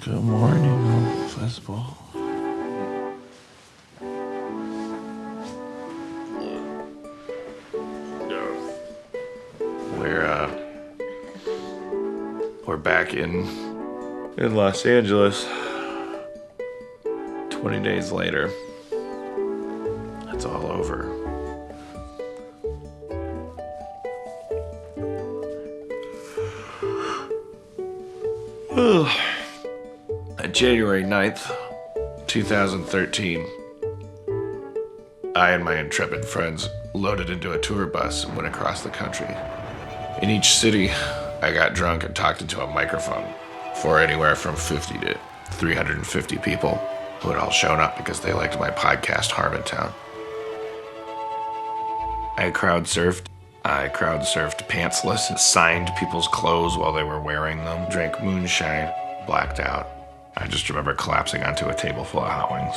Good morning, Festival. We're back in Los Angeles 20 days later. It's all over. January 9th, 2013, I and my intrepid friends loaded into a tour bus and went across the country. In each city, I got drunk and talked into a microphone for anywhere from 50 to 350 people who had all shown up because they liked my podcast, Harmontown. I crowd surfed pantsless and signed people's clothes while they were wearing them, drank moonshine, blacked out. I just remember collapsing onto a table full of hot wings.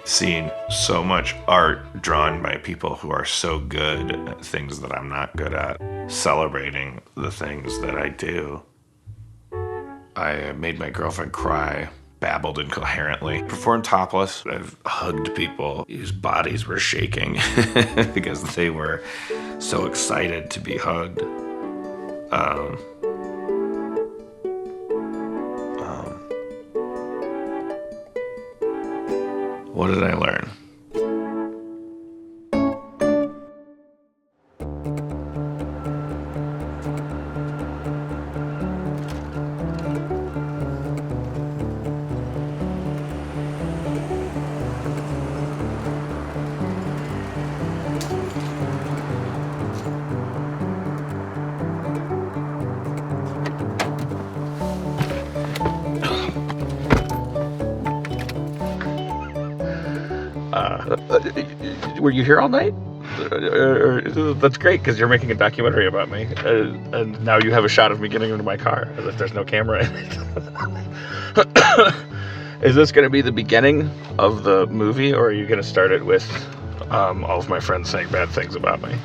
Seeing so much art drawn by people who are so good at things that I'm not good at, celebrating the things that I do. I made my girlfriend cry, babbled incoherently, performed topless. I've hugged people whose bodies were shaking because they were so excited to be hugged. What did I learn? Were you here all night? That's great, because you're making a documentary about me, and now you have a shot of me getting into my car, as if there's no camera in it. Is this going to be the beginning of the movie, or are you going to start it with all of my friends saying bad things about me?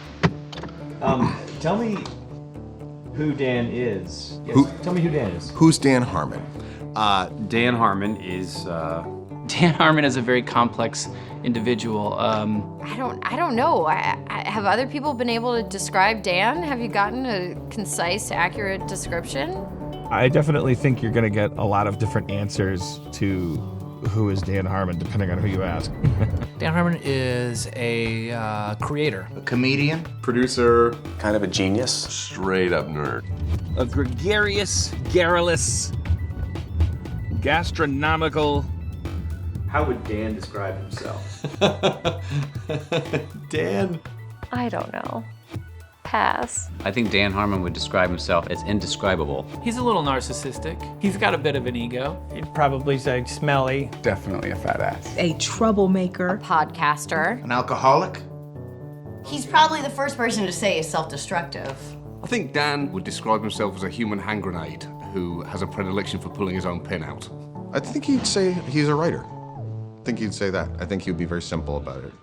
Tell me who Dan is. Yes, tell me who Dan is. Who's Dan Harmon? Dan Harmon is... Dan Harmon is a very complex individual. I don't know. Have other people been able to describe Dan? Have you gotten a concise, accurate description? I definitely think you're going to get a lot of different answers to who is Dan Harmon, depending on who you ask. Dan Harmon is a creator. A comedian. Producer. Kind of a genius. Straight up nerd. A gregarious, garrulous, gastronomical... How would Dan describe himself? Dan? I don't know. Pass. I think Dan Harmon would describe himself as indescribable. He's a little narcissistic. He's got a bit of an ego. You'd probably say smelly. Definitely a fat ass. A troublemaker. A podcaster. An alcoholic. He's probably the first person to say he's self-destructive. I think Dan would describe himself as a human hand grenade who has a predilection for pulling his own pin out. I think he'd say he's a writer. I think he'd say that. I think he'd be very simple about it.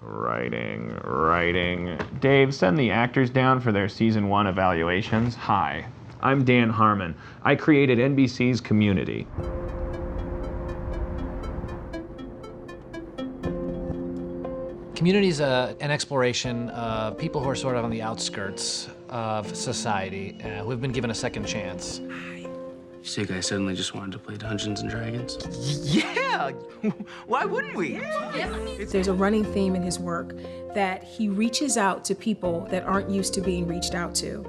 Writing. Dave, send the actors down for their season 1 evaluations. Hi, I'm Dan Harmon. I created NBC's Community. Community is an exploration of people who are sort of on the outskirts of society, who have been given a second chance. You say guys suddenly just wanted to play Dungeons and Dragons? Yeah! Why wouldn't we? There's a running theme in his work that he reaches out to people that aren't used to being reached out to.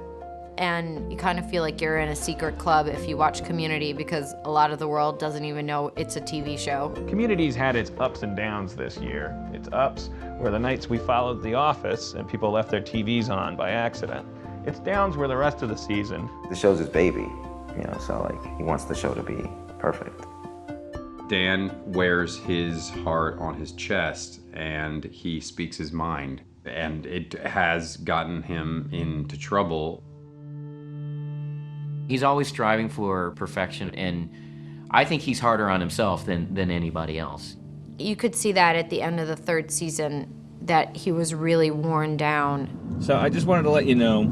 And you kind of feel like you're in a secret club if you watch Community, because a lot of the world doesn't even know it's a TV show. Community's had its ups and downs this year. Its ups were the nights we followed The Office and people left their TVs on by accident. Its downs were the rest of the season. The show's his baby. So like he wants the show to be perfect. Dan wears his heart on his chest and he speaks his mind, and it has gotten him into trouble. He's always striving for perfection, and I think he's harder on himself than anybody else. You could see that at the end of the 3rd season, that he was really worn down. So I just wanted to let you know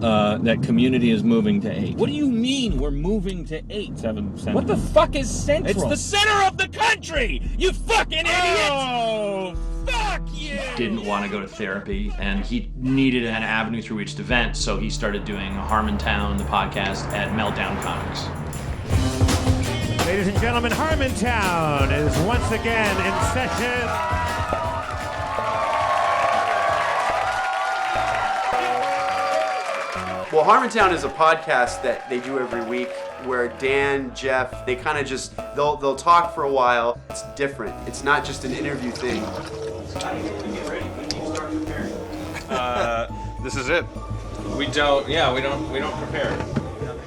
that Community is moving to 8. What do you mean we're moving to 8? 7 Central. What the fuck is Central? It's the center of the country! You fucking idiot! Oh, fuck you! Didn't want to go to therapy, and he needed an avenue through which to vent, so he started doing Harmontown, the podcast, at Meltdown Comics. Ladies and gentlemen, Harmontown is once again in session. Well, Harmontown is a podcast that they do every week where Dan, Jeff, they kind of just, they'll talk for a while. It's different. It's not just an interview thing. This is it. We don't prepare.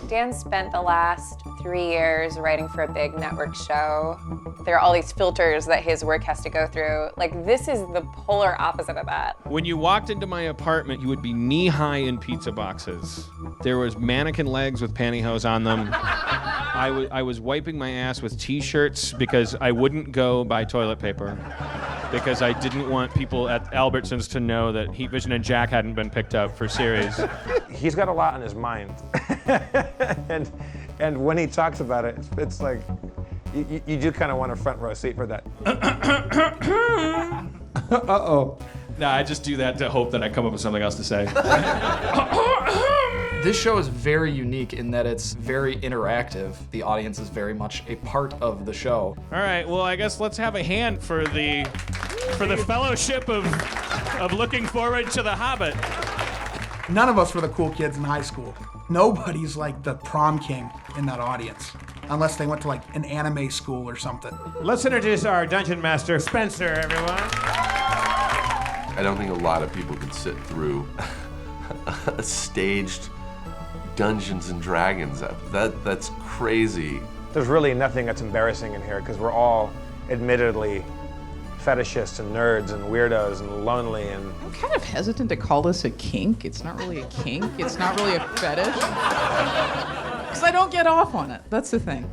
Dan spent the last 3 years writing for a big network show. There are all these filters that his work has to go through. Like, this is the polar opposite of that. When you walked into my apartment, you would be knee-high in pizza boxes. There was mannequin legs with pantyhose on them. I was wiping my ass with T-shirts because I wouldn't go buy toilet paper, because I didn't want people at Albertsons to know that Heat Vision and Jack hadn't been picked up for series. He's got a lot on his mind. and when he talks about it, it's like, you do kind of want a front row seat for that. Uh-oh. No, I just do that to hope that I come up with something else to say. This show is very unique in that it's very interactive. The audience is very much a part of the show. All right, well, I guess let's have a hand for the fellowship of looking forward to The Hobbit. None of us were the cool kids in high school. Nobody's like the prom king in that audience, unless they went to like an anime school or something. Let's introduce our dungeon master, Spencer, everyone. I don't think a lot of people could sit through a staged Dungeons and Dragons. That's crazy. There's really nothing that's embarrassing in here because we're all admittedly fetishists and nerds and weirdos and lonely and... I'm kind of hesitant to call this a kink. It's not really a kink. It's not really a fetish. Because I don't get off on it. That's the thing.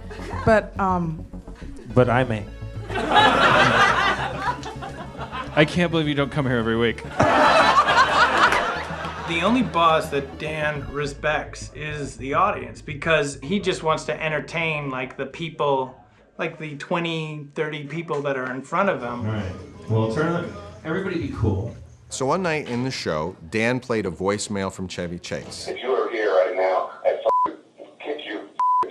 But I may. I can't believe you don't come here every week. The only boss that Dan respects is the audience, because he just wants to entertain like the people, like the 20, 30 people that are in front of him. All right. Well, everybody be cool. So one night in the show, Dan played a voicemail from Chevy Chase. If you were here right now, I'd kick your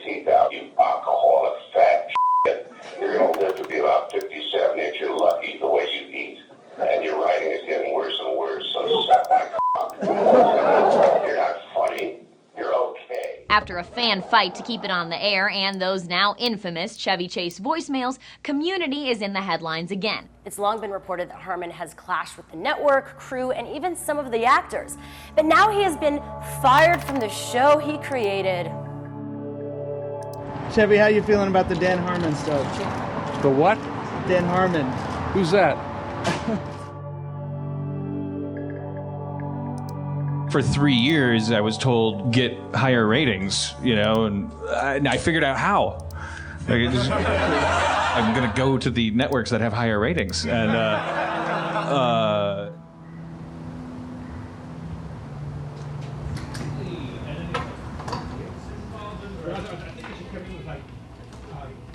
teeth out, you alcoholic fat shit. You're gonna live to be about 57 if you're lucky the way you eat. And your writing is getting worse and worse, so suck my cock. You're not funny. You're okay. After a fan fight to keep it on the air and those now infamous Chevy Chase voicemails, Community is in the headlines again. It's long been reported that Harmon has clashed with the network, crew, and even some of the actors. But now he has been fired from the show he created. Chevy, how you feeling about the Dan Harmon stuff? The what? Dan Harmon. Who's that? For 3 years, I was told, get higher ratings, and I figured out how. I'm gonna go to the networks that have higher ratings, and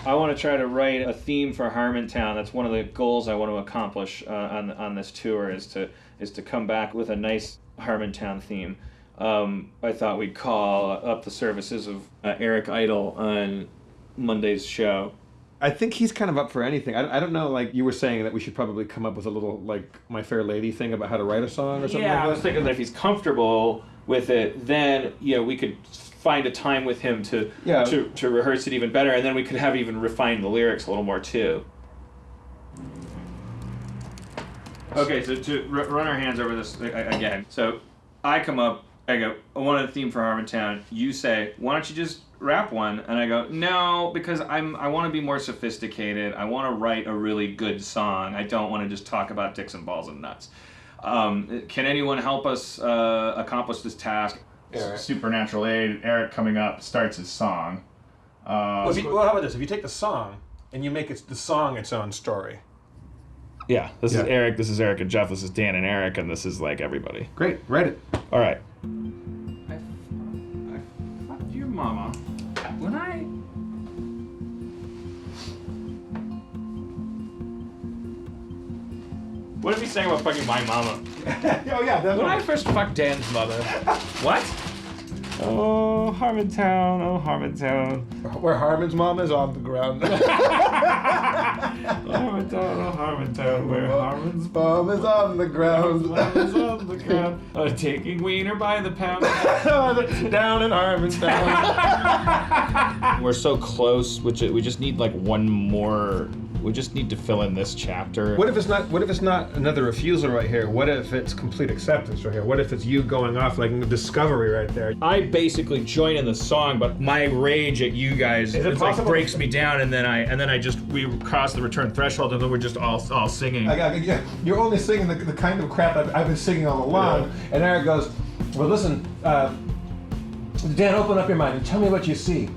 I want to try to write a theme for Harmontown. That's one of the goals I want to accomplish on this tour, is to come back with a nice Harmontown theme. I thought we'd call up the services of Eric Idle on Monday's show. I think he's kind of up for anything. I don't know, like you were saying that we should probably come up with a little, like, My Fair Lady thing about how to write a song or something like that. I was thinking that if he's comfortable with it, then we could find a time with him to rehearse it even better, and then we could have even refined the lyrics a little more too. Okay, so to run our hands over this again. So I come up, I go, I want a theme for Harmontown. You say, why don't you just rap one? And I go, no, because I want to be more sophisticated. I want to write a really good song. I don't want to just talk about dicks and balls and nuts. Can anyone help us accomplish this task? Eric. Supernatural aid. Eric coming up starts his song. Well, how about this? If you take the song and you make the song its own story. Yeah, this is Eric, this is Eric and Jeff, this is Dan and Eric, and this is like everybody. Great, write it. All right. I What if he sang about fucking my mama? Oh yeah, that's When I first fucked Dan's mother. What? Oh, Harmontown, oh, Harmontown. Where Harmon's mom is on the ground. Harmontown, oh, Harmontown, where Harmon's mom is on the ground. Mom is on the ground. Oh, taking wiener by the pound. Down in Harmontown. We're so close, we just need like one more. We just need to fill in this chapter. What if it's not another refusal right here? What if it's complete acceptance right here? What if it's you going off like a discovery right there? I basically join in the song, but my rage at you guys it's like breaks me down, and then we cross the return threshold, and then we're just all singing. Yeah, you're only singing the kind of crap I've been singing all along. Yeah. And Eric goes, well, listen, Dan, open up your mind and tell me what you see.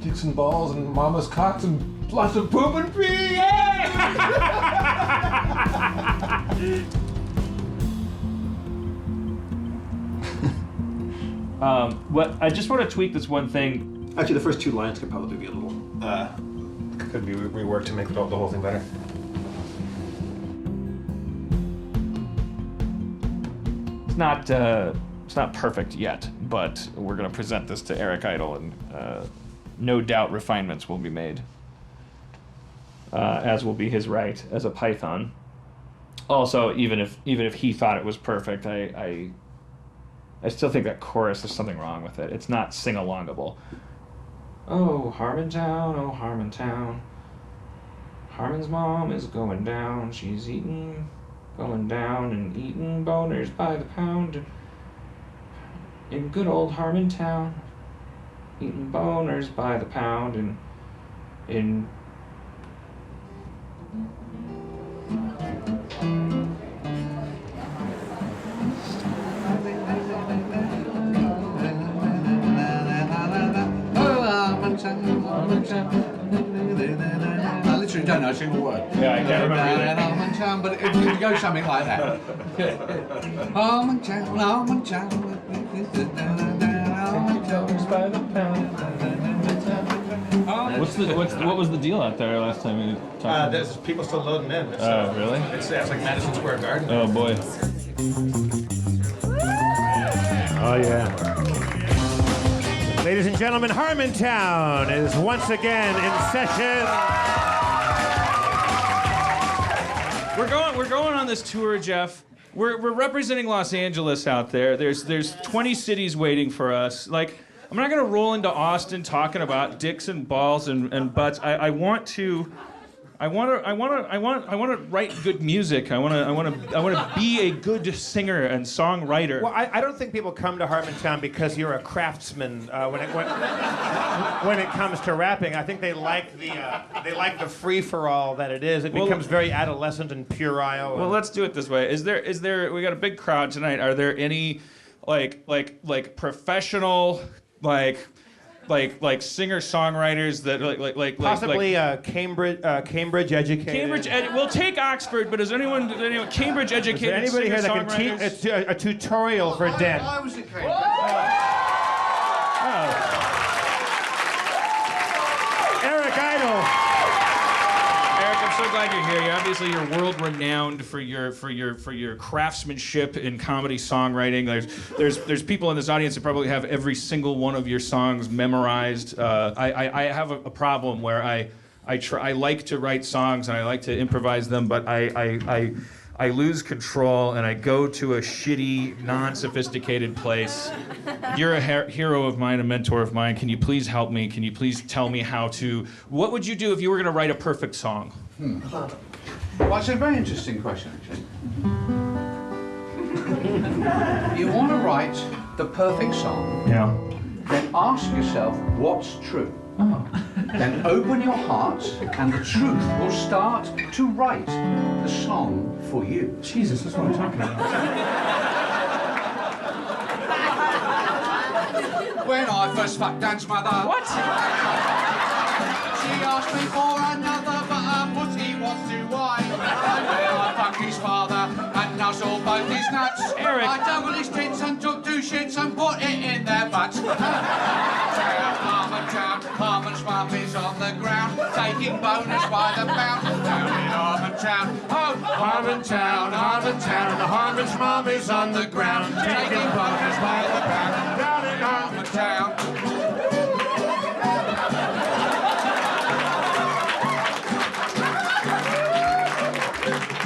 Dicks and balls and mama's cocks and lots of poop and pee. What I just want to tweak this one thing. Actually, the first 2 lines could probably be a little could be reworked to make the whole thing better. It's not perfect yet, but we're gonna present this to Eric Idle, and no doubt refinements will be made. As will be his right as a Python. Also, even if he thought it was perfect, I still think that chorus, there's something wrong with it. It's not sing-alongable. Oh, Harmontown, oh, Harmontown. Harmon's mom is going down. She's going down and eating boners by the pound. In good old Harmontown. Eating boners by the pound and in... I literally don't know a single word. Yeah, I can't remember either. Harmontown, but if you go something like that. Harmontown, Harmontown. What was the deal out there last time we talked? There's people still loading in. Oh, really? It's like Madison Square Garden. Oh boy. Oh yeah. Ladies and gentlemen, Harmontown is once again in session. We're going on this tour, Jeff. We're representing Los Angeles out there. There's 20 cities waiting for us. Like, I'm not gonna roll into Austin talking about dicks and balls and butts. I want to write good music. I want to be a good singer and songwriter. Well, I don't think people come to Harmontown because you're a craftsman when it comes to rapping. I think they like the free for all that it is. It becomes very adolescent and puerile. Well, let's do it this way. Is there? We got a big crowd tonight. Are there any like professional like singer-songwriters that like possibly Cambridge educated. We'll take Oxford, but is anyone Cambridge educated? Is there anybody here that can teach a tutorial for Dan? I was at Cambridge. Eric Idle. Eric, I'm so glad you're here. Obviously, you're world renowned for your craftsmanship in comedy songwriting. There's people in this audience that probably have every single one of your songs memorized. I have a problem where I like to write songs and I like to improvise them, but I lose control and I go to a shitty, non-sophisticated place. You're a hero of mine, a mentor of mine. Can you please help me? Can you please tell me how to... What would you do if you were going to write a perfect song? Well, it's a very interesting question, actually. You want to write the perfect song. Yeah. Then ask yourself what's true. Oh. Then open your heart and the truth will start to write the song for you. Jesus, that's what I'm talking about. When I first fucked Dan's mother. What? She asked me for another, but her pussy was too wide. And then I fucked his father and nuzzled both his nuts. Eric. I doubled his tits and took 2 shits and put it in their butts. Harmon's mum is on the ground, taking bonus by the pound. Down in Harmontown. Oh, Harmontown, Harmontown. The Harmon's mom is on the ground, taking boners by the pound. Down in Harmontown.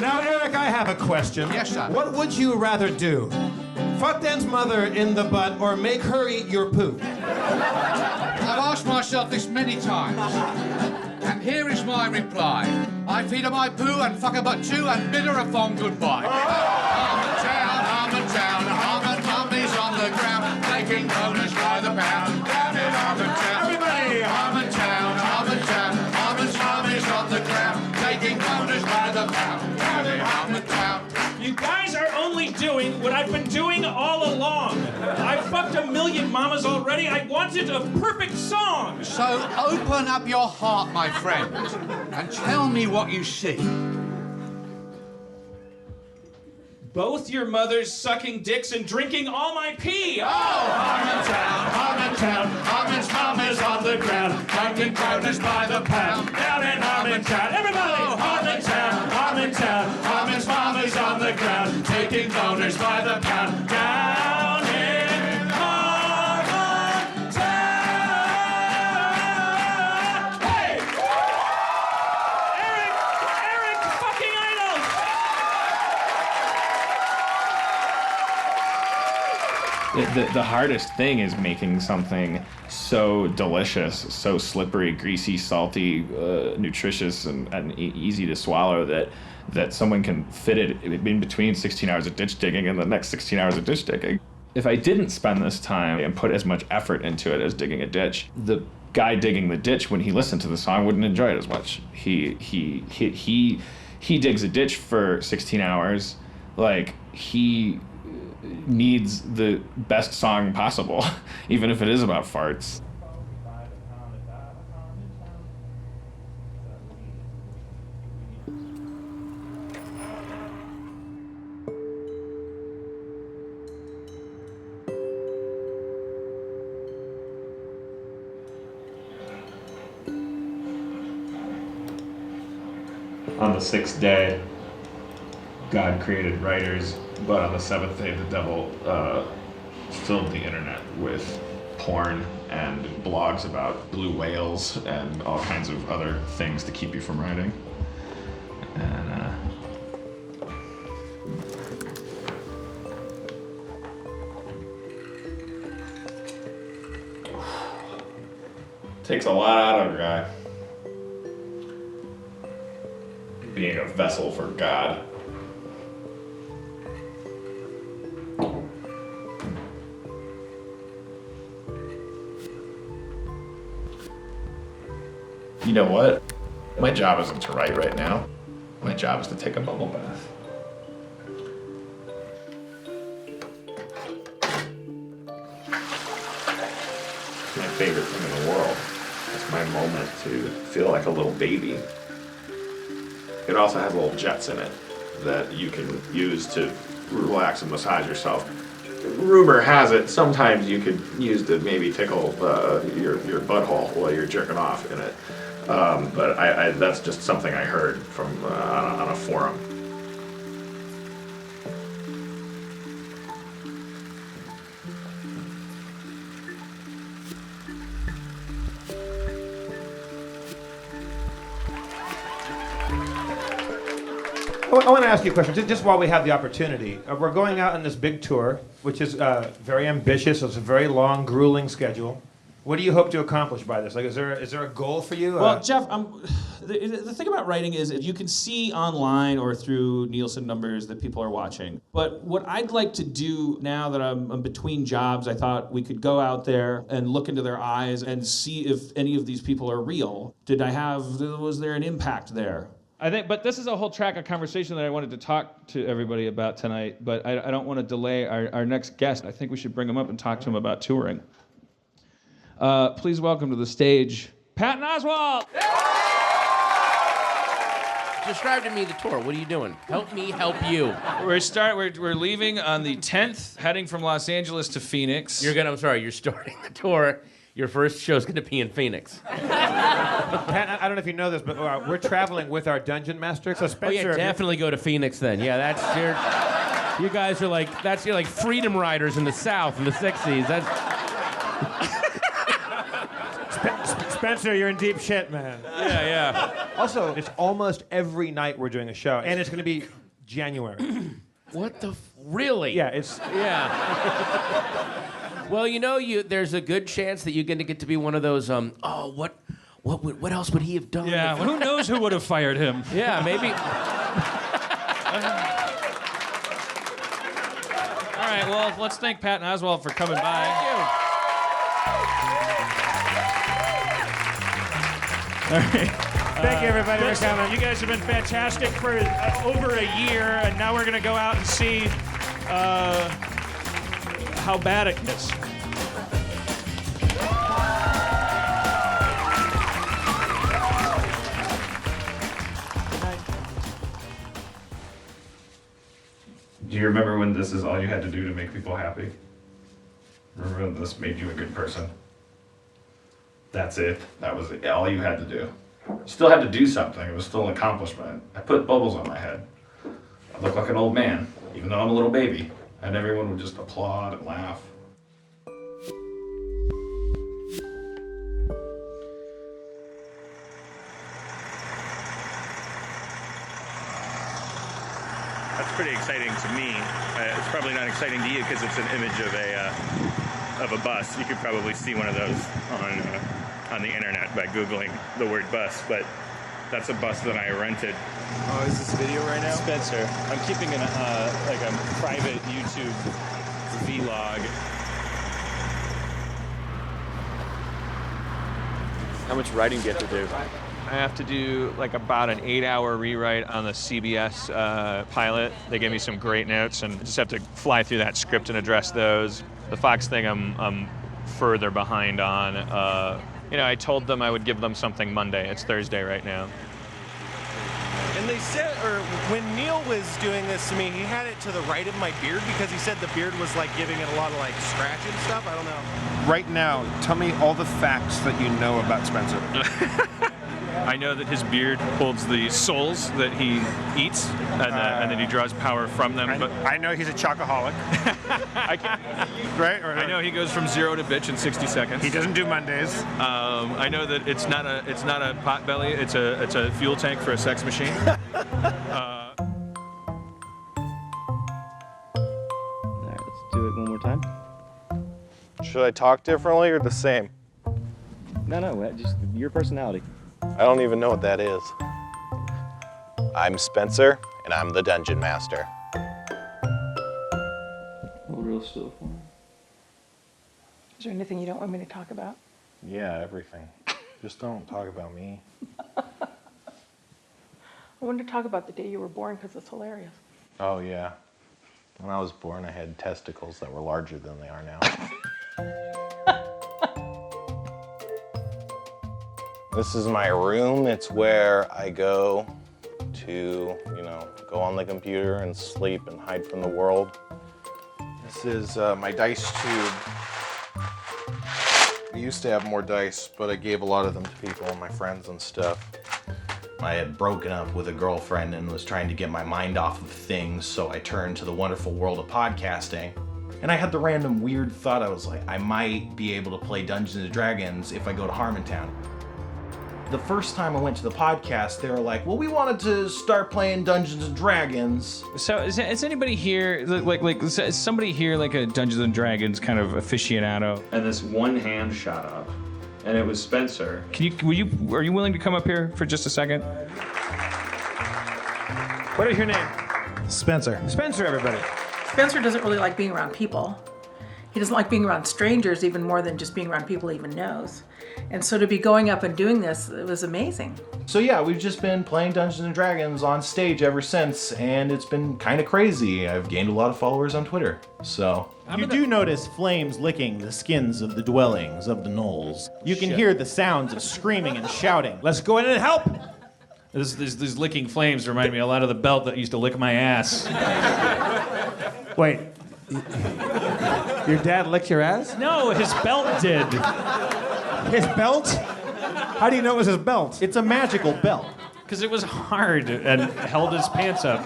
Now, Eric, I have a question. Yes, sir. What would you rather do? Fuck Dan's mother in the butt or make her eat your poo? I've asked myself this many times, and here is my reply. I feed her my poo and fuck her butt too and bid her a fond goodbye. Harmontown, Harmontown, Harmon mummy's on the ground, taking bonus by the pound. Down in Harmontown. Everybody! Harmontown, Harmontown, Harmon's mummy's on the ground, taking bonus by the pound. Down in Harmontown. You guys are only doing what I've been doing all along. I've fucked a million mamas already. I wanted a perfect song. So open up your heart, my friend, and tell me what you see. Both your mothers sucking dicks and drinking all my pee. Oh, Harmontown, Harmontown, Harmon's mom is on the ground, taking bonus by the pound. Down in Harmontown. Everybody! Oh, Harmontown, Harmontown, Harmon's mom is on the ground, taking bonus by the pound. Down in Harmontown. Hey! Eric fucking Idle! The hardest thing is making something so delicious, so slippery, greasy, salty, nutritious, and easy to swallow that someone can fit it in between 16 hours of ditch digging and the next 16 hours of ditch digging. If I didn't spend this time and put as much effort into it as digging a ditch, the guy digging the ditch, when he listened to the song, wouldn't enjoy it as much. He digs a ditch for 16 hours, like he needs the best song possible, even if it is about farts. On the sixth day, God created writers, but on the seventh day, the devil filled the internet with porn and blogs about blue whales and all kinds of other things to keep you from writing. And takes a lot out of a guy. Being a vessel for God. You know what? My job isn't to write right now. My job is to take a bubble bath. It's my favorite thing in the world. It's my moment to feel like a little baby. It also has little jets in it that you can use to relax and massage yourself. Rumor has it sometimes you could use to maybe tickle your butthole while you're jerking off in it. But I that's just something I heard from on a forum. I want to ask you a question, just while we have the opportunity. We're going out on this big tour, which is very ambitious. It's a very long, grueling schedule. What do you hope to accomplish by this? Like, is there a goal for you? Well, Jeff, the thing about writing is you can see online or through Nielsen numbers that people are watching. But what I'd like to do now that I'm between jobs, I thought we could go out there and look into their eyes and see if any of these people are real. Was there an impact there? I think, but this is a whole track of conversation that I wanted to talk to everybody about tonight, but I don't want to delay our next guest. I think we should bring him up and talk to him about touring. Please welcome to the stage, Patton Oswalt! Describe to me the tour. What are you doing? Help me help you. We're leaving on the 10th, heading from Los Angeles to Phoenix. You're starting the tour. Your first show's going to be in Phoenix. Pat, I don't know if you know this, but we're traveling with our dungeon master. So Spencer, Oh yeah, definitely go to Phoenix then. Yeah, that's your. You guys are like you're like freedom riders in the South in the '60s. That's. Spencer, you're in deep shit, man. Yeah. Also, it's almost every night we're doing a show, and it's going to be January. What the? Really? Yeah, it's. Yeah. Well, there's a good chance that you're going to get to be one of those. What else would he have done? Yeah. Who knows who would have fired him? Yeah, maybe. All right. Well, let's thank Patton Oswalt for coming by. Thank you. All right. Thank you, everybody, for coming. You guys have been fantastic for over a year, and now we're going to go out and see how bad it gets. Do you remember when this is all you had to do to make people happy? Remember when this made you a good person? That's it. That was all you had to do. Still had to do something. It was still an accomplishment. I put bubbles on my head. I look like an old man, even though I'm a little baby. And everyone would just applaud and laugh. That's pretty exciting to me. It's probably not exciting to you because it's an image of a bus. You could probably see one of those on the internet by Googling the word bus, but that's a bus that I rented. Oh, is this video right now? Spencer, I'm keeping a private YouTube vlog. How much writing do you have to do? I have to do like about an 8-hour rewrite on the CBS pilot. They gave me some great notes, and I just have to fly through that script and address those. The Fox thing, I'm further behind on. I told them I would give them something Monday. It's Thursday right now. And they said, or when Neil was doing this to me, he had it to the right of my beard because he said the beard was like giving it a lot of like scratch and stuff. I don't know. Right now, tell me all the facts that you know about Spencer. I know that his beard holds the souls that he eats, and that he draws power from them. But I know he's a chocoholic. Right? I know he goes from 0 to bitch in 60 seconds. He doesn't do Mondays. I know that it's not a pot belly. It's a fuel tank for a sex machine. All right, let's do it one more time. Should I talk differently or the same? No, just your personality. I don't even know what that is. I'm Spencer, and I'm the Dungeon Master. Hold real still for me. Is there anything you don't want me to talk about? Yeah, everything. Just don't talk about me. I wanted to talk about the day you were born because it's hilarious. Oh, yeah. When I was born, I had testicles that were larger than they are now. This is my room. It's where I go to, go on the computer and sleep and hide from the world. This is my dice tube. We used to have more dice, but I gave a lot of them to people, my friends and stuff. I had broken up with a girlfriend and was trying to get my mind off of things, so I turned to the wonderful world of podcasting. And I had the random weird thought, I was like, I might be able to play Dungeons & Dragons if I go to Harmontown. The first time I went to the podcast, they were like, well, we wanted to start playing Dungeons & Dragons. So is anybody here, is somebody here like a Dungeons & Dragons kind of aficionado? And this one hand shot up, and it was Spencer. Are you willing to come up here for just a second? What is your name? Spencer. Spencer, everybody. Spencer doesn't really like being around people. He doesn't like being around strangers even more than just being around people he even knows. And so to be going up and doing this, it was amazing. So yeah, we've just been playing Dungeons & Dragons on stage ever since, and it's been kind of crazy. I've gained a lot of followers on Twitter, so. You do notice flames licking the skins of the dwellings of the gnolls. You can hear the sounds of screaming and shouting. Let's go in and help! These licking flames remind me a lot of the belt that used to lick my ass. Wait. Your dad licked your ass? No, his belt did. His belt? How do you know it was his belt? It's a magical belt. Because it was hard and held his pants up.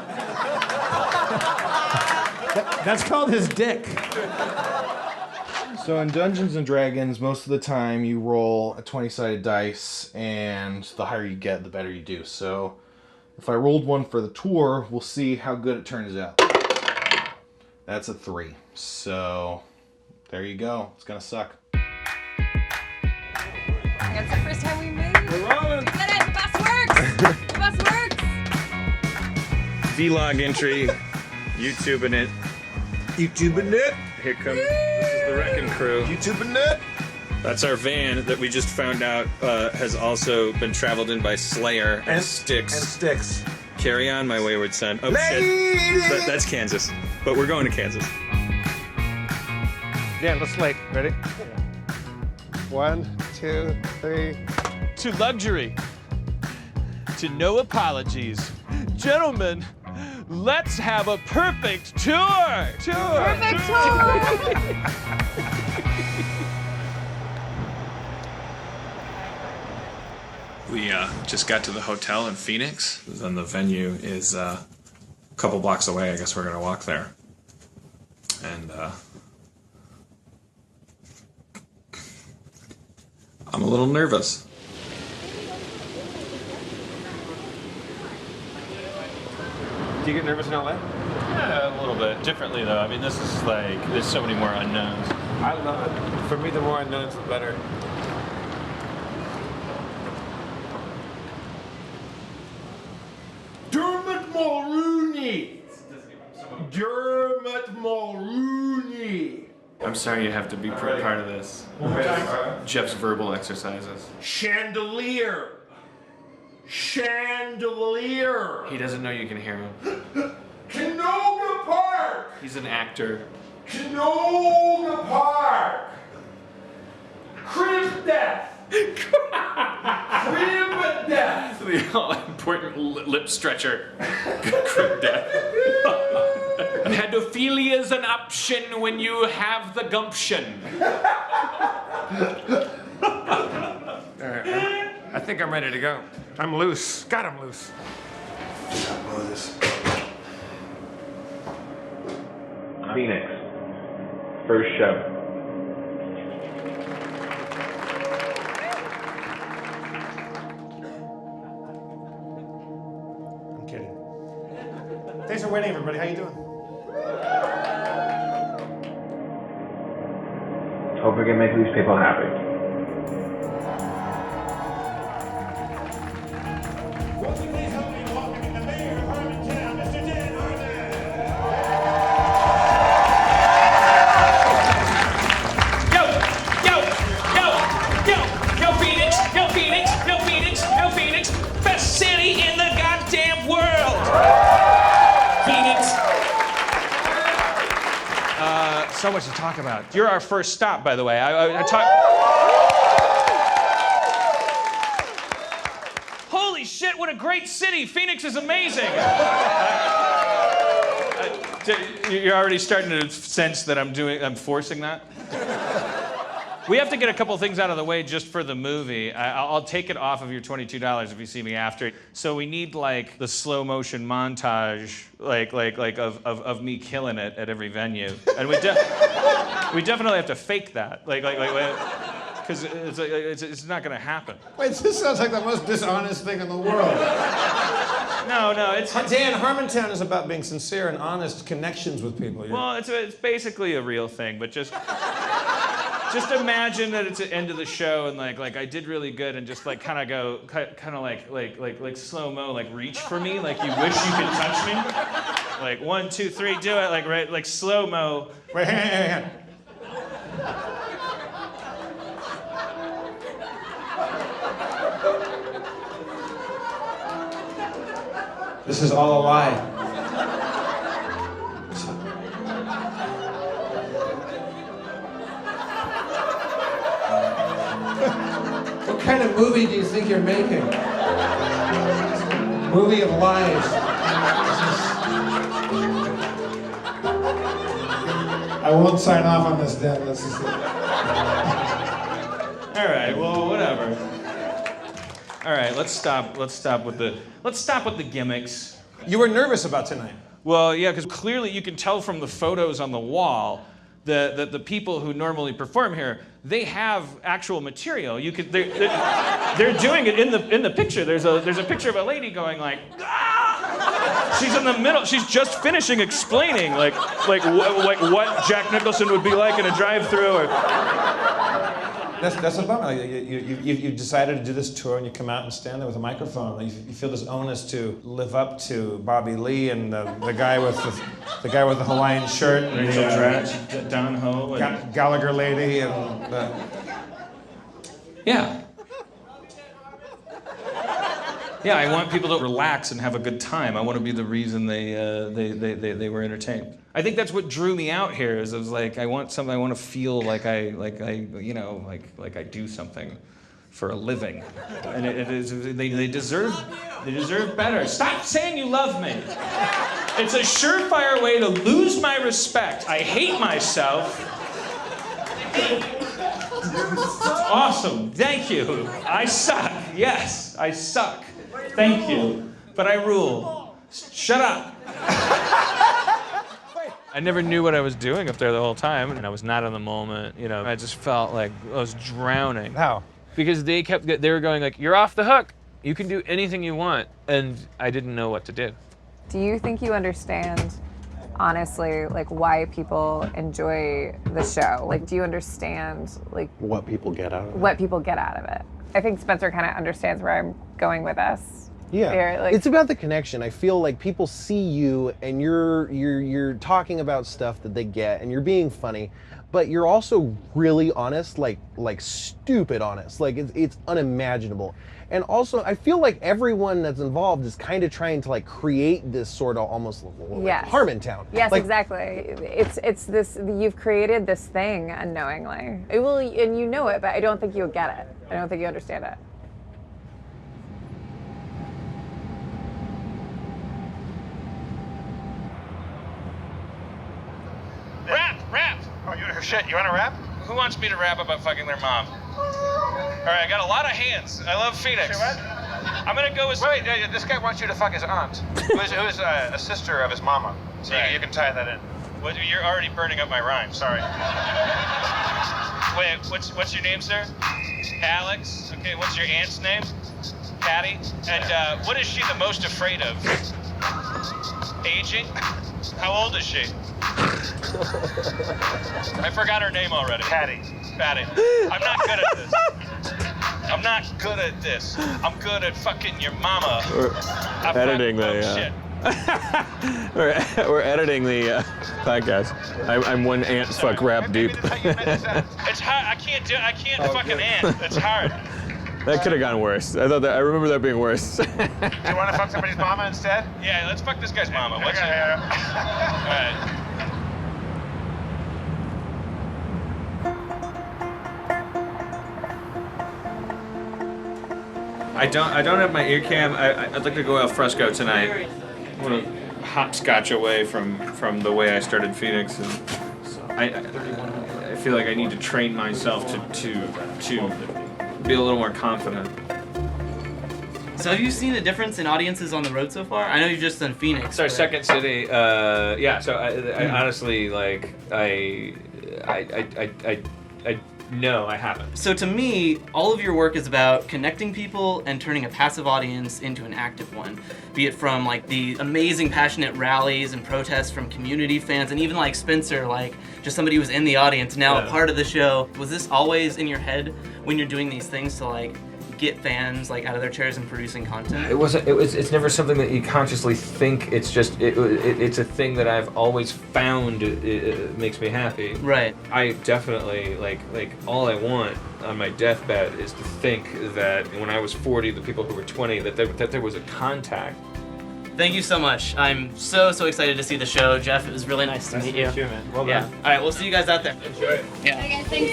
That's called his dick. So in Dungeons and Dragons, most of the time you roll a 20-sided dice, and the higher you get, the better you do. So if I rolled one for the tour, we'll see how good it turns out. That's a 3. So there you go. It's gonna suck. That's the first time we made it. We're rolling. We did it. The bus works. The bus works. Vlog entry, YouTubing it. YouTubing it. Here comes, this is the Wrecking Crew. YouTubing it. That's our van that we just found out has also been traveled in by Slayer and Styx. And Styx. Carry on, my wayward son. Oh shit. That's Kansas. But we're going to Kansas. Dan, let's slate. Ready? 1, 2, 3. To luxury. To no apologies. Gentlemen, let's have a perfect tour. Perfect tour. We just got to the hotel in Phoenix. Then the venue is a couple blocks away. I guess we're gonna walk there. And I'm a little nervous. Do you get nervous in LA? Yeah, a little bit. Differently though. I mean, this is like, there's so many more unknowns. I love it. For me, the more unknowns, the better. Dermot Mulrooney! Dermot Mulrooney! I'm sorry you have to be part of this. Jeff's verbal exercises. Chandelier! Chandelier! He doesn't know you can hear him. Canoga Park! He's an actor. Canoga Park! Crib death! Crib death! The all-important lip stretcher. Crib death. Pedophilia is an option when you have the gumption. I think I'm ready to go. I'm loose. God, I'm loose. Phoenix. First show. I'm kidding. Thanks for waiting, everybody. How you doing? Hope we can make these people happy. Please help me welcoming the mayor of Harmontown, Mr. Dan Harmon. Yo, Phoenix, yo, Phoenix, yo, Phoenix, yo, Phoenix. Best city in the goddamn world. Phoenix. So much to talk about. You're our first stop, by the way. Holy shit, what a great city. Phoenix is amazing. You're already starting to sense that I'm forcing that? We have to get a couple things out of the way just for the movie. I'll take it off of your $22 if you see me after. So we need like the slow motion montage, like of me killing it at every venue, and we definitely have to fake that, because it's not gonna happen. Wait, this sounds like the most dishonest thing in the world. No, it's Dan, Harmontown is about being sincere and honest connections with people. Well, it's basically a real thing, but just imagine that it's the end of the show and like I did really good and just like kind of like slow-mo, like reach for me, like you wish you could touch me. Like 1, 2, 3, do it, like slow-mo. Wait, hang on. This is all a lie. What kind of movie do you think you're making? Movie of lies. I I won't sign off on this, Dan. This is it. All right, well, whatever. All right, let's stop with the gimmicks. You were nervous about tonight. Well, yeah, because clearly you can tell from the photos on the wall that the people who normally perform here, they have actual material. They're doing it in the picture. There's a picture of a lady going like, ah! She's in the middle. She's just finishing explaining like what Jack Nicholson would be like in a drive-through. Or... That's a bummer. You decided to do this tour and you come out and stand there with a microphone. You feel this onus to live up to Bobby Lee and the guy with the Hawaiian shirt, and Rachel Dratch, Don Ho, and Gallagher lady, and yeah. Yeah, I want people to relax and have a good time. I want to be the reason they were entertained. I think that's what drew me out here. Is I was like, I want something. I want to feel like I do something for a living, and they deserve better. Stop saying you love me. It's a surefire way to lose my respect. I hate myself. Awesome. Thank you. I suck. Yes, I suck. Thank you. But I rule. Shut up. I never knew what I was doing up there the whole time, and I was not in the moment. You know, I just felt like I was drowning. How? Because they were going like, "You're off the hook. You can do anything you want," and I didn't know what to do. Do you think you understand, honestly, like why people enjoy the show? Like, do you understand like what people get out of it? What people get out of it? I think Spencer kind of understands where I'm going with this. Yeah, it's about the connection. I feel like people see you and you're talking about stuff that they get and you're being funny, but you're also really honest, like stupid honest. Like it's unimaginable. And also, I feel like everyone that's involved is kind of trying to like create this sort of almost like Harmontown. Yes, like, exactly. It's this. You've created this thing unknowingly. It will, and you know it, but I don't think you'll get it. I don't think you understand it. Rap! Oh, shit, you want to rap? Who wants me to rap about fucking their mom? All right, I got a lot of hands. I love Phoenix. Say what? I'm gonna go with... Wait, this guy wants you to fuck his aunt, who is a sister of his mama. So Right. you can tie that in. Well, you're already burning up my rhyme. Sorry. Wait, what's your name, sir? Alex. Okay, what's your aunt's name? Patty. And what is she the most afraid of? Aging? How old is she? I forgot her name already. Patty. Patty. I'm not good at this. I'm not good at this. I'm good at fucking your mama. We're editing shit. We're editing the podcast. I'm one ant fuck rap deep. It's hard. I can't fucking ant. It's hard. That could have gone worse. I remember that being worse. Do you want to fuck somebody's mama instead? Yeah, let's fuck this guy's mama. What's Okay. it? All right. I don't have my ear cam. I'd like to go al fresco tonight. I want to hopscotch away from the way I started Phoenix, and I feel like I need to train myself to be a little more confident. So have you seen a difference in audiences on the road so far? I know you've just done Phoenix. It's our second city. Yeah. So I honestly no, I haven't. So to me, all of your work is about connecting people and turning a passive audience into an active one. Be it from like the amazing passionate rallies and protests from community fans, and even like Spencer, like just somebody who was in the audience, now a part of the show. Was this always in your head when you're doing these things to like get fans like out of their chairs and producing content? It's never something that you consciously think. It's just it's a thing that I've always found it makes me happy. Right. I definitely like all I want on my deathbed is to think that when I was 40, the people who were 20, that there was a contact. Thank you so much. I'm so excited to see the show, Jeff. It was really nice to meet you. Nice to meet you, man. Well yeah. done. All right, we'll see you guys out there. Enjoy it. Yeah. Okay, thanks.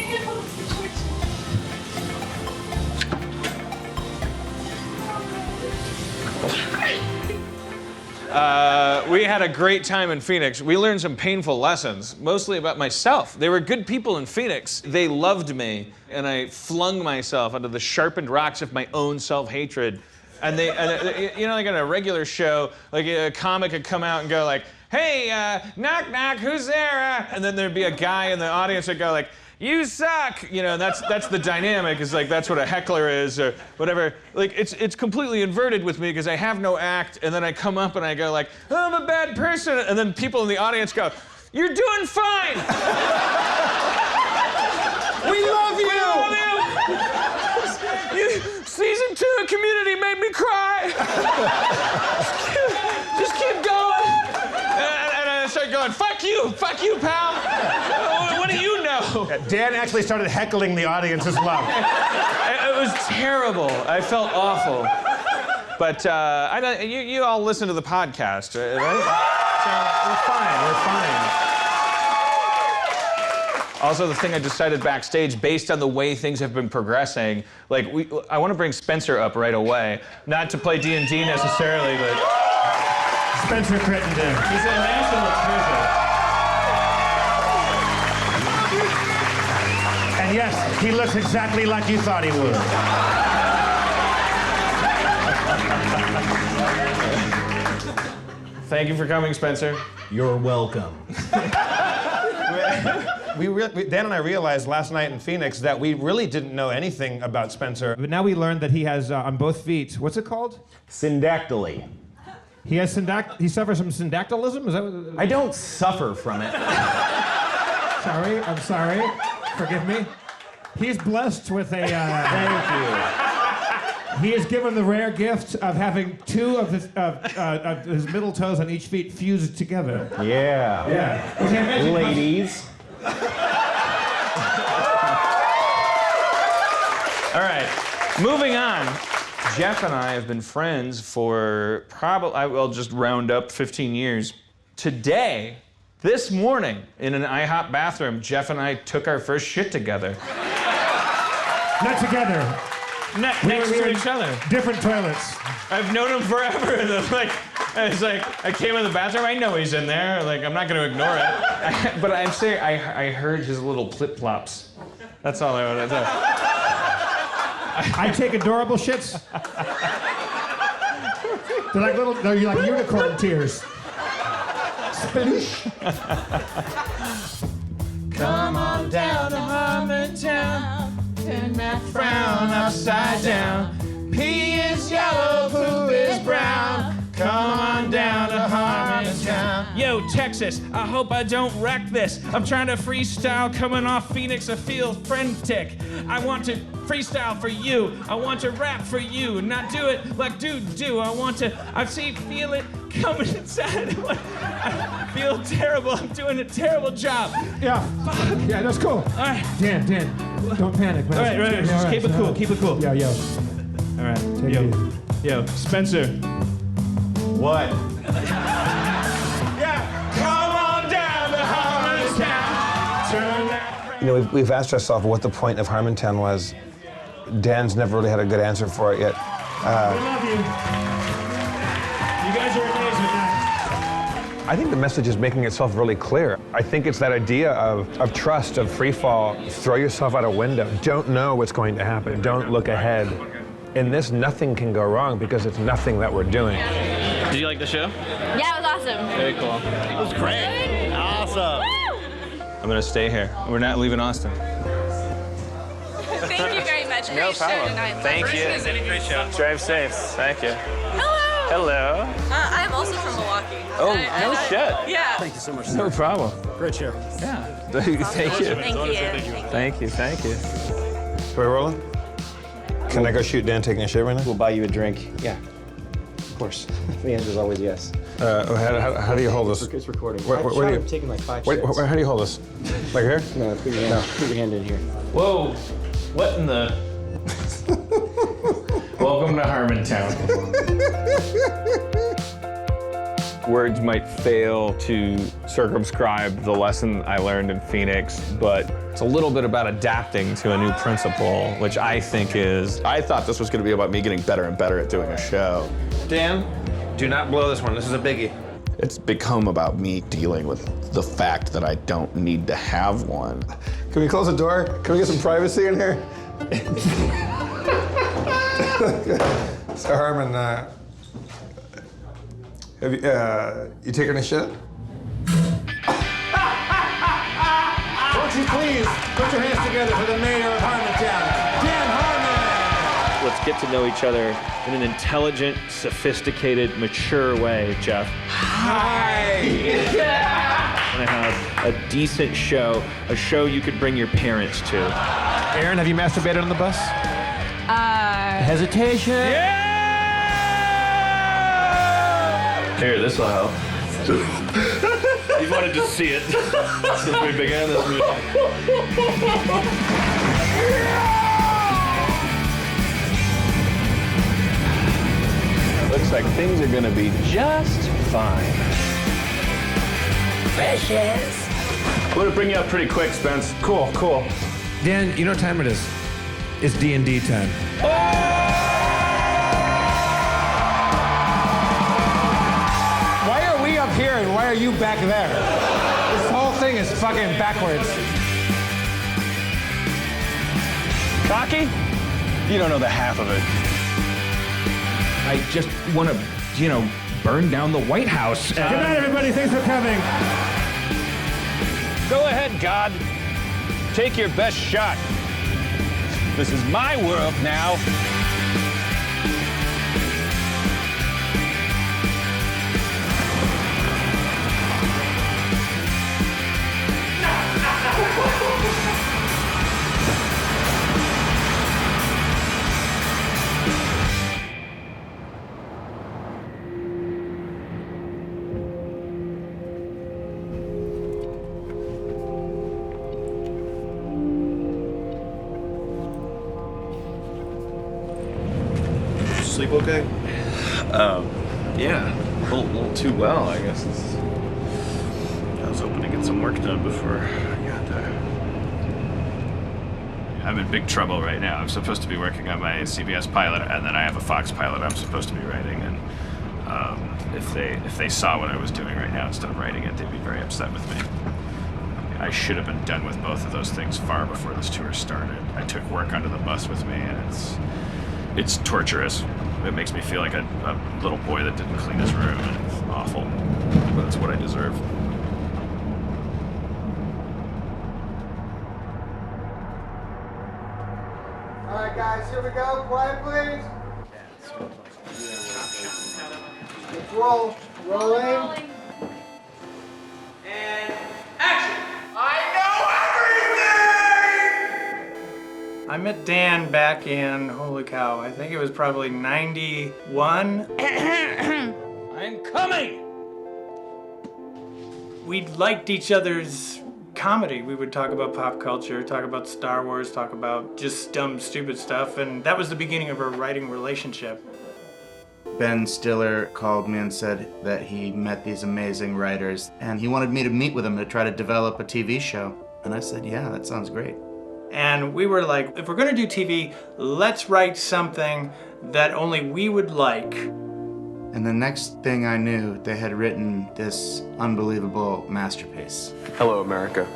We had a great time in Phoenix. We learned some painful lessons, mostly about myself. They were good people in Phoenix. They loved me, and I flung myself onto the sharpened rocks of my own self-hatred. And you know, like on a regular show, like a comic would come out and go like, "Hey, knock knock, who's there?" And then there'd be a guy in the audience that'd go like, "You suck," you know. And that's the dynamic. Is like that's what a heckler is or whatever. Like it's completely inverted with me because I have no act, and then I come up and I go like, "Oh, I'm a bad person," and then people in the audience go, "You're doing fine. We love you. We love you. Season 2 of Community made me cry. Just keep going." And I start going, fuck you, pal. What do you know? Yeah, Dan actually started heckling the audience as well. It was terrible. I felt awful. But you all listen to the podcast, right? So we're fine. Also, the thing I decided backstage, based on the way things have been progressing, like I want to bring Spencer up right away, not to play D&D necessarily, but Spencer Crittenden. He's a national treasure. And yes, he looks exactly like you thought he would. Thank you for coming, Spencer. You're welcome. Dan and I realized last night in Phoenix that we really didn't know anything about Spencer. But now we learned that he has on both feet, what's it called? Syndactyly. He has he suffers from syndactylism? Is that what... I don't suffer from it. I'm sorry. Forgive me. He's blessed with a... Thank you. He is given the rare gift of having 2 of his middle toes on each feet fused together. Yeah. Ladies. All right, moving on. Jeff and I have been friends for I'll just round up 15 years. Today, this morning, in an IHOP bathroom, Jeff and I took our first shit together. Not together. Next to each other. Different toilets. I've known him forever. And it's like, I came in the bathroom, I know he's in there. Like, I'm not going to ignore it. But I'm saying, I heard his little plip-plops. That's all I want to say. I take adorable shits. They're like unicorn tears. Sploosh. Come on down to Harmontown, turn that frown upside down. P is yellow, poo is brown. Come on down to Harmontown. Yo, Texas, I hope I don't wreck this. I'm trying to freestyle coming off Phoenix, I feel frantic. I want to freestyle for you. I want to rap for you, not do it like dude do. Feel it coming inside. I feel terrible. I'm doing a terrible job. Yeah. Fuck. Yeah, that's cool. All right. Dan, don't panic, man. All right. Just keep it cool. Keep it cool. Yo. All right. Take it easy. Yo, Spencer. What? Come on down to Harmontown, turn that. You know, we've asked ourselves what the point of Harmontown was. Dan's never really had a good answer for it yet. We love you. You guys are amazing, man. I think the message is making itself really clear. I think it's that idea of trust, of free fall. Throw yourself out a window. Don't know what's going to happen. Don't look ahead. In this, nothing can go wrong because it's nothing that we're doing. Did you like the show? Yeah, it was awesome. Very cool. It was great. Awesome. I'm going to stay here. We're not leaving Austin. Thank you very much. No Great show problem. tonight. Thank you. Great show. Drive safe. Thank you. Hello. Hello. I'm also from Milwaukee. Oh, no shit. Yeah. Thank you so much. No problem. Great show. Yeah. Thank you. Thank you. Thank you. Are we rolling? Can I go shoot Dan taking a shit right now? We'll buy you a drink. Yeah. Of course. The answer is always yes. How do you hold this? It's recording. Where do you... I've taken like 5 Wait, shits. how do you hold this? Like here? No, put your hand in here. Whoa. What in the... Welcome to Harmontown. Words might fail to circumscribe the lesson I learned in Phoenix, but it's a little bit about adapting to a new principle, which I think is... I thought this was going to be about me getting better and better at doing a show. Dan, do not blow this one. This is a biggie. It's become about me dealing with the fact that I don't need to have one. Can we close the door? Can we get some privacy in here? So Harmon, have you taken a shit? Won't you please put your hands together for the mayor of Harmontown, Dan Harmon! Let's get to know each other in an intelligent, sophisticated, mature way, Jeff. Hi! I want to have a decent show, a show you could bring your parents to. Aaron, have you masturbated on the bus? Hesitation? Yeah! Here, this will help. You wanted to see it since we began this movie. Looks like things are gonna be just fine. Precious. I'm gonna bring you up pretty quick, Spence. Cool, cool. Dan, you know what time it is? It's D&D time. Why are we up here and why are you back there? This whole thing is fucking backwards. Cocky? You don't know the half of it. I just want to, burn down the White House. Good night, everybody. Thanks for coming. Go ahead, God. Take your best shot. This is my world now. Sleep okay? Yeah, a little too well, I guess. I was hoping to get some work done before I got there. I'm in big trouble right now. I'm supposed to be working on my CBS pilot, and then I have a Fox pilot I'm supposed to be writing. And if they saw what I was doing right now instead of writing it, they'd be very upset with me. I should have been done with both of those things far before this tour started. I took work onto the bus with me, and it's torturous. It makes me feel like a little boy that didn't clean his room, and it's awful. But it's what I deserve. All right, guys, here we go. Quiet, please. Let's roll. Rolling. And action! I met Dan back in, holy cow, I think it was probably 91. I'm coming! We liked each other's comedy. We would talk about pop culture, talk about Star Wars, talk about just dumb, stupid stuff, and that was the beginning of our writing relationship. Ben Stiller called me and said that he met these amazing writers, and he wanted me to meet with them to try to develop a TV show. And I said, yeah, that sounds great. And we were like, if we're gonna do TV, let's write something that only we would like. And the next thing I knew, they had written this unbelievable masterpiece. Hello, America.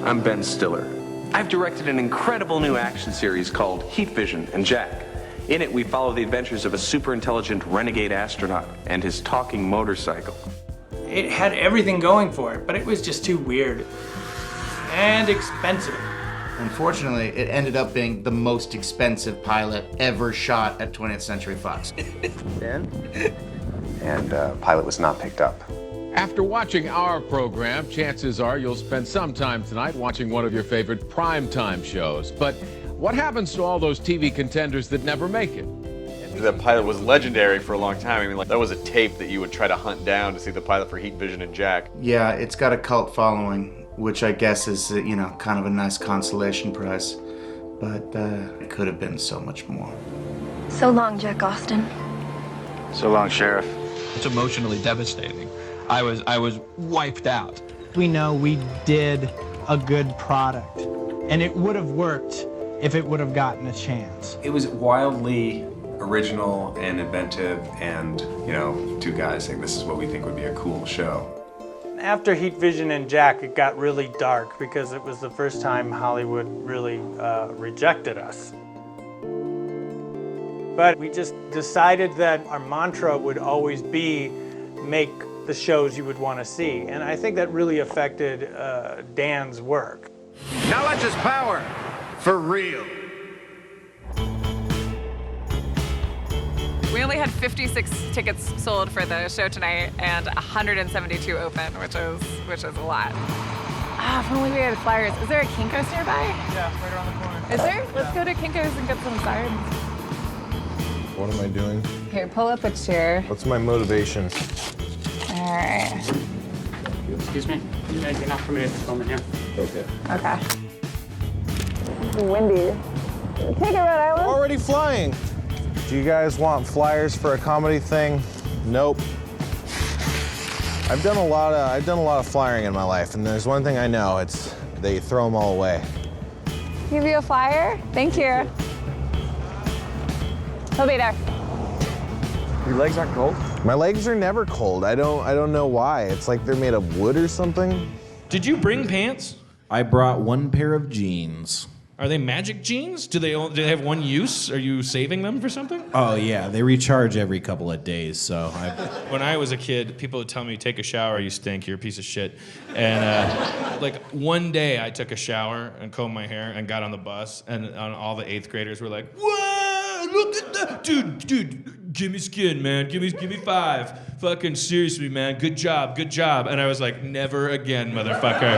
I'm Ben Stiller. I've directed an incredible new action series called Heat Vision and Jack. In it, we follow the adventures of a super intelligent renegade astronaut and his talking motorcycle. It had everything going for it, but it was just too weird and expensive. Unfortunately, it ended up being the most expensive pilot ever shot at 20th Century Fox. Ben? And pilot was not picked up. After watching our program, chances are you'll spend some time tonight watching one of your favorite primetime shows. But what happens to all those TV contenders that never make it? The pilot was legendary for a long time. I mean, like, that was a tape that you would try to hunt down to see the pilot for Heat Vision and Jack. Yeah, it's got a cult following, which I guess is, kind of a nice consolation prize. But it could have been so much more. So long, Jack Austin. So long, Sheriff. It's emotionally devastating. I was wiped out. We know we did a good product, and it would have worked if it would have gotten a chance. It was wildly original and inventive, and, you know, two guys saying this is what we think would be a cool show. After Heat Vision and Jack, it got really dark because it was the first time Hollywood really rejected us. But we just decided that our mantra would always be, make the shows you would want to see. And I think that really affected Dan's work. Knowledge is power, for real. We only had 56 tickets sold for the show tonight and 172 open, which is a lot. Ah, if only we had flyers. Is there a Kinko's nearby? Yeah, right around the corner. Is there? Let's go to Kinko's and get some signs. What am I doing? Here, pull up a chair. What's my motivation? All right. Excuse me? You're not permitted to film in here. Okay. Okay. It's windy. Take it, Rhode Island. Already flying. Do you guys want flyers for a comedy thing? Nope. I've done a lot of flyering in my life, and there's one thing I know, it's they throw them all away. Give you a flyer? Thank you. He'll be there. Your legs aren't cold? My legs are never cold. I don't know why. It's like they're made of wood or something. Did you bring pants? I brought one pair of jeans. Are they magic jeans? Do they have one use? Are you saving them for something? Oh yeah, they recharge every couple of days, so When I was a kid, people would tell me, take a shower, you stink, you're a piece of shit. And like one day I took a shower and combed my hair and got on the bus, and all the 8th graders were like, whoa, look at that. Dude, give me skin, man, give me 5. Fucking seriously, man, good job. And I was like, never again, motherfucker.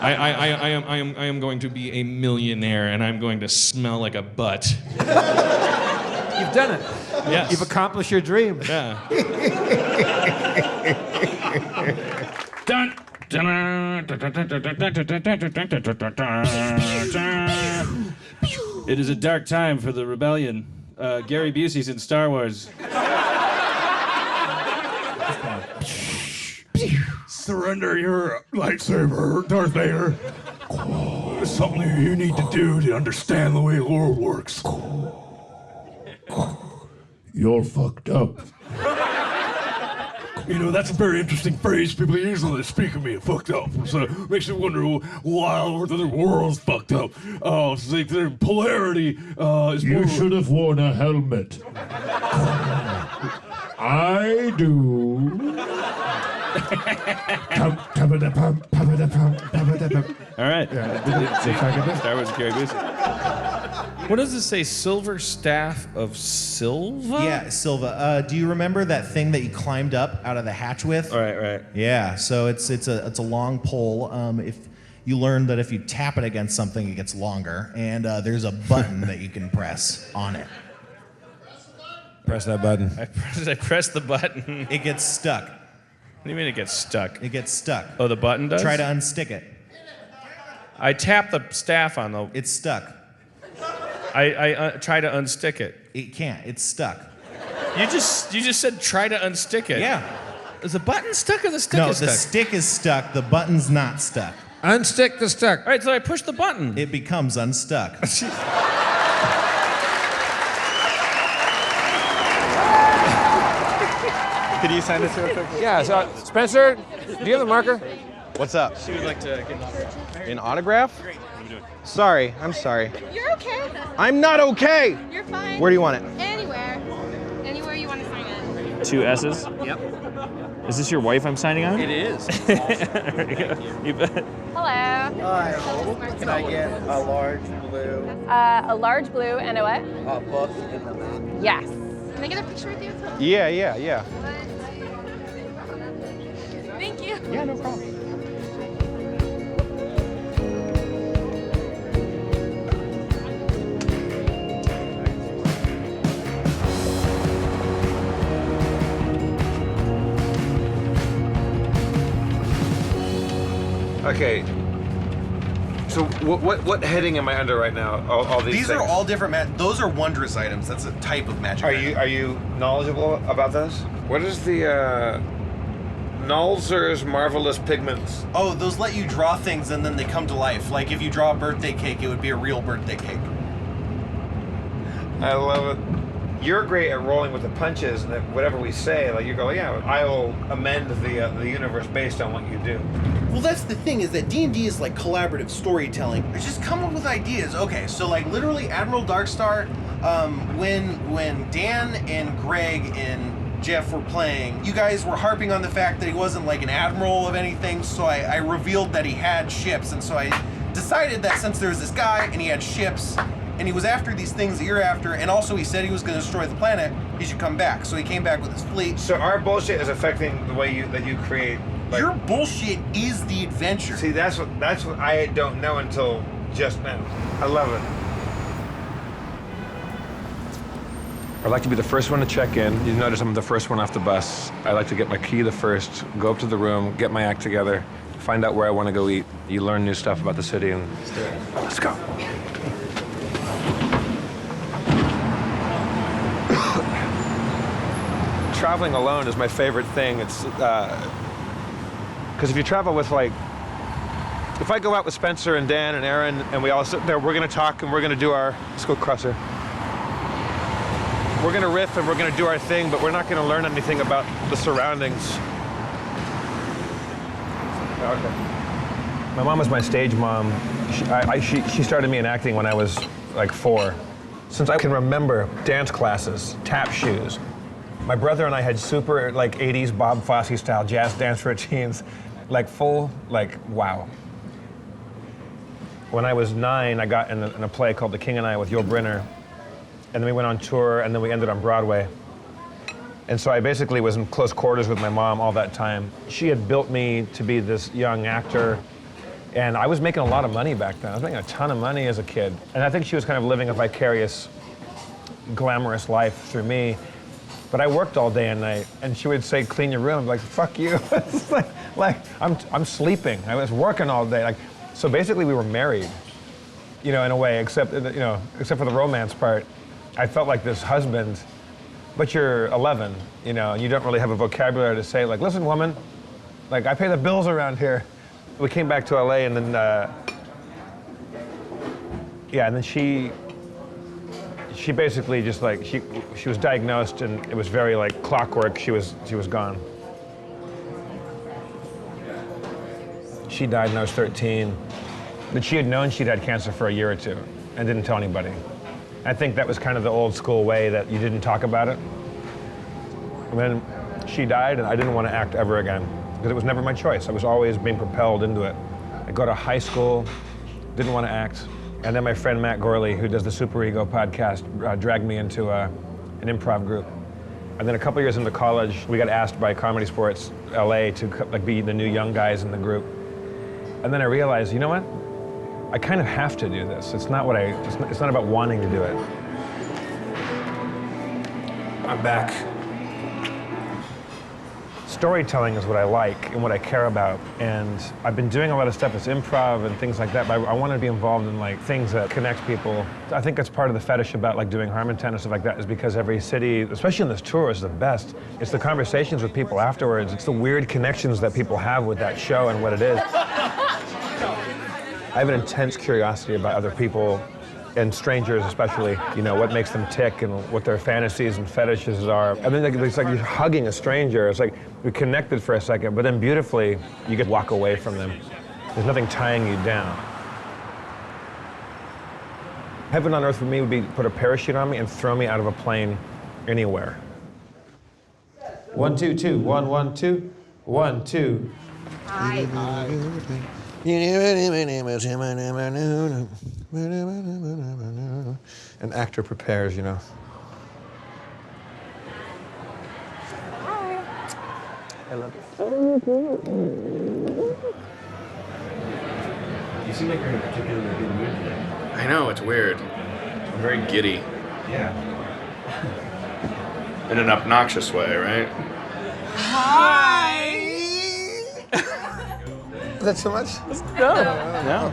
I am going to be a millionaire, and I'm going to smell like a butt. You've done it. Yes. You've accomplished your dream. Yeah. It is a dark time for the rebellion. Gary Busey's in Star Wars. Surrender your lightsaber, Darth Vader. It's something you need to do to understand the way the world works. You're fucked up. You know, that's a very interesting phrase. People use when they speak of me, fucked up. So it makes me wonder why the world's fucked up. It's like their polarity is more... You should have worn a helmet. I do. All right. Star Wars Gary Busey. What does it say? Silver Staff of Silva? Yeah, Silva. Do you remember that thing that you climbed up out of the hatch with? Right. Yeah. So it's a long pole. If you learn that if you tap it against something, it gets longer, and there's a button that you can press on it. Press that button. I press the button. It gets stuck. What do you mean it gets stuck? It gets stuck. Oh, the button does? Try to unstick it. I tap the staff on the... It's stuck. I try to unstick it. It can't. It's stuck. You just said try to unstick it. Yeah. Is the button stuck or the stick No, is stuck? the stick is stuck. The button's not stuck. Unstick the stuck. All right, so I push the button. It becomes unstuck. Could you sign this real quick? Yeah, so Spencer, do you have the marker? What's up? She would like to get an autograph. An autograph? Great. What are you doing? Sorry, I'm sorry. You're okay. I'm not okay! You're fine. Where do you want it? Anywhere. Anywhere you want to sign it. 2 S's? Yep. Is this your wife I'm signing on? It is. You bet. Hello. Hi. Can I get a large blue? A large blue and a what? A book in the back. Yes. Can I get a picture with you? Yeah. Thank you. Yeah, no problem. Okay. So what heading am I under right now? All these These things? are all different those are wondrous items. That's a type of magic item. Are you knowledgeable about those? What is the Nulzer's Marvelous Pigments? Oh, those let you draw things and then they come to life. Like if you draw a birthday cake, it would be a real birthday cake. I love it. You're great at rolling with the punches, and that whatever we say, like you go, yeah, I'll amend the universe based on what you do. Well, that's the thing, is that D&D is like collaborative storytelling. I just come up with ideas. Okay, so like literally Admiral Darkstar, when Dan and Greg and Jeff were playing, you guys were harping on the fact that he wasn't like an admiral of anything, so I revealed that he had ships, and so I decided that since there was this guy and he had ships, and he was after these things that you're after, and also he said he was going to destroy the planet, he should come back. So he came back with his fleet. So our bullshit is affecting the way that you create. Like, your bullshit is the adventure. See, that's what I don't know until just now. I love it. I'd like to be the first one to check in. You notice I'm the first one off the bus. I like to get my key the first, go up to the room, get my act together, find out where I want to go eat. You learn new stuff about the city, and let's go. Traveling alone is my favorite thing. It's because if you travel with, like, if I go out with Spencer and Dan and Aaron and we all sit there, we're gonna talk and we're gonna do our, let's go Crusher. We're gonna riff and we're gonna do our thing, but we're not gonna learn anything about the surroundings. Okay. My mom was my stage mom. She started me in acting when I was like 4. Since I can remember, dance classes, tap shoes. My brother and I had super, like, 80s Bob Fosse style jazz dance routines, like full, like, wow. When I was 9, I got in a play called The King and I with Yul Brynner, and then we went on tour, and then we ended on Broadway. And so I basically was in close quarters with my mom all that time. She had built me to be this young actor, and I was making a lot of money back then. I was making a ton of money as a kid. And I think she was kind of living a vicarious, glamorous life through me. But I worked all day and night, and she would say, "Clean your room." I'm like, "Fuck you!" It's like I'm sleeping. I was working all day. Like, so basically, we were married, you know, in a way, except for the romance part. I felt like this husband, but you're 11, you know, and you don't really have a vocabulary to say, like, "Listen, woman, like, I pay the bills around here." We came back to LA, and then and then she basically just, like, she was diagnosed, and it was very like clockwork. She was gone. She died when I was 13, but she had known she'd had cancer for a year or two and didn't tell anybody. I think that was kind of the old school way, that you didn't talk about it. And then she died, and I didn't want to act ever again, because it was never my choice. I was always being propelled into it. I go to high school, didn't want to act. And then my friend Matt Gorley, who does the Super Ego podcast, dragged me into an improv group. And then a couple years into college, we got asked by Comedy Sports LA to, like, be the new young guys in the group. And then I realized, you know what? I kind of have to do this. It's not about wanting to do it. I'm back. Storytelling is what I like and what I care about, and I've been doing a lot of stuff as improv and things like that, but I want to be involved in, like, things that connect people. I think that's part of the fetish about, like, doing Harmontown and stuff like that, is because every city, especially in this tour, is the best. It's the conversations with people afterwards. It's the weird connections that people have with that show and what it is. I have an intense curiosity about other people, and strangers especially, you know, what makes them tick and what their fantasies and fetishes are. I mean, it's like you're hugging a stranger. It's like you're connected for a second, but then beautifully, you could walk away from them. There's nothing tying you down. Heaven on earth for me would be put a parachute on me and throw me out of a plane anywhere. 1 2 2 1 1 2 1 2. Hi. An actor prepares, you know. I love you. You seem like you're in a particularly good mood today. I know, it's weird. I'm very giddy. Yeah. In an obnoxious way, right? Hi. Is that so much? No.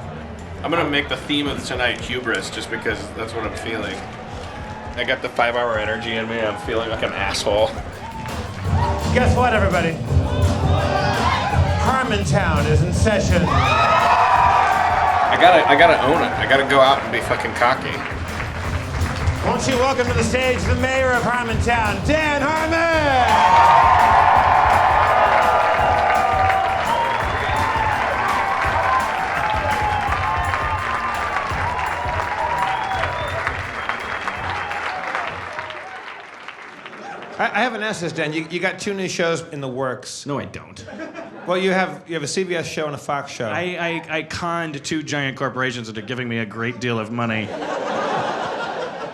I'm gonna make the theme of tonight hubris, just because that's what I'm feeling. I got the 5-hour energy in me. I'm feeling like an asshole. Guess what, everybody? Harmontown is in session. I gotta own it. I gotta go out and be fucking cocky. Won't you welcome to the stage the mayor of Harmontown, Dan Harmon! I haven't asked this, Dan. You got 2 new shows in the works. No, I don't. Well, you have a CBS show and a Fox show. I conned 2 giant corporations into giving me a great deal of money.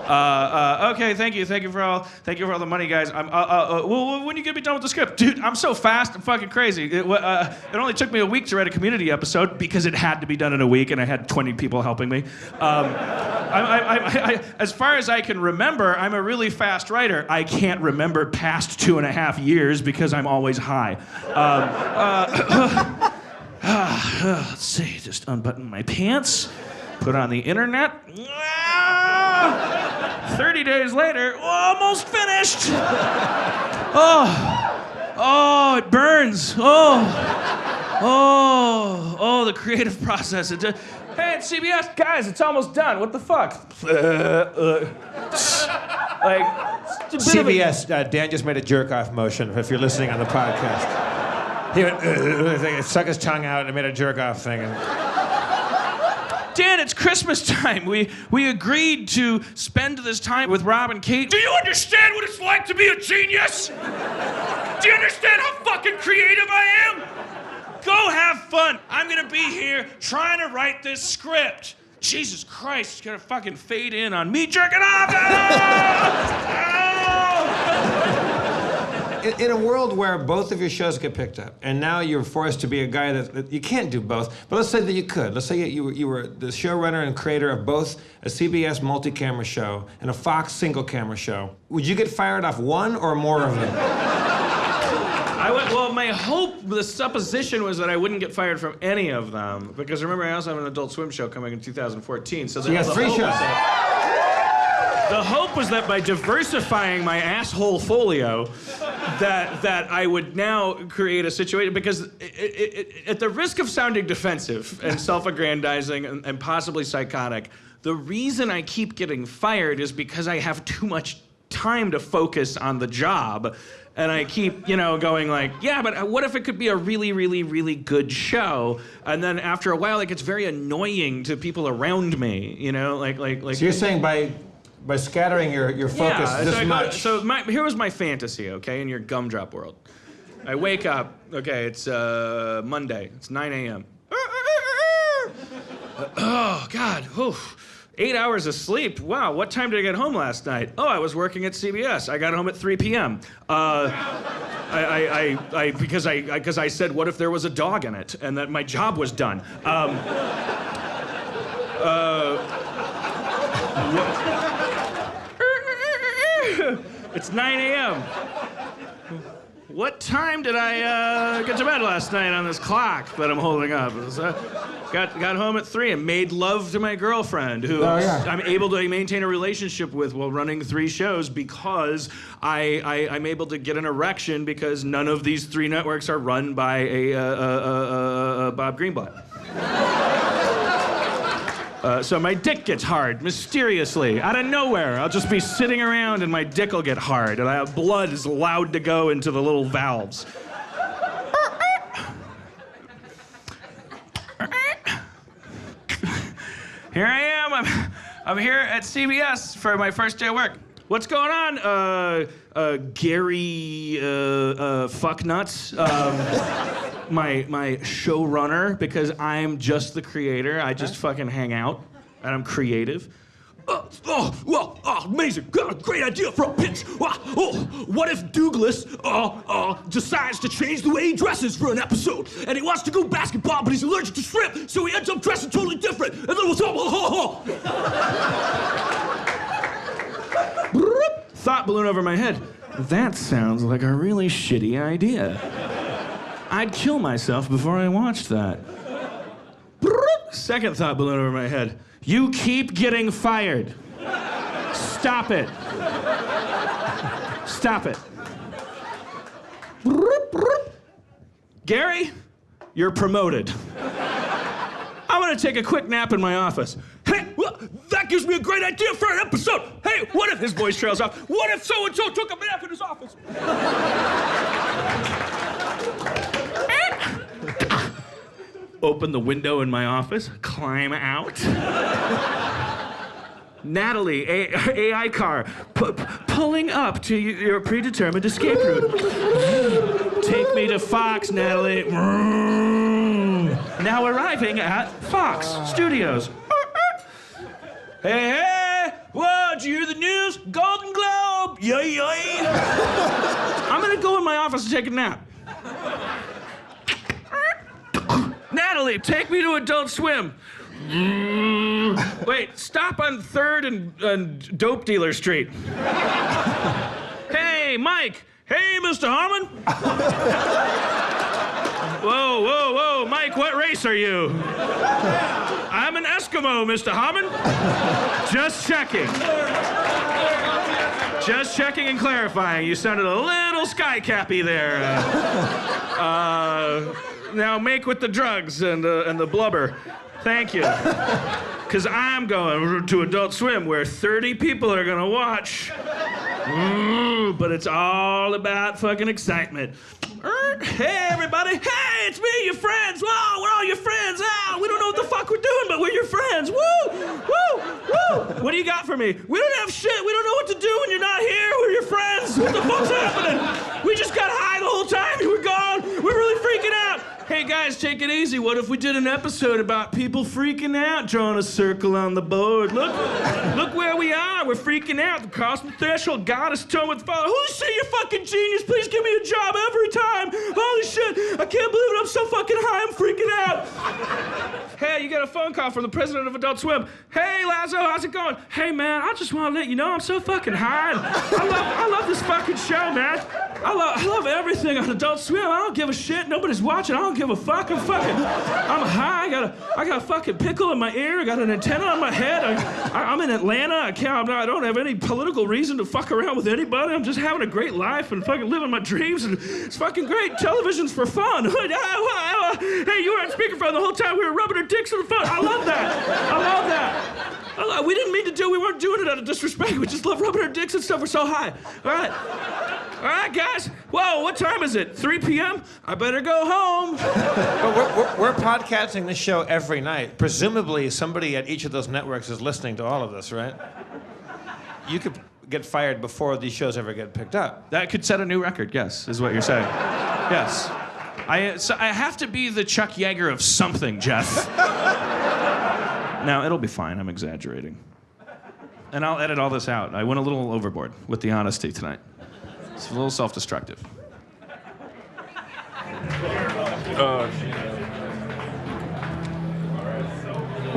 Okay, thank you for all the money, guys. Well, when are you gonna be done with the script, dude? I'm so fast, I'm fucking crazy. It only took me a week to write a Community episode because it had to be done in a week, and I had 20 people helping me. As far as I can remember, I'm a really fast writer. I can't remember past 2.5 years because I'm always high. Let's see, just unbutton my pants, put on the internet. 30 days later, almost finished. Oh, it burns. Oh, the creative process. Hey, it's CBS, guys, it's almost done. What the fuck? CBS, Dan just made a jerk-off motion, if you're listening on the podcast. He went, stuck his tongue out and made a jerk-off thing. Dan, it's Christmas time. We agreed to spend this time with Rob and Kate. Do you understand what it's like to be a genius? Do you understand how fucking creative I am? Go have fun. I'm gonna be here trying to write this script. Jesus Christ, it's gonna fucking fade in on me jerking off. In a world where both of your shows get picked up, and now you're forced to be a guy that you can't do both, but let's say that you could. Let's say you were the showrunner and creator of both a CBS multi-camera show and a Fox single-camera show. Would you get fired off one or more of them? Well, my hope, the supposition was that I wouldn't get fired from any of them, because remember, I also have an Adult Swim show coming in 2014. So you have 3 shows. The hope was that by diversifying my asshole folio, that I would now create a situation, because at the risk of sounding defensive and self-aggrandizing and possibly psychotic, the reason I keep getting fired is because I have too much time to focus on the job. And I keep, going like, yeah, but what if it could be a really, really, really good show? And then after a while, it gets very annoying to people around me, like. So you're saying by scattering your focus this much. So here was my fantasy, okay, in your gumdrop world. I wake up, okay, it's Monday, it's 9 a.m. Oh, God, 8 hours of sleep. Wow, what time did I get home last night? Oh, I was working at CBS. I got home at 3 p.m. Because I said, what if there was a dog in it, and that my job was done. It's 9 a.m. What time did I get to bed last night on this clock that I'm holding up? Got home at 3 and made love to my girlfriend, who I'm able to maintain a relationship with while running 3 shows because I'm able to get an erection because none of these 3 networks are run by a Bob Greenblatt. So my dick gets hard, mysteriously, out of nowhere. I'll just be sitting around and my dick will get hard, and blood is allowed to go into the little valves. Here I am. I'm here at CBS for my first day of work. What's going on, Gary Fucknuts? My showrunner, because I'm just the creator. I just fucking hang out, and I'm creative. Amazing. Got a great idea for a pitch. What if Douglas decides to change the way he dresses for an episode? And he wants to go basketball, but he's allergic to shrimp, so he ends up dressing totally different. And then what's up? Thought balloon over my head. That sounds like a really shitty idea. I'd kill myself before I watched that. Second thought balloon over my head. You keep getting fired. Stop it. Stop it. Gary, you're promoted. I'm gonna take a quick nap in my office. Hey, that gives me a great idea for an episode. Hey, Hey, what if his voice trails off? What if so-and-so took a nap in his office? Open the window in my office, climb out. Natalie, AI car, pulling up to your predetermined escape route. Take me to Fox, Natalie. Now arriving at Fox Studios. Hey, whoa, did you hear the news? Golden Globe, yay. I'm gonna go in my office and take a nap. Natalie, take me to Adult Swim. Wait, stop on 3rd and Dope Dealer Street. Hey, Mike. Hey, Mr. Harmon. Whoa, Mike, what race are you? I'm an Eskimo, Mr. Harmon. Just checking. Just checking and clarifying. You sounded a little sky-cappy there. Now make with the drugs and the blubber. Thank you. Because I'm going to Adult Swim where 30 people are going to watch. But it's all about fucking excitement. Hey, everybody. Hey, it's me, your friends. Whoa, we're all your friends. Ah, we don't know what the fuck we're doing, but we're your friends. Woo, woo, woo. What do you got for me? We don't have shit. We don't know what to do when you're not here. We're your friends. What the fuck's happening? We just got high the whole time. You were gone. We're really freaking out. Hey guys, take it easy. What if we did an episode about people freaking out, drawing a circle on the board? Look where we are. We're freaking out. The cosmic threshold, goddess, tone with father. Who's say you're fucking genius? Please give me a job every time. Holy shit, I can't believe it. I'm so fucking high. I'm freaking out. Hey, you got a phone call from the president of Adult Swim. Hey, Lazo, how's it going? Hey, man, I just want to let you know I'm so fucking high. I love this fucking show, man. I love everything on Adult Swim. I don't give a shit. Nobody's watching. I don't give a fuck. I'm high. I got a fucking pickle in my ear. I got an antenna on my head. I'm in Atlanta. I don't have any political reason to fuck around with anybody. I'm just having a great life and fucking living my dreams. And it's fucking great. Television's for fun. Hey, you were on speakerphone the whole time. We were rubbing our dicks on the phone. I love that. We didn't mean to we weren't doing it out of disrespect. We just love rubbing our dicks and stuff. We're so high. All right, guys. Whoa, what time is it? 3 p.m.? I better go home. But we're podcasting this show every night. Presumably, somebody at each of those networks is listening to all of this, right? You could get fired before these shows ever get picked up. That could set a new record, yes, is what you're saying. Yes. I have to be the Chuck Yeager of something, Jeff. Now, it'll be fine. I'm exaggerating. And I'll edit all this out. I went a little overboard with the honesty tonight. It's a little self-destructive. Oh, shit.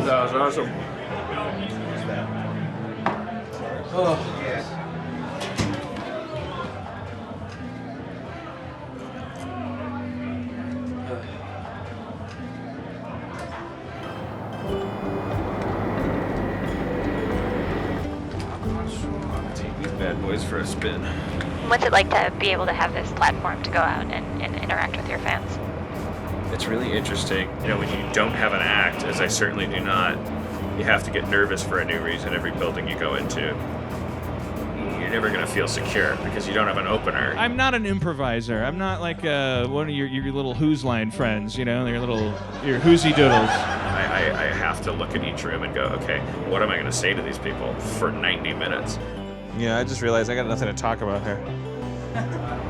That was awesome. Oh. Take these bad boys for a spin. What's it like to be able to have this platform to go out and interact with your fans? It's really interesting. You know, when you don't have an act, as I certainly do not, you have to get nervous for a new reason every building you go into. You're never going to feel secure because you don't have an opener. I'm not an improviser. I'm not like one of your little Who's Line friends, you know, your Whoosy Doodles. I have to look at each room and go, okay, what am I going to say to these people for 90 minutes? Yeah, I just realized I got nothing to talk about here.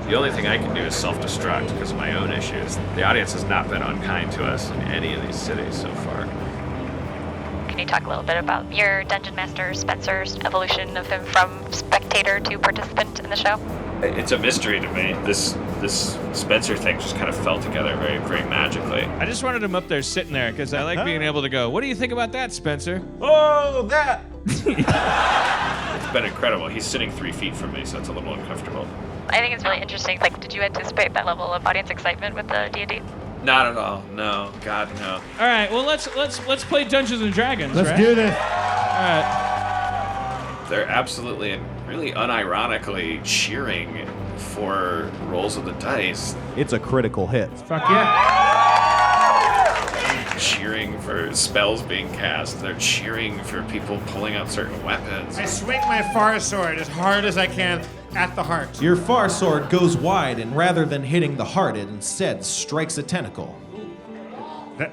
The only thing I can do is self-destruct because of my own issues. The audience has not been unkind to us in any of these cities so far. Can you talk a little bit about your Dungeon Master Spencer's evolution of him from spectator to participant in the show? It's a mystery to me. This Spencer thing just kind of fell together very, very magically. I just wanted him up there sitting there because I like being able to go, what do you think about that, Spencer? Oh, that! It's been incredible. He's sitting 3 feet from me, so it's a little uncomfortable. I think it's really interesting. Like, did you anticipate that level of audience excitement with the D&D? Not at all. No. God, no. All right, well, let's play Dungeons and Dragons, Let's right? do this. All right. They're absolutely and really unironically cheering for rolls of the dice. It's a critical hit. Fuck yeah. cheering for spells being cast. They're cheering for people pulling out certain weapons. I swing my far sword as hard as I can at the heart. Your far sword goes wide, and rather than hitting the heart, it instead strikes a tentacle.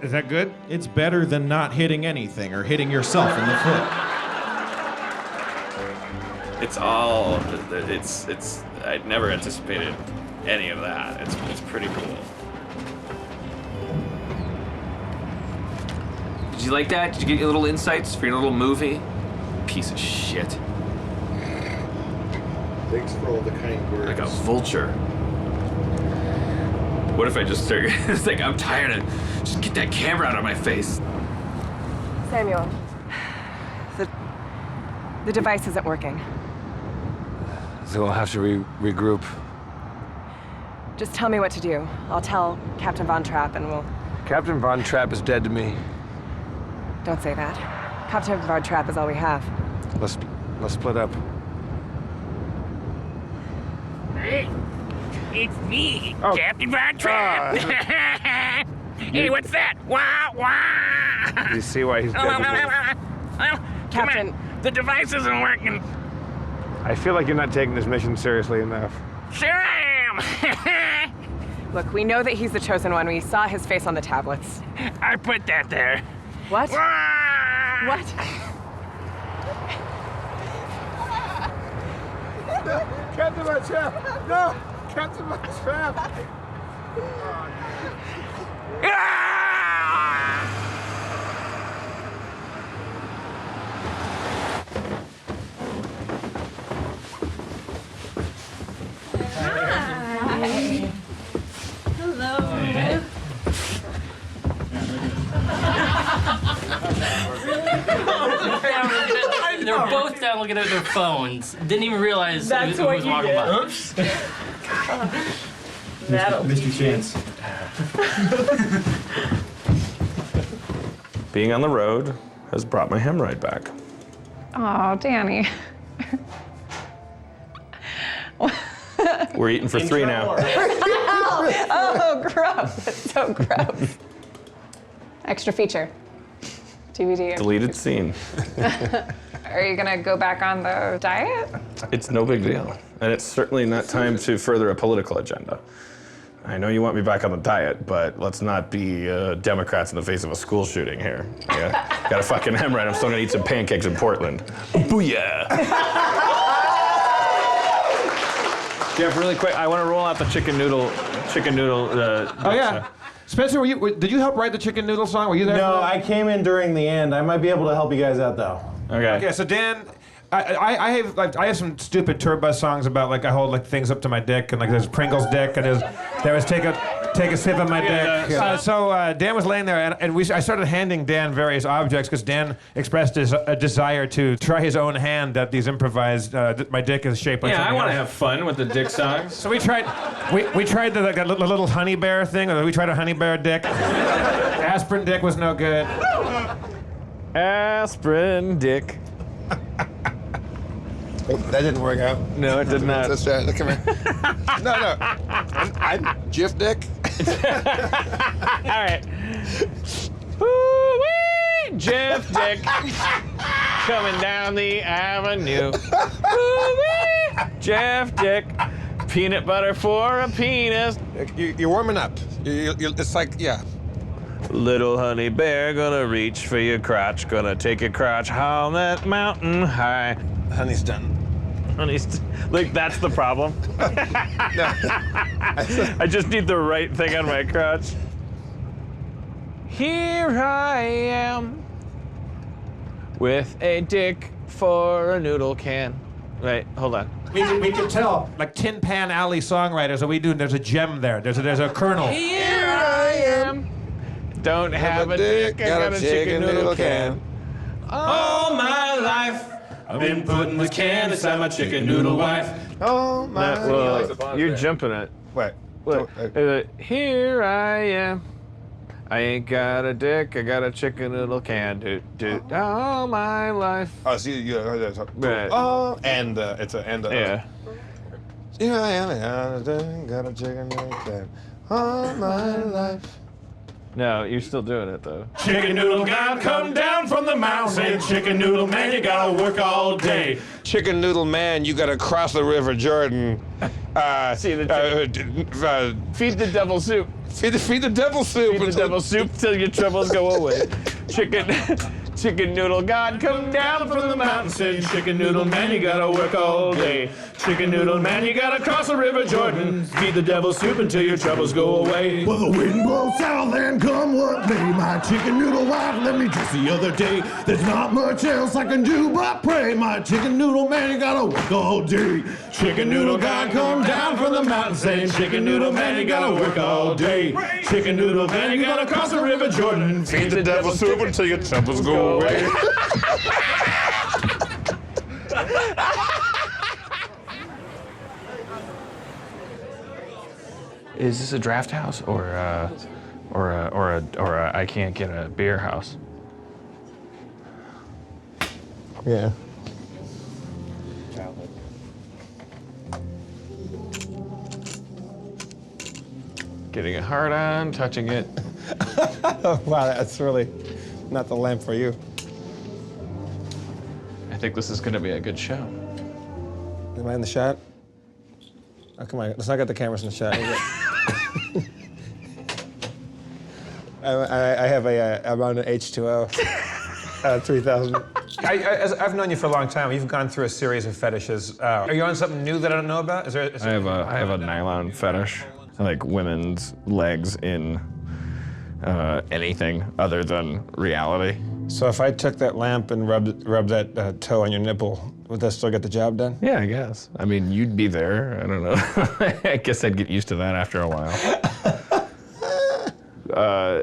Is that good? It's better than not hitting anything or hitting yourself in the foot. It's all. It's. I never anticipated any of that. It's pretty cool. Did you like that? Did you get your little insights for your little movie? Piece of shit. Thanks for all the kind words. Like a vulture. What if I just start it's like, I'm tired of just get that camera out of my face. Samuel, the device isn't working. So we'll have to regroup. Just tell me what to do. I'll tell Captain Von Trapp and we'll... Captain Von Trapp is dead to me. Don't say that. Captain Von Trapp is all we have. Let's split up. Hey, it's me, Captain Von Trapp. Hey, what's that? Wah, wah. You see why he's dead to me? Captain, the device isn't working. I feel like you're not taking this mission seriously enough. Sure I am. Look, we know that he's the chosen one. We saw his face on the tablets. I put that there. What? Wah! What? Captain Von Trapp! No! Captain Von Trapp! Hi. Hello. They were both down looking at their phones. Didn't even realize That's who what was you walking did. by. Oops. That'll Missed your chance. Being on the road has brought my hemorrhoid back. Oh, Danny. We're eating for 3 now. Oh, gross. That's so gross. Extra feature. DVD. Deleted scene. Are you gonna go back on the diet? It's no big deal. And it's certainly not time to further a political agenda. I know you want me back on the diet, but let's not be Democrats in the face of a school shooting here. Yeah? Got a fucking hemorrhoid. I'm still gonna eat some pancakes in Portland. Booyah! Jeff, really quick, I want to roll out the chicken noodle. Oh yeah, Spencer, did you help write the chicken noodle song? Were you there? No, I came in during the end. I might be able to help you guys out though. Okay, so Dan, I have some stupid tour bus songs about like I hold like things up to my dick and like there's Pringles dick and there was take a sip of my dick. So Dan was laying there and I started handing Dan various objects because Dan expressed a desire to try his own hand at these improvised. My dick is shaped like Yeah, I something want to else. have fun with the dick songs. So we tried the like, a little honey bear thing. Or we tried a honey bear dick. Aspirin dick was no good. Aspirin dick. Oh, that didn't work out. No, it did not. That's right. Look, come here. No. I'm Jif Dick. All right. Woo-wee! Jeff Dick coming down the avenue. Woo-wee! Jeff Dick. Peanut butter for a penis. You're warming up. It's like, yeah. Little honey bear gonna reach for your crotch, gonna take your crotch on that mountain high. Honey's done. Like, that's the problem. I just need the right thing on my crotch. Here I am with a dick for a noodle can. Wait, hold on. We can tell, like Tin Pan Alley songwriters, what we do, there's a gem there. There's a kernel. Here I am. Don't have a dick, I got a chicken noodle can. All my life, I've been putting this can inside my chicken noodle wife. Oh my. Well, you're jumping it. Wait. Look, here I am. I ain't got a dick, I got a chicken noodle can. Doot, all my life. Oh, so you Right. oh, and it's a and. Yeah. Here I am, got a chicken noodle can. All my life. No, you're still doing it though. Chicken noodle god, come down from the mountain. Chicken noodle man, you gotta work all day. Chicken noodle man, you gotta cross the River Jordan. Feed the devil soup. Feed the devil soup. Feed the devil soup till your troubles go away. Chicken noodle god, come down from the mountain. Chicken noodle man, you gotta work all day. Chicken noodle man, you gotta cross the River Jordan. Feed the devil soup until your troubles go away. Well, the wind blows south and come what may. My chicken noodle wife left me just the other day. There's not much else I can do but pray. My chicken noodle man, you gotta work all day. Chicken noodle god, come down from the mountain saying, chicken noodle man, you gotta work all day. Chicken noodle man, you gotta cross the River Jordan. Feed the devil soup until your troubles go away. Is this a draft house or a I can't get a beer house? Yeah. Getting it hard on, touching it. Wow, that's really not the lamp for you. I think this is going to be a good show. Am I in the shot? Oh, come on, let's not get the cameras in the shot. I have around an H2O 3000. I've known you for a long time. You've gone through a series of fetishes. Are you on something new that I don't know about? Is there I have a nylon fetish. I like women's legs in anything other than reality. So if I took that lamp and rubbed that toe on your nipple, would that still get the job done? Yeah, I guess. I mean, you'd be there. I don't know. I guess I'd get used to that after a while.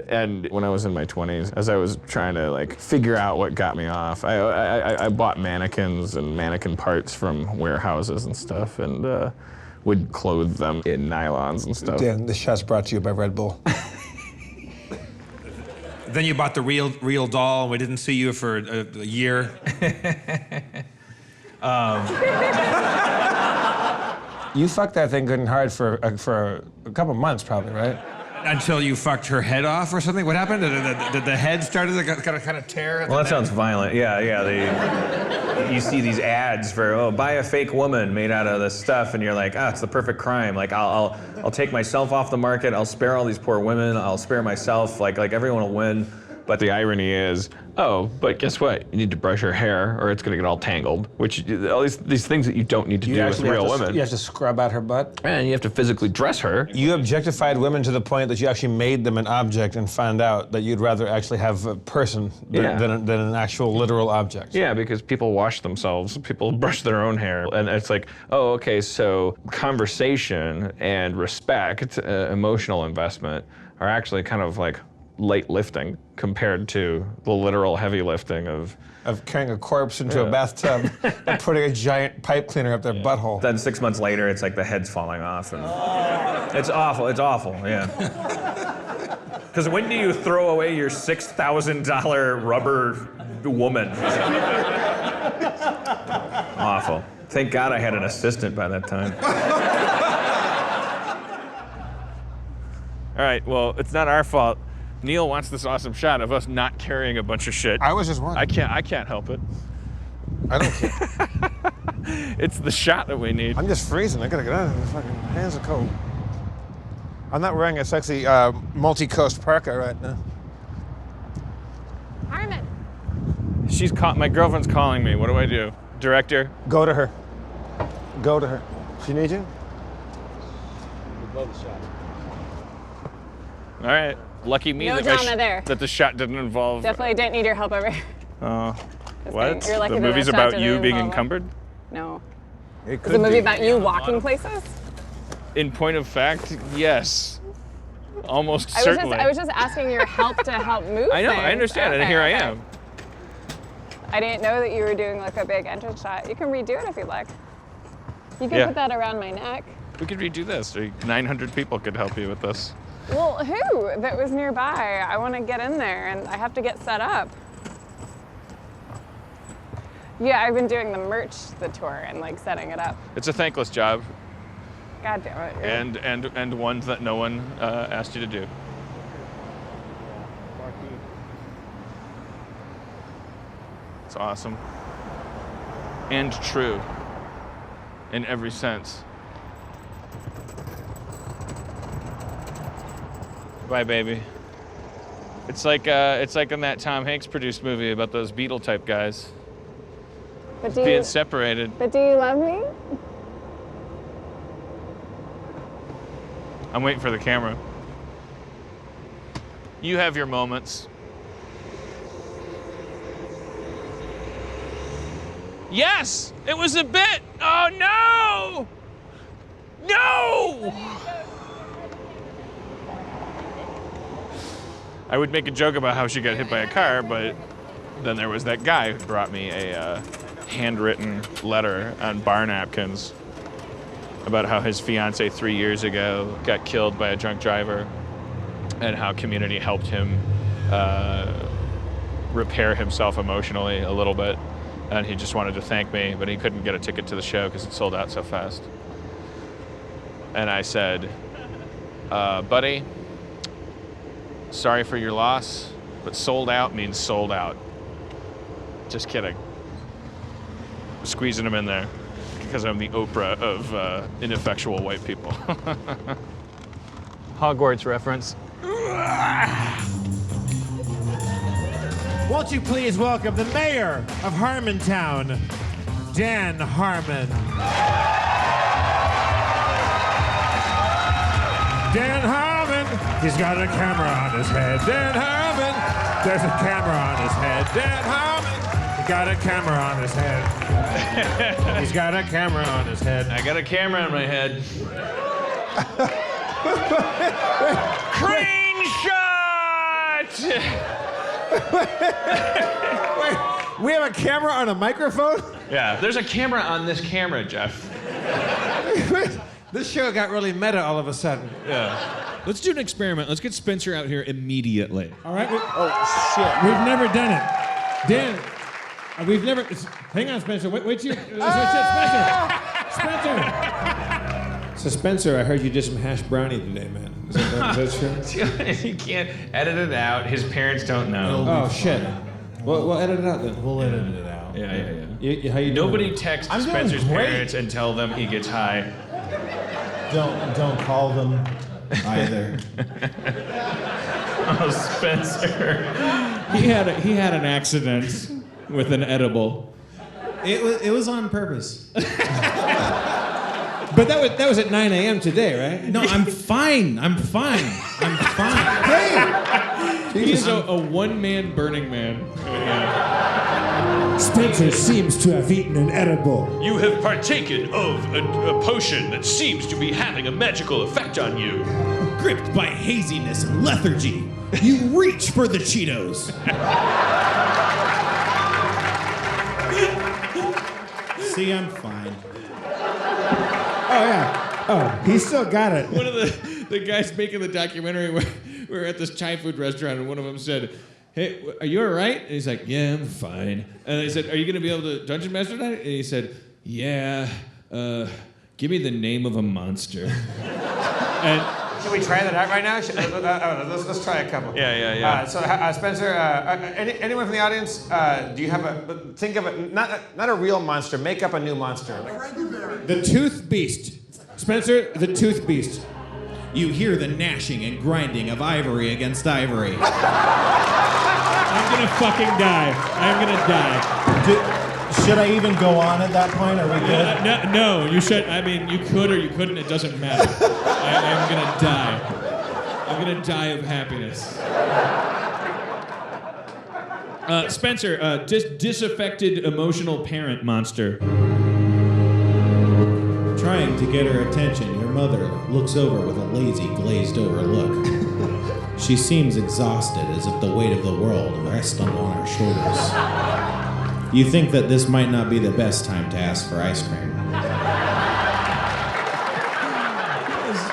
And when I was in my 20s, as I was trying to like figure out what got me off, I bought mannequins and mannequin parts from warehouses and stuff, and would clothe them in nylons and stuff. Dan, this shot's brought to you by Red Bull. Then you bought the real doll, and we didn't see you for a year. You fucked that thing good and hard for a couple months, probably, right? Until you fucked her head off or something? What happened? Did the head started to kind of tear? Well, that sounds violent. Yeah. You see these ads for, buy a fake woman made out of this stuff, and you're like, it's the perfect crime. Like, I'll take myself off the market. I'll spare all these poor women. I'll spare myself. Like everyone will win. But the irony is, but guess what? You need to brush her hair, or it's gonna get all tangled. Which all these things that you don't need to do with real women. You have to scrub out her butt, and you have to physically dress her. You objectified women to the point that you actually made them an object, and found out that you'd rather actually have a person than an actual literal object. Yeah, because people wash themselves, people brush their own hair, and it's like, okay, so conversation and respect, emotional investment, are actually kind of like light lifting compared to the literal heavy lifting of carrying a corpse into a bathtub and putting a giant pipe cleaner up their butthole. Then 6 months later, it's like the head's falling off, and it's awful. Yeah. Because when do you throw away your $6,000 rubber woman? Awful. Thank God I had an assistant by that time. All right. Well, it's not our fault. Neil wants this awesome shot of us not carrying a bunch of shit. I was just wondering. I can't help it. I don't care. It's the shot that we need. I'm just freezing. I gotta get out of here. My fucking hands are cold. I'm not wearing a sexy multi-coast parka right now. Harmon. My girlfriend's calling me. What do I do? Director? Go to her. Go to her. She needs you? We'd love the shot. All right. Lucky me No drama there. that the shot didn't involve. Definitely didn't need your help over here. What? You're lucky The that movie's shot about didn't you being involve encumbered? No. It Is could the movie be. about you walking places? In point of fact, yes. Almost certainly. I was just asking your help to help move I know, things. I understand, and here I am. I didn't know that you were doing like a big entrance shot. You can redo it if you'd like. You can put that around my neck. We could redo this. 900 people could help you with this. Well, who? That was nearby. I want to get in there and I have to get set up. Yeah, I've been doing the tour and like setting it up. It's a thankless job. God damn it. And one that no one asked you to do. It's awesome. And true. In every sense. Bye, baby. It's like in that Tom Hanks produced movie about those Beatle type guys. But Being separated. But do you love me? I'm waiting for the camera. You have your moments. Yes! It was a bit! Oh no! No! I would make a joke about how she got hit by a car, but then there was that guy who brought me a handwritten letter on bar napkins about how his fiance 3 years ago got killed by a drunk driver and how community helped him repair himself emotionally a little bit. And he just wanted to thank me, but he couldn't get a ticket to the show because it sold out so fast. And I said, buddy, sorry for your loss, but sold out means sold out. Just kidding. Squeezing him in there because I'm the Oprah of ineffectual white people. Hogwarts reference. Won't you please welcome the mayor of Harmontown, Dan Harmon. Dan Harmon, he's got a camera on his head. Dan Harmon, there's a camera on his head. Dan Harmon, he got a camera on his head. He's got a camera on his head. I got a camera on my head. Crane shot! Wait, we have a camera on a microphone? Yeah, there's a camera on this camera, Jeff. This show got really meta all of a sudden. Yeah. Let's do an experiment. Let's get Spencer out here immediately. All right. Oh, shit. We've never done it. Dan, we've never... Hang on, Spencer. Wait till you... Spencer! So, Spencer, I heard you did some hash brownie today, man. Is that true? You can't edit it out. His parents don't know. Oh, shit. Well, we'll edit it out then. We'll edit it out. Yeah. How you Nobody doing? texts I'm doing Spencer's great. parents and tell them he gets high. Don't call them either. Oh, Spencer. He had an accident with an edible. It was on purpose. But that was at 9 a.m. today, right? No, I'm fine. Hey! He's a one-man Burning Man. Spencer seems to have eaten an edible. You have partaken of a potion that seems to be having a magical effect on you. Gripped by haziness and lethargy, you reach for the Cheetos. See, I'm fine. Oh, yeah. Oh, he still got it. One of the guys making the documentary, we were at this Thai food restaurant, and one of them said, "Hey, are you all right?" And he's like, "Yeah, I'm fine." And they said, "Are you going to be able to Dungeon Master tonight?" And he said, "Yeah, give me the name of a monster." And Can we try that out right now? Let's try a couple. Yeah. Spencer, anyone from the audience, do you have think of it, not a real monster, make up a new monster. The Tooth Beast. Spencer, the Tooth Beast. You hear the gnashing and grinding of ivory against ivory. I'm going to fucking die. I'm going to die. Should I even go on at that point? Are we good? No, you should. I mean, you could or you couldn't. It doesn't matter. I'm going to die. I'm going to die of happiness. Spencer, disaffected emotional parent monster. Trying to get her attention, your mother looks over with a lazy, glazed-over look. She seems exhausted, as if the weight of the world rests on her shoulders. You think that this might not be the best time to ask for ice cream.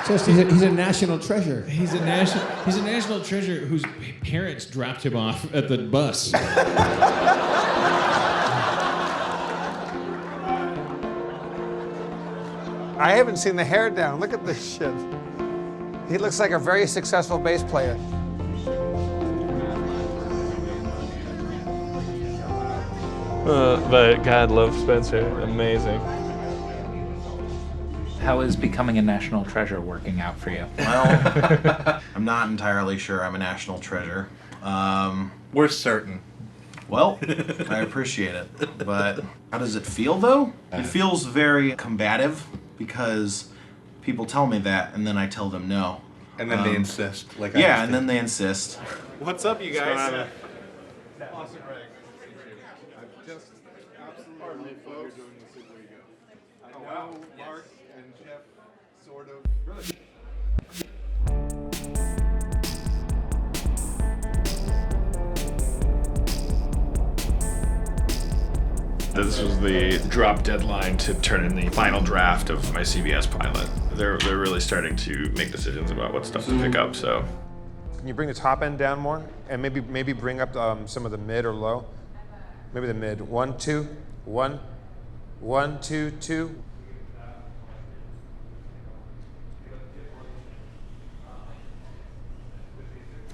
He's a national treasure. He's a national treasure whose parents dropped him off at the bus. I haven't seen the hair down. Look at this shit. He looks like a very successful bass player. But God love Spencer. Amazing. How is becoming a national treasure working out for you? Well, I'm not entirely sure I'm a national treasure. We're certain. Well, I appreciate it. But how does it feel, though? It feels very combative because people tell me that, and then I tell them no. And then they insist. Like yeah, and then they insist. What's up, you guys? Just absolutely folks. I know Mark and Jeff sort of. This was the drop deadline to turn in the final draft of my CBS pilot. They're really starting to make decisions about what stuff to pick up, so. Can you bring the top end down more? And maybe bring up some of the mid or low? Maybe the mid. 1, 2, 1, 1, 2, 2.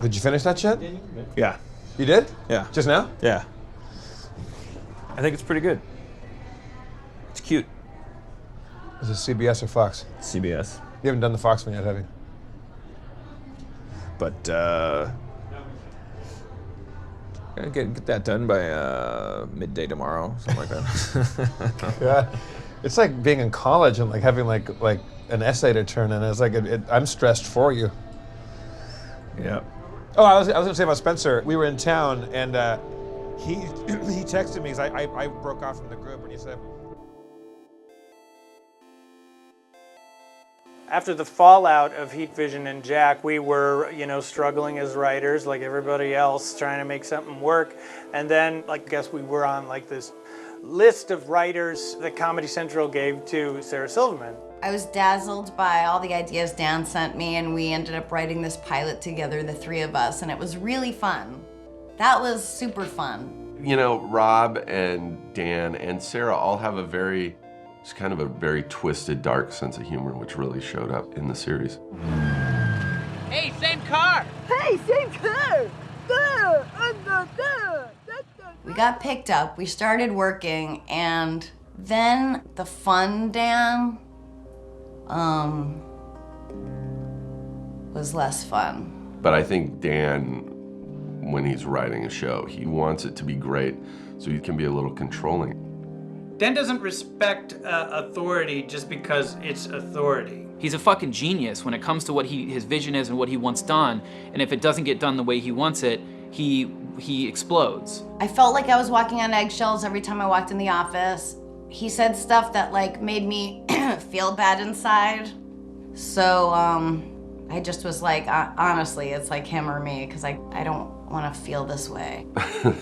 Did you finish that yet? Yeah. You did? Yeah. Just now? Yeah. I think it's pretty good. It's cute. Is it CBS or Fox? CBS. You haven't done the Fox one yet, have you? But gotta get that done by midday tomorrow, something like that. Yeah. It's like being in college and like having like an essay to turn in. It's like I'm stressed for you. Yeah. Oh, I was gonna say about Spencer. We were in town and he texted me because I broke off from the group and he said. After the fallout of Heat Vision and Jack, we were, struggling as writers like everybody else, trying to make something work. And then, I guess we were on this list of writers that Comedy Central gave to Sarah Silverman. I was dazzled by all the ideas Dan sent me, and we ended up writing this pilot together, the three of us, and it was really fun. That was super fun. Rob and Dan and Sarah all have it's kind of a very twisted, dark sense of humor, which really showed up in the series. Hey, same car! Hey, same car! We got picked up, we started working, and then the fun Dan was less fun. But I think Dan, when he's writing a show, he wants it to be great, so he can be a little controlling. Dan doesn't respect authority just because it's authority. He's a fucking genius when it comes to what his vision is and what he wants done, and if it doesn't get done the way he wants it, he explodes. I felt like I was walking on eggshells every time I walked in the office. He said stuff that made me feel bad inside. So I just was like, honestly, it's like him or me, because I don't want to feel this way.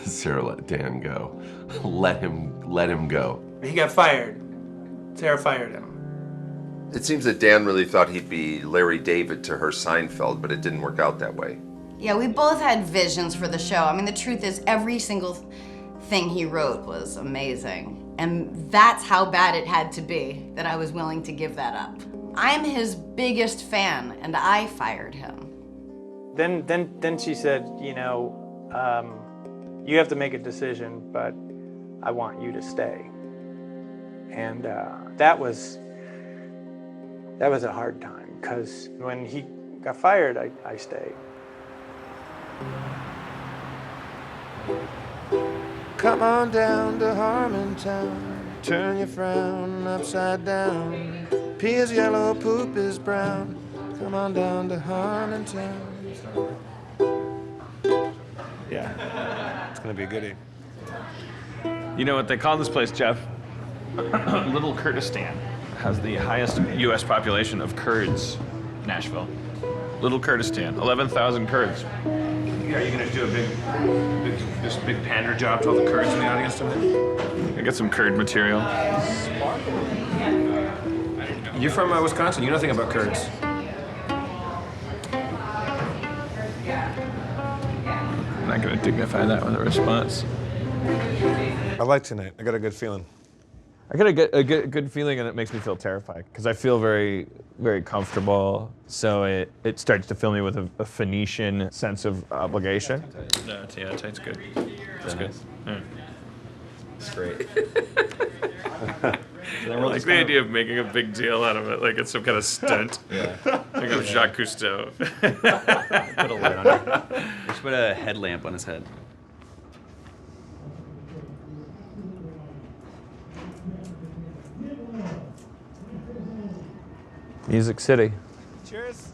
Sarah let Dan go. Let him go. He got fired. Sarah fired him. It seems that Dan really thought he'd be Larry David to her Seinfeld, but it didn't work out that way. Yeah, we both had visions for the show. I mean, the truth is, every single thing he wrote was amazing. And that's how bad it had to be that I was willing to give that up. I'm his biggest fan, and I fired him. Then she said, you have to make a decision, but I want you to stay. And that was a hard time, because when he got fired, I stayed. Come on down to Harmontown, turn your frown upside down. Pee is yellow, poop is brown. Come on down to Harmontown. Yeah. It's gonna be a goodie. You know what they call this place, Jeff? Little Kurdistan. Has the highest U.S. population of Kurds, Nashville. Little Kurdistan, 11,000 Kurds. Are you gonna do a big pander job to all the Kurds in the audience tonight? I got some Kurd material. You're from Wisconsin. You know nothing about Kurds. I'm not gonna dignify that with a response. I like tonight. I got a good feeling. I got a good feeling, and it makes me feel terrified because I feel very, very comfortable. So it starts to fill me with a Phoenician sense of obligation. No, yeah, tight's good. That's good. It's great. I like the idea of making a big deal out of it, like it's some kind of stunt. Yeah. Like I'm Jacques Cousteau. Put a light on it. Just put a headlamp on his head. Music City. Cheers.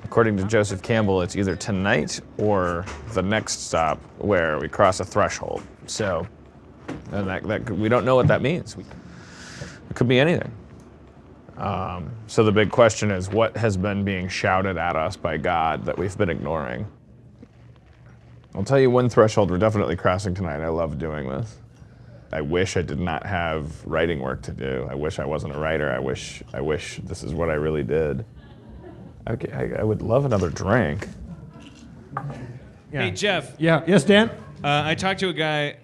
According to Joseph Campbell, it's either tonight or the next stop where we cross a threshold. So, and that we don't know what that means. It could be anything. So the big question is, what has been being shouted at us by God that we've been ignoring? I'll tell you one threshold we're definitely crossing tonight. I love doing this. I wish I did not have writing work to do. I wish I wasn't a writer. I wish this is what I really did. I would love another drink. Hey, Jeff. Yeah. Yes, Dan? I talked to a guy.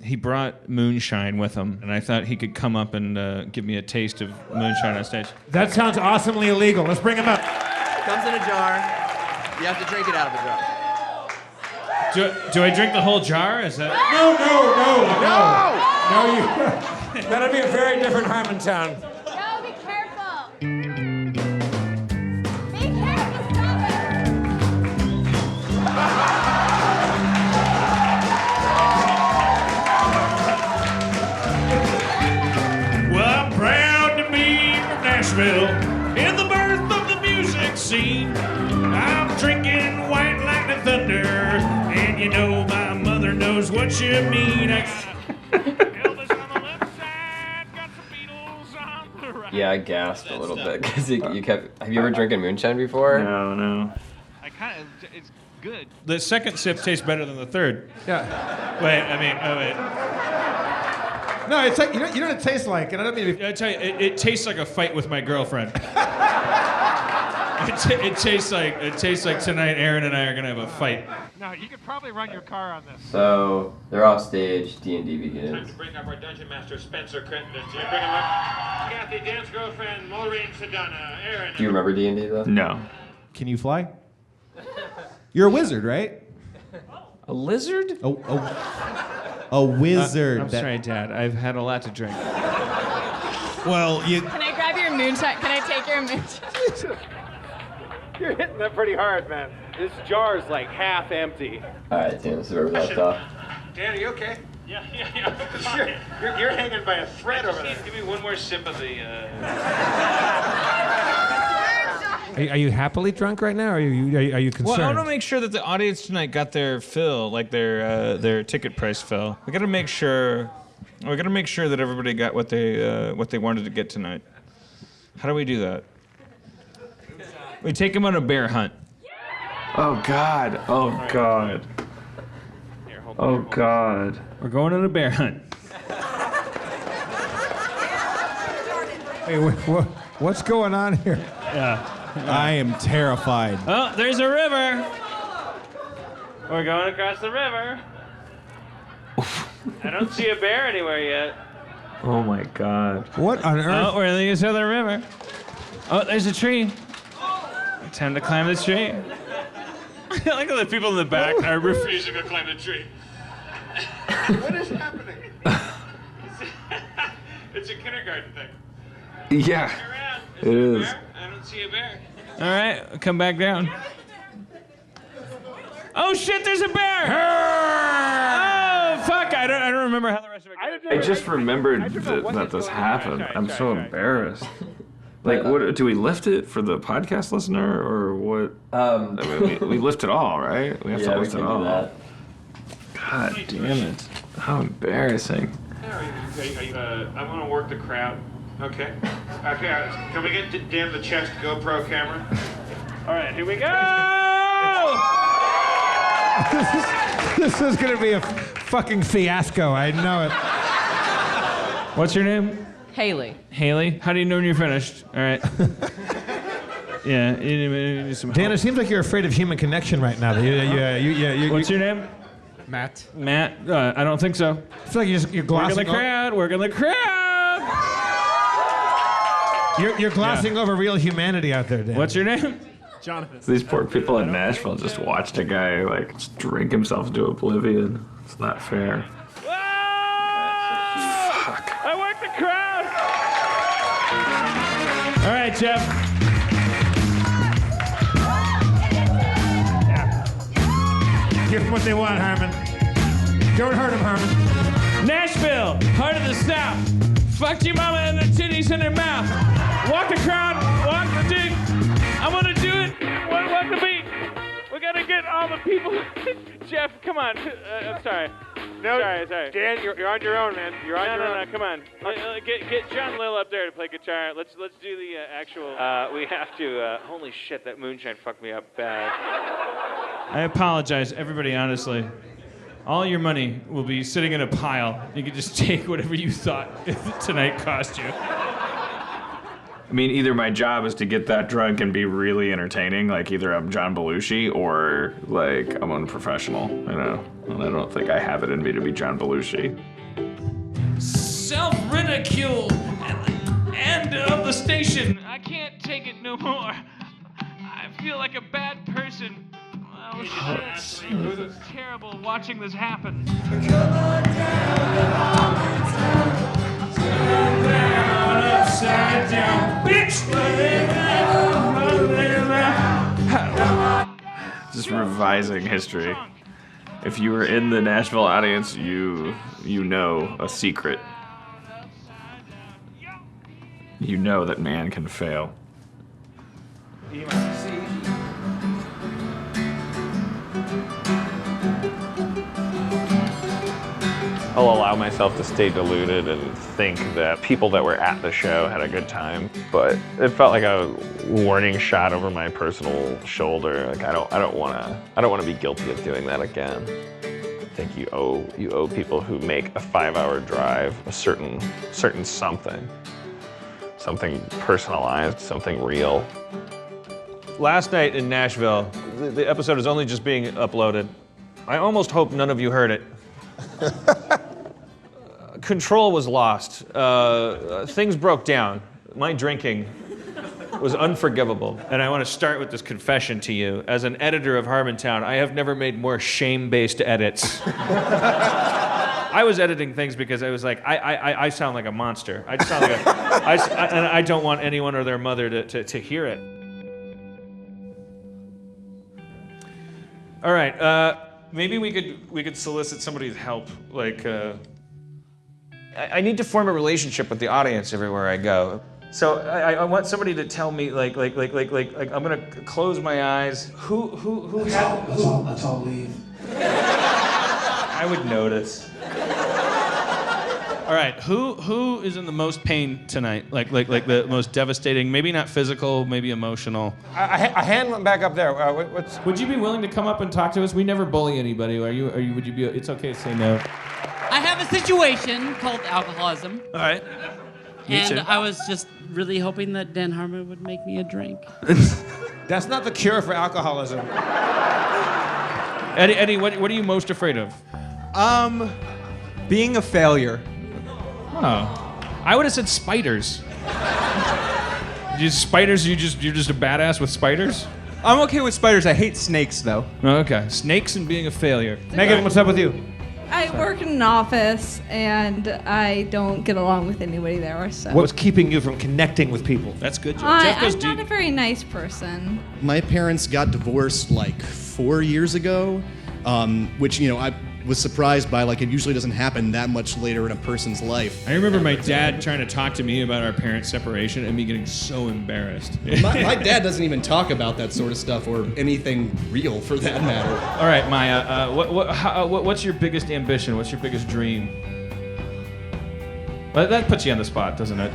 He brought moonshine with him, and I thought he could come up and give me a taste of moonshine on stage. That sounds awesomely illegal. Let's bring him up. It comes in a jar. You have to drink it out of a jar. Do I drink the whole jar? Is that? No, you. That'll be a very different Harmontown. No, be careful. Be careful, stop Well, I'm proud to be from Nashville, in the birth of the music scene. I'm drinking white lightning thunder, and you know my mother knows what you mean. Yeah, I gasped a little bit because you kept. Have you ever drinking moonshine before? No. It's good. The second sip tastes better than the third. Yeah. Wait. No, it's like, you know what it tastes like, and I don't mean to be... I tell you, it tastes like a fight with my girlfriend. It tastes like tonight Aaron and I are gonna have a fight. No, you could probably run your car on this. So they're off stage. D&D begins. Time to bring up our dungeon master, Spencer Crittenden. So you bring him up. Kathy, Dan's girlfriend, Maureen Sedana, Aaron. Do you remember D&D though? No. Can you fly? You're a wizard, right? A lizard? A wizard. I'm sorry, Dad. I've had a lot to drink. Well, you... Can I grab your moonshine? Can I take your moonshine? You're hitting that pretty hard, man. This jar is like half empty. All right, Dan, this is where we left off. Dan, are you okay? Yeah. You're hanging by a thread over there. Give me one more sip of the. Are you happily drunk right now, or are you concerned? Well, I want to make sure that the audience tonight got their fill, like their ticket price fill. We got to make sure that everybody got what they wanted to get tonight. How do we do that? We take them on a bear hunt. Oh God. We're going on a bear hunt. Hey, what's going on here? Yeah. I am terrified. Oh, there's a river. We're going across the river. I don't see a bear anywhere yet. Oh my God. What on earth? Oh, we're in the other river. Oh, there's a tree. Time to climb this tree. I like how the people in the back are refusing to climb the tree. What is happening? It's a kindergarten thing. Yeah. It is. I don't see a bear. All right, come back down. Oh shit! There's a bear! Oh fuck! I don't remember how the rest of it goes. I just remembered that this happened. I'm so embarrassed. Like, what? Do we lift it for the podcast listener, or what? I mean, we lift it all, right? We have to lift it all. God damn it! How embarrassing. I'm gonna work the crowd. Okay. Can we get Dan the chest GoPro camera? All right, here we go. This is gonna be a fucking fiasco. I know it. What's your name? Haley. Haley. How do you know when you're finished? All right. Yeah. You need some help. Dan, it seems like you're afraid of human connection right now. What's your name? Matt. Matt. I don't think so. I feel like you're glossing. Work in the crowd. You're glossing over real humanity out there, Dan. What's your name? Jonathan. These poor people in Nashville just watched a guy like just drink himself to oblivion. It's not fair. I work the crowd. All right, Jeff. Give them what they want, Harmon. Don't hurt them, Harmon. Nashville, heart of the South. Fucked your mama and the titties in her mouth. Walk the crowd, walk the dick. I'm gonna do it. What the beat? We gotta get all the people. Jeff, come on. I'm sorry. No, sorry. Dan, you're on your own, man. You're on your own. No, come on. Get John Lill up there to play guitar. Let's do the actual. We have to. Holy shit, that moonshine fucked me up bad. I apologize, everybody, honestly. All your money will be sitting in a pile. You can just take whatever you thought tonight cost you. I mean, either my job is to get that drunk and be really entertaining, like either I'm John Belushi or like I'm unprofessional, you know? And I don't think I have it in me to be John Belushi. Self-ridicule at the end of the station. I can't take it no more. I feel like a bad person. Oh, shit. This is terrible watching this happen. Upside down, bitch. Just revising history. If you were in the Nashville audience, you know a secret. You know that man can fail. I'll allow myself to stay deluded and think that people that were at the show had a good time, but it felt like a warning shot over my personal shoulder. Like I don't want to be guilty of doing that again. I think you owe people who make a 5-hour drive a certain something personalized, something real. Last night in Nashville, the episode is only just being uploaded. I almost hope none of you heard it. Control was lost. Things broke down. My drinking was unforgivable. And I want to start with this confession to you. As an editor of Harmontown, I have never made more shame-based edits. I was editing things because I was like, I sound like a monster. I sound like and I don't want anyone or their mother to hear it. All right, maybe we could solicit somebody's help. Like, I need to form a relationship with the audience everywhere I go. So I want somebody to tell me, like I'm gonna close my eyes. Who had? Let's all leave. I would notice. All right, who is in the most pain tonight? Like the most devastating, maybe not physical, maybe emotional. A hand went back up there. Would you be willing to come up and talk to us? We never bully anybody. Would you be? It's okay to say no. I have a situation called alcoholism. All right. And I was just really hoping that Dan Harmon would make me a drink. That's not the cure for alcoholism. Eddie, what are you most afraid of? Being a failure. Oh, I would have said spiders. Spiders? You're just a badass with spiders? I'm okay with spiders. I hate snakes, though. Okay, snakes and being a failure. Megan, what's up with you? I work in an office, and I don't get along with anybody there. So. What's keeping you from connecting with people? That's good. I'm not a very nice person. My parents got divorced like 4 years ago, which, I was surprised by. Like, it usually doesn't happen that much later in a person's life. I remember my dad trying to talk to me about our parents' separation and me getting so embarrassed. My dad doesn't even talk about that sort of stuff or anything real, for that matter. All right, Maya, what's your biggest ambition? What's your biggest dream? Well, that puts you on the spot, doesn't it?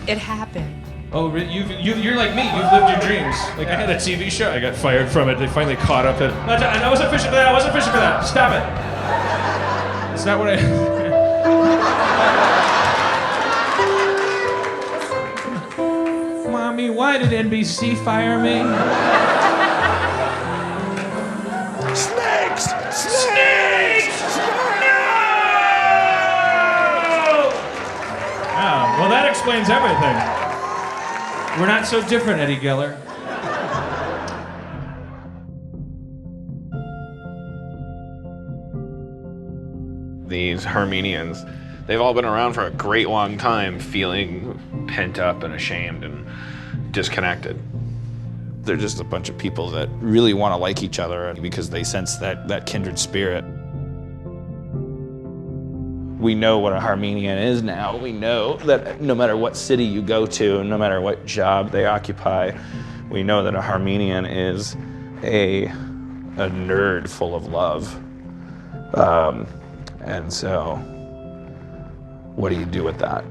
It happened. Oh, you're like me. You've lived your dreams. Like, I had a TV show. I got fired from it. They finally caught up. I wasn't fishing for that. I wasn't fishing for that. Stop it. It's not what I... Mommy, why did NBC fire me? Snakes! No! Oh, well, that explains everything. We're not so different, Eddie Geller. These Harmenians, They've all been around for a great long time, feeling pent up and ashamed and disconnected. They're just a bunch of people that really want to like each other because they sense that kindred spirit. We know what a Harmonian is now. We know that no matter what city you go to, no matter what job they occupy, we know that a Harmonian is a nerd full of love. And so, what do you do with that?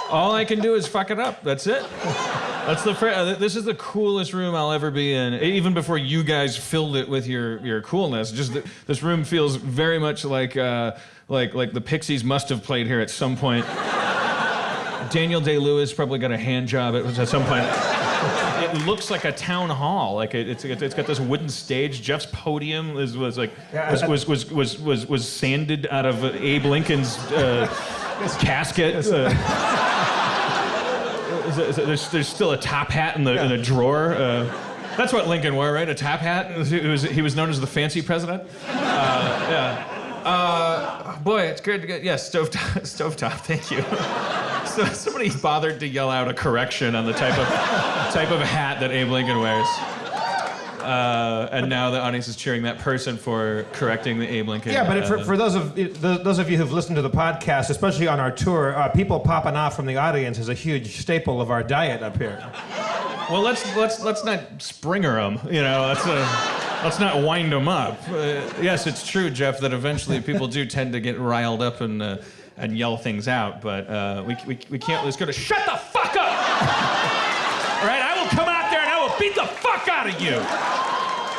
All I can do is fuck it up. That's it. That's this is the coolest room I'll ever be in. Even before you guys filled it with your coolness, this room feels very much like the Pixies must have played here at some point. Daniel Day-Lewis probably got a hand job at some point. It looks like a town hall. Like it's got this wooden stage. Jeff's podium was sanded out of Abe Lincoln's casket. There's still a top hat in a drawer. That's what Lincoln wore, right? A top hat. He was known as the fancy president. Boy, it's good to get. Yeah, stovetop. Thank you. So somebody bothered to yell out a correction on the type of hat that Abe Lincoln wears. And now the audience is cheering that person for correcting the Abe Lincoln. Yeah, but for those of you who've listened to the podcast, especially on our tour, people popping off from the audience is a huge staple of our diet up here. Well, let's not Springer them. You know, let's not wind them up. Yes, it's true, Jeff, that eventually people do tend to get riled up and yell things out, but we can't. Let's go to shut the fuck up. All right, I will come out there and I will beat the fuck out of you.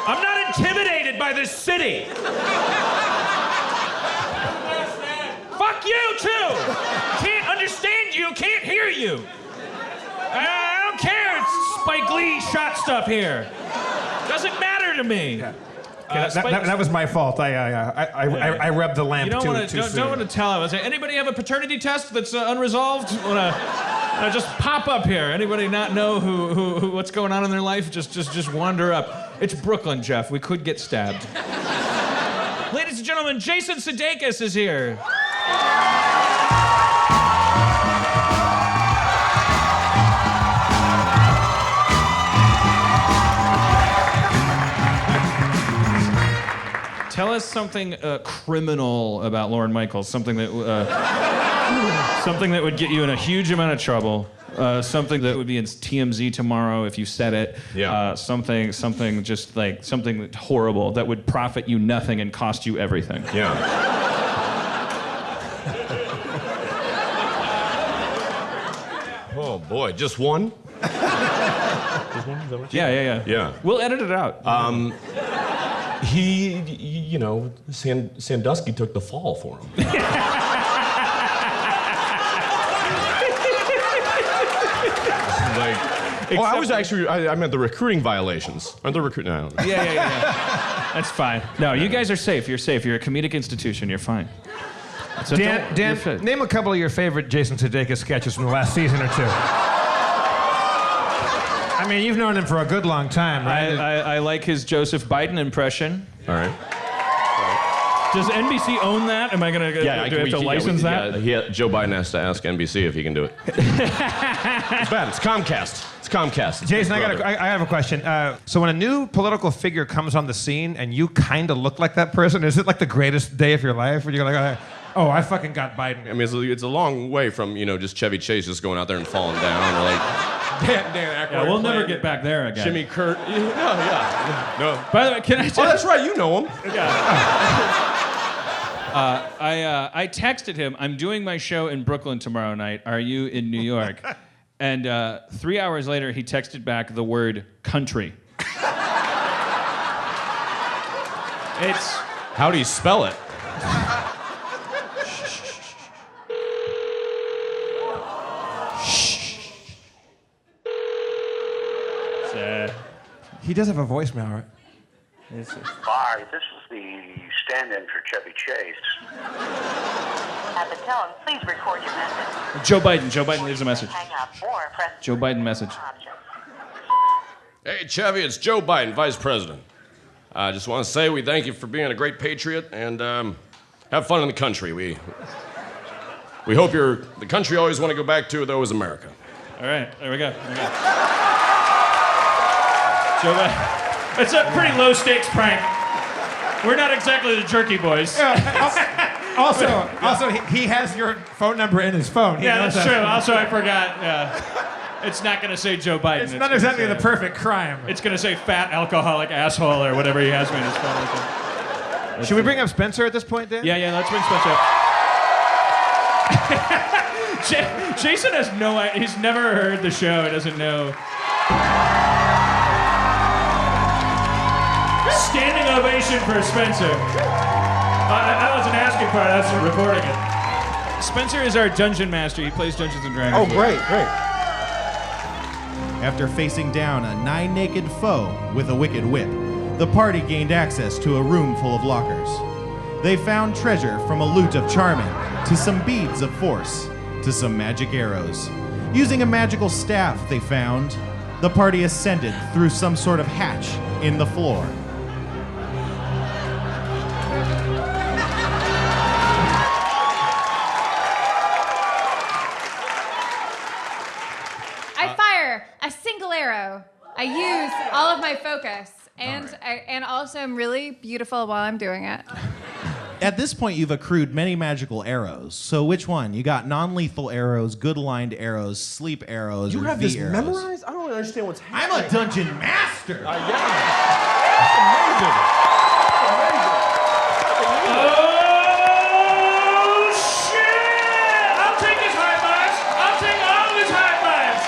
I'm not intimidated by this city. Fuck you too. Can't understand you. Can't hear you. I don't care. It's Spike Lee shot stuff here. Doesn't matter to me. Yeah. That was my fault. I rubbed the lamp too soon. Don't want to tell him. I say, anybody have a paternity test that's unresolved? Wanna just pop up here. Anybody not know who what's going on in their life? Just wander up. It's Brooklyn, Jeff. We could get stabbed. Ladies and gentlemen, Jason Sudeikis is here. Tell us something criminal about Lorne Michaels. Something that would get you in a huge amount of trouble. Something that would be in TMZ tomorrow if you said it. Yeah. Something just like something horrible that would profit you nothing and cost you everything. Yeah. Oh boy, just one? Just one? Is that what you Yeah. Yeah. We'll edit it out. Sandusky took the fall for him. I meant the recruiting violations. Aren't the recruiting? I don't know. Yeah. That's fine. No, you guys are safe. You're safe. You're a comedic institution. You're fine. So Dan, name a couple of your favorite Jason Sudeikis sketches from the last season or two. I mean, you've known him for a good long time, right? I like his Joseph Biden impression. All right. Does NBC own that? Am I gonna? Do I have to license that? Joe Biden has to ask NBC if he can do it. It's bad. It's Comcast. Jason, I have a question. So when a new political figure comes on the scene and you kind of look like that person, is it like the greatest day of your life? Where you're like, oh, I fucking got Biden. I mean, it's a long way from just Chevy Chase just going out there and falling down, or like Dan Aykroyd. Yeah, we'll never get back there again. Jimmy Kurt. No. By the way, can I? Oh, that's right. You know him. Yeah. I texted him, I'm doing my show in Brooklyn tomorrow night. Are you in New York? And 3 hours later, he texted back the word country. It's... How do you spell it? He does have a voicemail, right? Hi, this is the stand-in for Chevy Chase. At the tone, please record your message. Joe Biden leaves a message. Hang up or press Joe Biden message. Hey, Chevy, it's Joe Biden, Vice President. I just want to say we thank you for being a great patriot and have fun in the country. We hope the country you always want to go back to, though, is America. All right, there we go. Joe Biden. It's a pretty low-stakes prank. We're not exactly the Jerky Boys. Also, he has your phone number in his phone. He knows that's that. true. Also, I forgot. Yeah. It's not going to say Joe Biden. It's not exactly the perfect crime. It's going to say fat alcoholic asshole or whatever he has me in his phone. Should we bring up Spencer at this point, Dan? Yeah, let's bring Spencer up. Jason has no idea. He's never heard the show. He doesn't know. Standing ovation for Spencer. I wasn't asking for it, I was recording it. Spencer is our dungeon master. He plays Dungeons and Dragons. Oh, great. After facing down a nigh-naked foe with a wicked whip, the party gained access to a room full of lockers. They found treasure from a loot of charming, to some beads of force, to some magic arrows. Using a magical staff they found, the party ascended through some sort of hatch in the floor. I fire a single arrow. I use all of my focus, and also I'm really beautiful while I'm doing it. At this point, you've accrued many magical arrows. So which one? You got non-lethal arrows, good aligned arrows, sleep arrows, You or have V this arrows. memorized? I don't understand what's happening. I'm a dungeon master. Yeah. That's amazing. Oh, shit! I'll take his high fives. I'll take all of his high fives.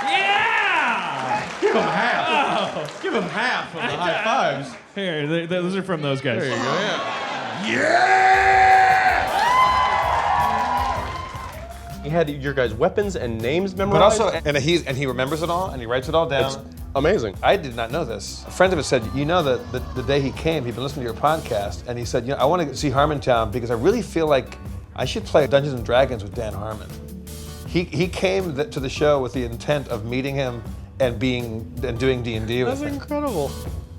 Yeah! Give him half. Oh. Give him half of the high fives. Here, those are from those guys. There you go, He had your guys' weapons and names memorized. But also, and he remembers it all, and he writes it all down. It's amazing. I did not know this. A friend of his said, you know, the day he came, he'd been listening to your podcast, and he said, you know, I want to see Harmontown because I really feel like I should play Dungeons and Dragons with Dan Harmon. He came to the show with the intent of meeting him and doing D&D with him. That's incredible.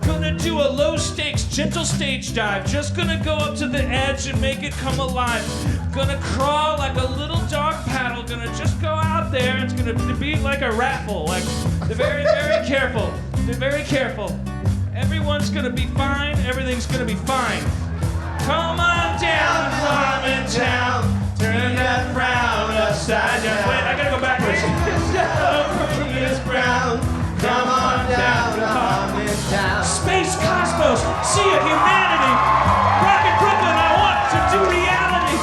Gonna do a low stakes, gentle stage dive. Just gonna go up to the edge and make it come alive. Gonna crawl like a little dog paddle. Gonna just go out there. It's gonna be like a raffle. Like, they're very, very careful. They're very careful. Everyone's gonna be fine. Everything's gonna be fine. Come on down to Harmontown. Turn that frown upside down. Wait, I gotta go backwards. Is brown. Come on down to Harmontown. Space Cosmos, see ya humanity. Rockin' Brooklyn, I want to do reality.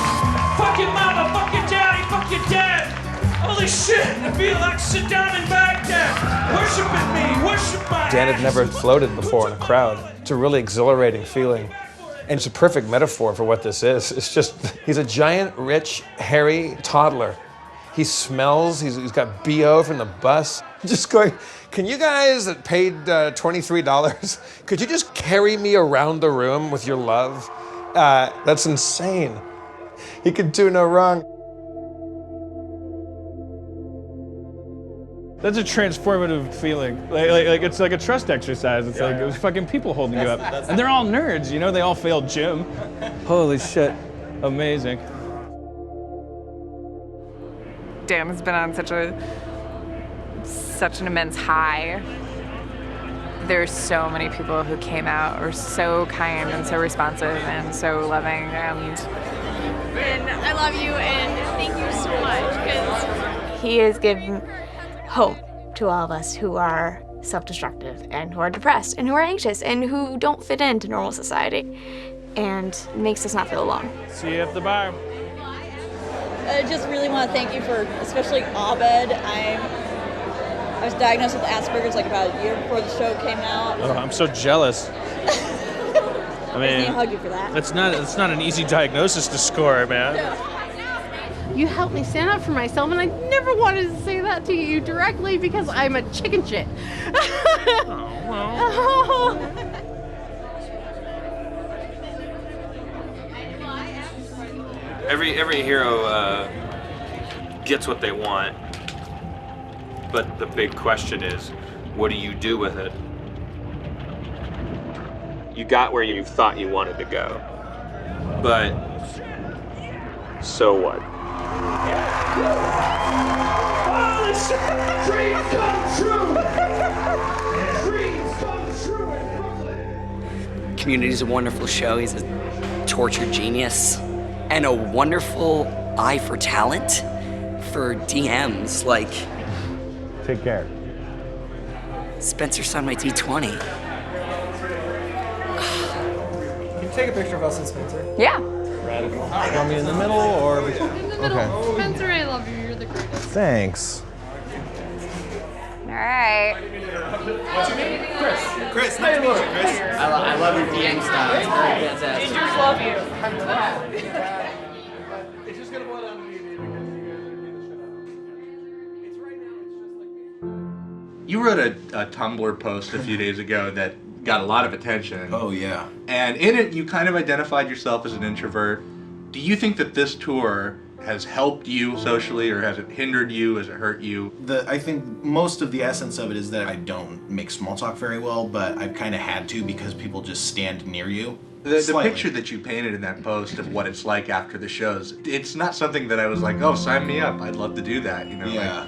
Fuck your mama, fuck your daddy, fuck your dad. Holy shit, I feel like Saddam in Baghdad. Worshiping me, worship my Dan had never floated before in a crowd. It's a really exhilarating feeling. And it's a perfect metaphor for what this is. It's just, he's a giant, rich, hairy toddler. He smells, he's got BO from the bus. Just going, can you guys that paid $23, could you just carry me around the room with your love? That's insane. He could do no wrong. That's a transformative feeling. Like it's like a trust exercise. It's like there's fucking people holding you up. And they're all nerds, you know? They all failed gym. Holy shit. Amazing. Dan has been on such an immense high. There's so many people who came out, were so kind and so responsive and so loving, and I love you and thank you so much because he has given hope to all of us who are self-destructive and who are depressed and who are anxious and who don't fit into normal society. and makes us not feel alone. See you at the bar. I just really want to thank you for, especially Abed. I was diagnosed with Asperger's like about a year before the show came out. Oh, I'm so jealous. I I mean, need to hug you for that. it's not an easy diagnosis to score, man. You helped me stand up for myself, and I never wanted to say that to you directly because I'm a chicken shit. Every hero gets what they want, but the big question is, what do you do with it? You got where you thought you wanted to go, but so what? Dreams come true! Dreams come true in Brooklyn! Community's a wonderful show. He's a tortured genius and a wonderful eye for talent for DMs. Like, Take care. Spencer signed my D20. Can you take a picture of us and Spencer? Yeah. Radical. Want me in the middle or? In the middle. Spencer, I love you. You're the greatest. Thanks. All right. What's your name? Chris, nice to meet you, Chris. I love your DM style. It's very fantastic. Gingers love you. It's just gonna boil down to me. You wrote a Tumblr post a few days ago that got a lot of attention. Oh, yeah. And in it, you kind of identified yourself as an introvert. Do you think that this tour has helped you socially, or has it hindered you? Has it hurt you? I think most of the essence of it is that I don't make small talk very well, but I've kind of had to because people just stand near you. The picture that you painted in that post of what it's like after the shows, it's not something that I was like, oh, sign me up. I'd love to do that. You know? Yeah.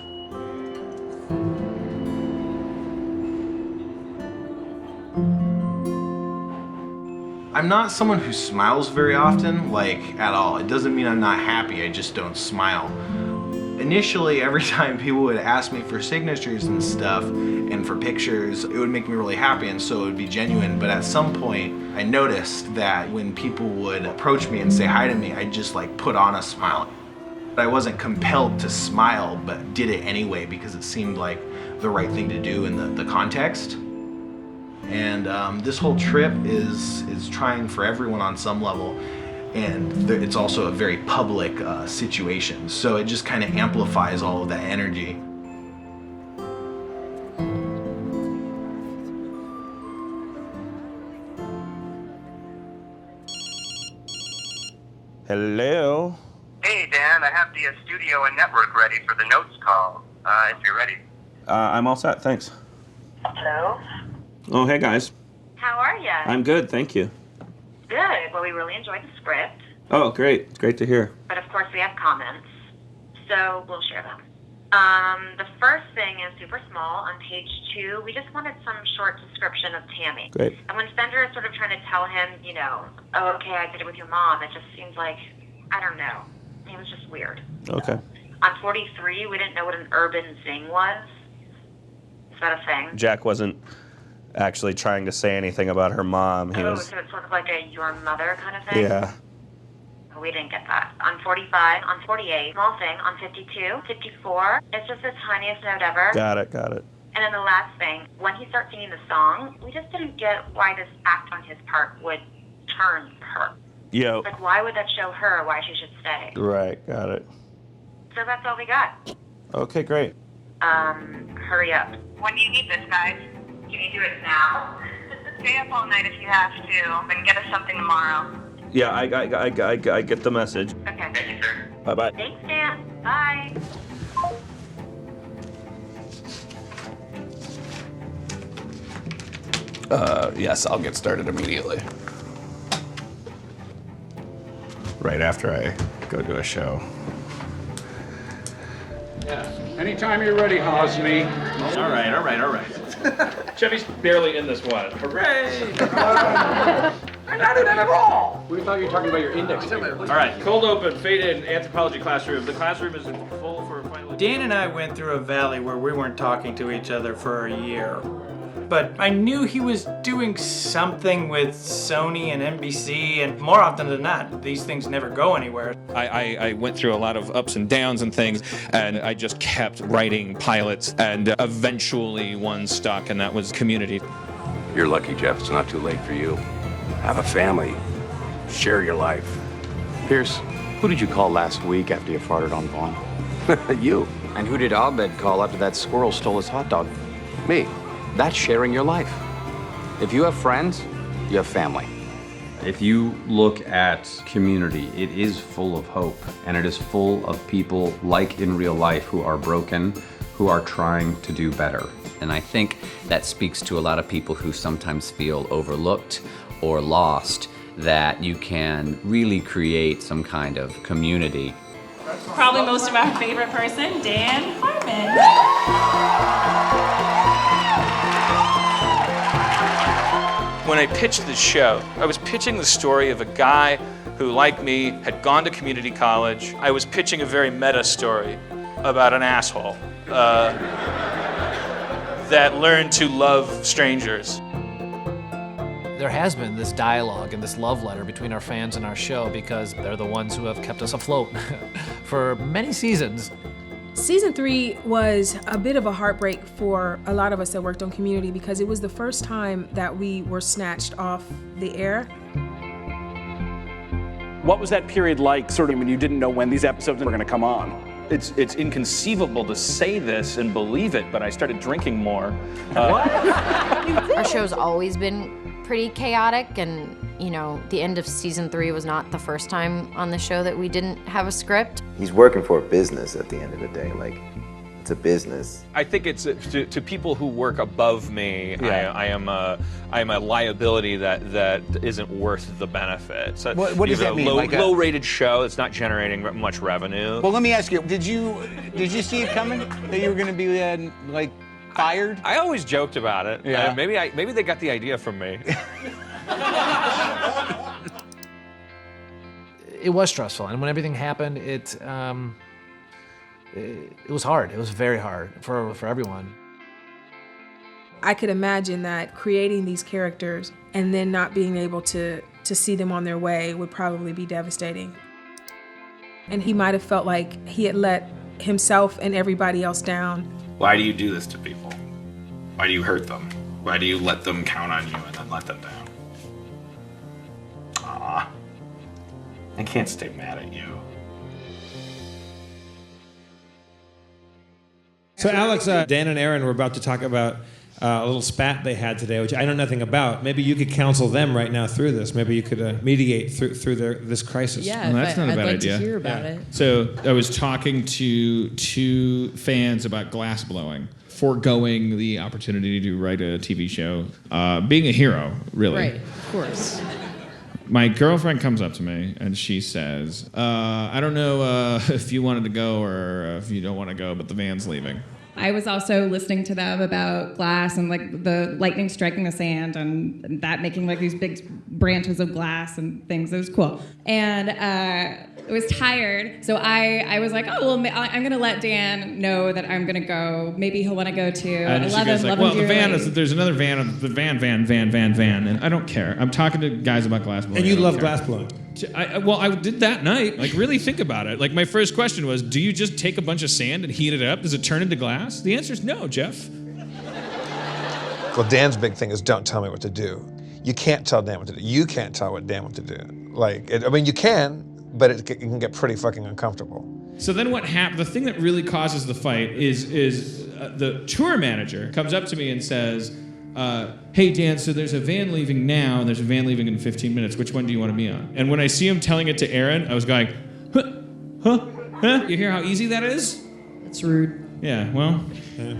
I'm not someone who smiles very often, like, at all. It doesn't mean I'm not happy, I just don't smile. Initially, every time people would ask me for signatures and stuff, and for pictures, it would make me really happy, and so it would be genuine. But at some point, I noticed that when people would approach me and say hi to me, I'd just like put on a smile. I wasn't compelled to smile, but did it anyway because it seemed like the right thing to do in the context. And this whole trip is trying for everyone on some level, and it's also a very public situation, so it just kind of amplifies all of that energy. Hello. Hey, Dan, I have the studio and network ready for the notes call, if you're ready. I'm all set, thanks. Hello? Oh, hey guys. How are ya? I'm good, thank you. Good. Well, we really enjoyed the script, Oh, great. It's great to hear. but of course we have comments, so we'll share them. The first thing is super small. On page 2, we just wanted some short description of Tammy. Great. And when Spencer is sort of trying to tell him, oh, okay, I did it with your mom, it just seems like, I don't know. It was just weird. Okay. On 43, we didn't know what an urban zing was. Is that a thing? Jack wasn't actually trying to say anything about her mom. He was. So it's sort of like a your mother kind of thing? Yeah. We didn't get that. On 45, on 48, small thing. On 52, 54, it's just the tiniest note ever. Got it. And then the last thing, when he starts singing the song, we just didn't get why this act on his part would turn her. Yo. Like, why would that show her why she should stay? Right, got it. So that's all we got. Okay, great. Hurry up. When do you need this, guys? Can you do it now? Stay up all night if you have to, and get us something tomorrow. Yeah, I get the message. Okay. Thank you, sir. Bye-bye. Thanks, Dan. Bye. Yes, I'll get started immediately. Right after I go to a show. Yeah. Anytime you're ready, Hosni. All right. Chevy's barely in this one. Hooray! I'm not in it at all. We thought you were talking about your index finger. All right, cold open, fade in, anthropology classroom. The classroom is in full for final. Dan and I went through a valley where we weren't talking to each other for a year. but I knew he was doing something with Sony and NBC, and more often than not, these things never go anywhere. I went through a lot of ups and downs and things, and I just kept writing pilots, and eventually one stuck, and that was Community. You're lucky, Jeff. It's not too late for you. Have a family. Share your life. Pierce, who did you call last week after you farted on Vaughn? You. And who did Abed call after that squirrel stole his hot dog? Me. That's sharing your life. If you have friends, you have family. If you look at Community, it is full of hope, and it is full of people like in real life who are broken, who are trying to do better. And I think that speaks to a lot of people who sometimes feel overlooked or lost, that you can really create some kind of community. Probably most of our favorite person, Dan Harmon. When I pitched this show, I was pitching the story of a guy who, like me, had gone to community college. I was pitching a very meta story about an asshole that learned to love strangers. There has been this dialogue and this love letter between our fans and our show because they're the ones who have kept us afloat for many seasons. Season 3 was a bit of a heartbreak for a lot of us that worked on Community because it was the first time that we were snatched off the air. What was that period like, sort of when you didn't know when these episodes were going to come on? It's inconceivable to say this and believe it, but I started drinking more. Our show's always been pretty chaotic, and you know, the end of season 3 was not the first time on the show that we didn't have a script. He's working for a business at the end of the day. Like, it's a business. I think it's to people who work above me. Yeah. I am a liability that isn't worth the benefit. So what does that mean? Low-rated show that's not generating much revenue. Well, let me ask you: Did you see it coming that you were going to be like fired? I always joked about it. Yeah. Maybe they got the idea from me. It was stressful, and when everything happened, it was hard. It was very hard for everyone. I could imagine that creating these characters and then not being able to see them on their way would probably be devastating. And he might have felt like he had let himself and everybody else down. Why do you do this to people? Why do you hurt them? Why do you let them count on you and then let them down? Aw, I can't stay mad at you. So Alex, Dan and Aaron were about to talk about a little spat they had today, which I know nothing about. Maybe you could counsel them right now through this. Maybe you could mediate through this crisis. Yeah, well, that's not a bad idea. To hear about it. So I was talking to two fans about glass blowing, foregoing the opportunity to write a TV show, being a hero, really. Right, of course. My girlfriend comes up to me and she says, I don't know if you wanted to go or if you don't want to go, but the van's leaving. I was also listening to them about glass and like the lightning striking the sand and that making like these big branches of glass and things. It was cool. And I was tired, so I was like, oh, well, I'm going to let Dan know that I'm going to go. Maybe he'll want to go too. And she goes like, well, the van is, there's another van, the van, and I don't care. I'm talking to guys about glass blowing. And you love glass blowing. I did that night. Like, really think about it. Like, my first question was, do you just take a bunch of sand and heat it up? Does it turn into glass? The answer is no, Jeff. Well, Dan's big thing is don't tell me what to do. You can't tell Dan what to do. You can't tell what Dan what to do. Like, I mean, you can, but it can get pretty fucking uncomfortable. So then what happened, the thing that really causes the fight is the tour manager comes up to me and says, hey, Dan, so there's a van leaving now, and there's a van leaving in 15 minutes. Which one do you want to be on? And when I see him telling it to Aaron, I was going, huh? You hear how easy that is? It's rude. Yeah, well,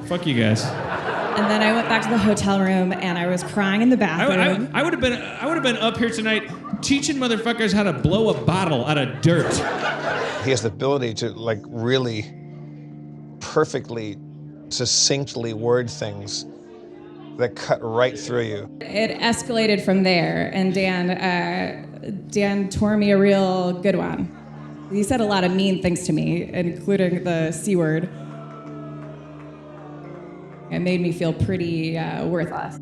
fuck you guys. And then I went back to the hotel room, and I was crying in the bathroom. I would have been up here tonight teaching motherfuckers how to blow a bottle out of dirt. He has the ability to, like, really perfectly, succinctly word things that cut right through you. It escalated from there, and Dan tore me a real good one. He said a lot of mean things to me, including the C word. It made me feel pretty worthless.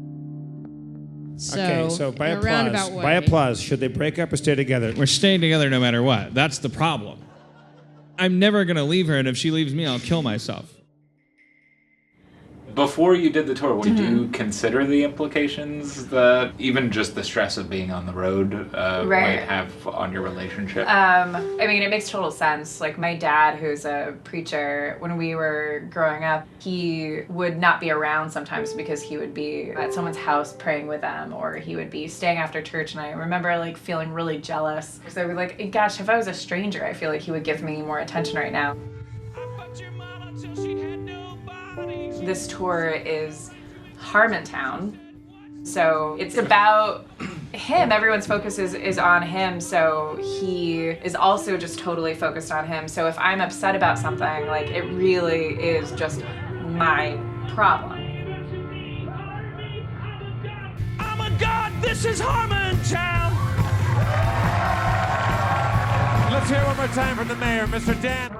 Okay, so by in a roundabout applause, way- by applause, should they break up or stay together? We're staying together no matter what. That's the problem. I'm never going to leave her, and if she leaves me, I'll kill myself. Before you did the tour, did you consider the implications that even just the stress of being on the road might have on your relationship? I mean, it makes total sense. Like my dad, who's a preacher, when we were growing up, he would not be around sometimes because he would be at someone's house praying with them, or he would be staying after church. And I remember like feeling really jealous because I was like, gosh, if I was a stranger, I feel like he would give me more attention right now. This tour is Harmontown. So it's about him. Everyone's focus is on him. So he is also just totally focused on him. So if I'm upset about something, like it really is just my problem. Oh my God, this is Harmontown! Let's hear it one more time from the mayor, Mr. Dan.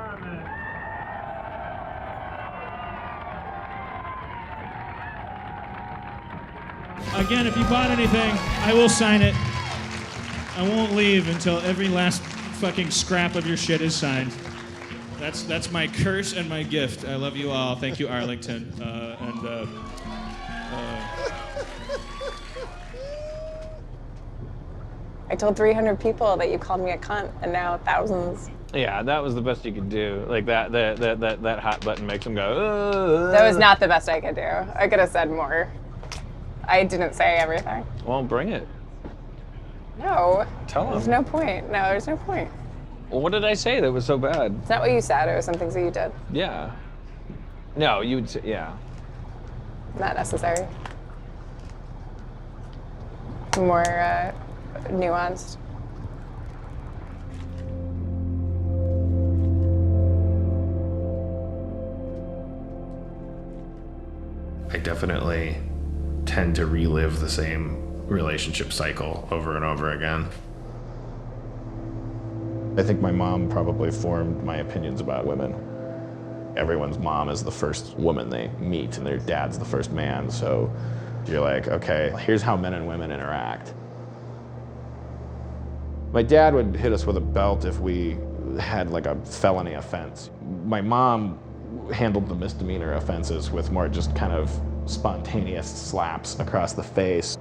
Again, if you bought anything, I will sign it. I won't leave until every last fucking scrap of your shit is signed. That's my curse and my gift. I love you all. Thank you, Arlington. I told 300 people that you called me a cunt, and now thousands. Yeah, that was the best you could do. Like that hot button makes them go. That was not the best I could do. I could have said more. I didn't say everything. Well, bring it. No. Tell There's them. no point. No, there's no point. Well, what did I say that was so bad? It's not what you said. It was some things that you did. Yeah. No, you would say, yeah. Not necessary. More nuanced. I definitely tend to relive the same relationship cycle over and over again. I think my mom probably formed my opinions about women. Everyone's mom is the first woman they meet, and their dad's the first man, so you're like, okay, here's how men and women interact. My dad would hit us with a belt if we had like a felony offense. My mom handled the misdemeanor offenses with more just kind of spontaneous slaps across the face.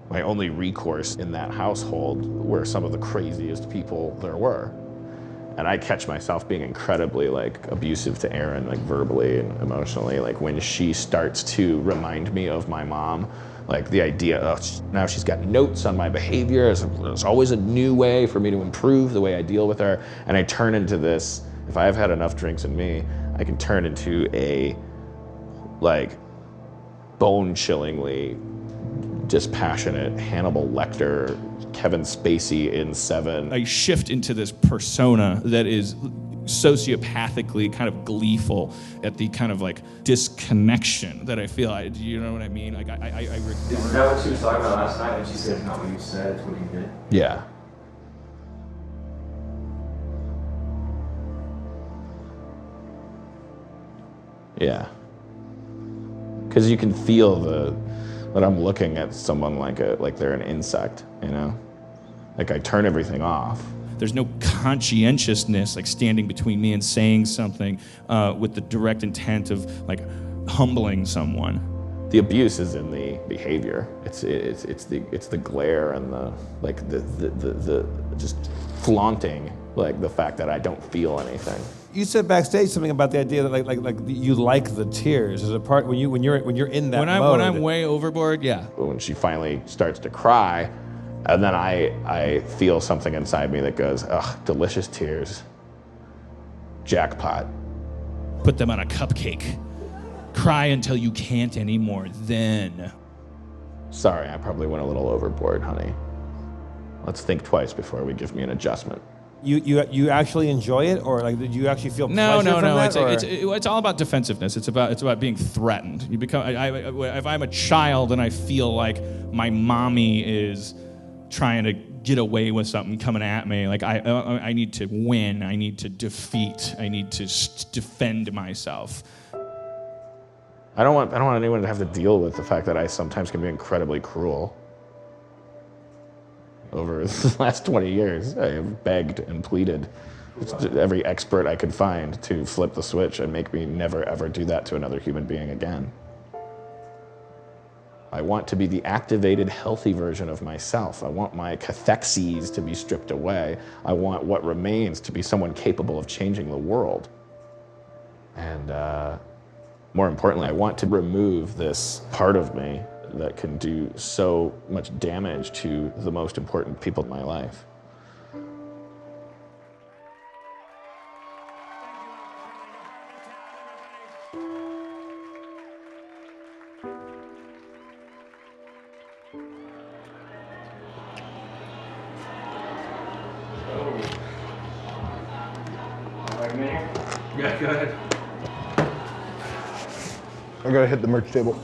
My only recourse in that household were some of the craziest people there were. And I catch myself being incredibly like abusive to Erin, like verbally and emotionally, like when she starts to remind me of my mom, like the idea of now she's got notes on my behavior. There's always a new way for me to improve the way I deal with her. And I turn into this, if I've had enough drinks in me, I can turn into a like bone-chillingly dispassionate Hannibal Lecter, Kevin Spacey in Seven. I shift into this persona that is sociopathically kind of gleeful at the kind of like disconnection that I feel. You know what I mean? Like I Is that what she was talking about last night? And she said, "It's not what you said, it's what you did." Yeah. Yeah. Because you can feel that I'm looking at someone like they're an insect, you know? Like I turn everything off. There's no conscientiousness like standing between me and saying something with the direct intent of like humbling someone. The abuse is in the behavior. It's the glare and the just flaunting like the fact that I don't feel anything. You said backstage something about the idea that like you like the tears. Is a part when you're in that mode. When I'm way overboard, yeah. When she finally starts to cry, and then I feel something inside me that goes, ugh, delicious tears. Jackpot. Put them on a cupcake. Cry until you can't anymore, then. Sorry, I probably went a little overboard, honey. Let's think twice before we give me an adjustment. You actually enjoy it, or like did you actually feel pleasure No. from that? It's all about defensiveness. It's about being threatened. You become. If I'm a child and I feel like my mommy is trying to get away with something coming at me, like I need to win. I need to defeat. I need to defend myself. I don't want anyone to have to deal with the fact that I sometimes can be incredibly cruel. Over the last 20 years, I have begged and pleaded every expert I could find to flip the switch and make me never ever do that to another human being again. I want to be the activated, healthy version of myself. I want my cathexes to be stripped away. I want what remains to be someone capable of changing the world. And more importantly, I want to remove this part of me that can do so much damage to the most important people in my life. Yeah, go ahead. I gotta hit the merch table.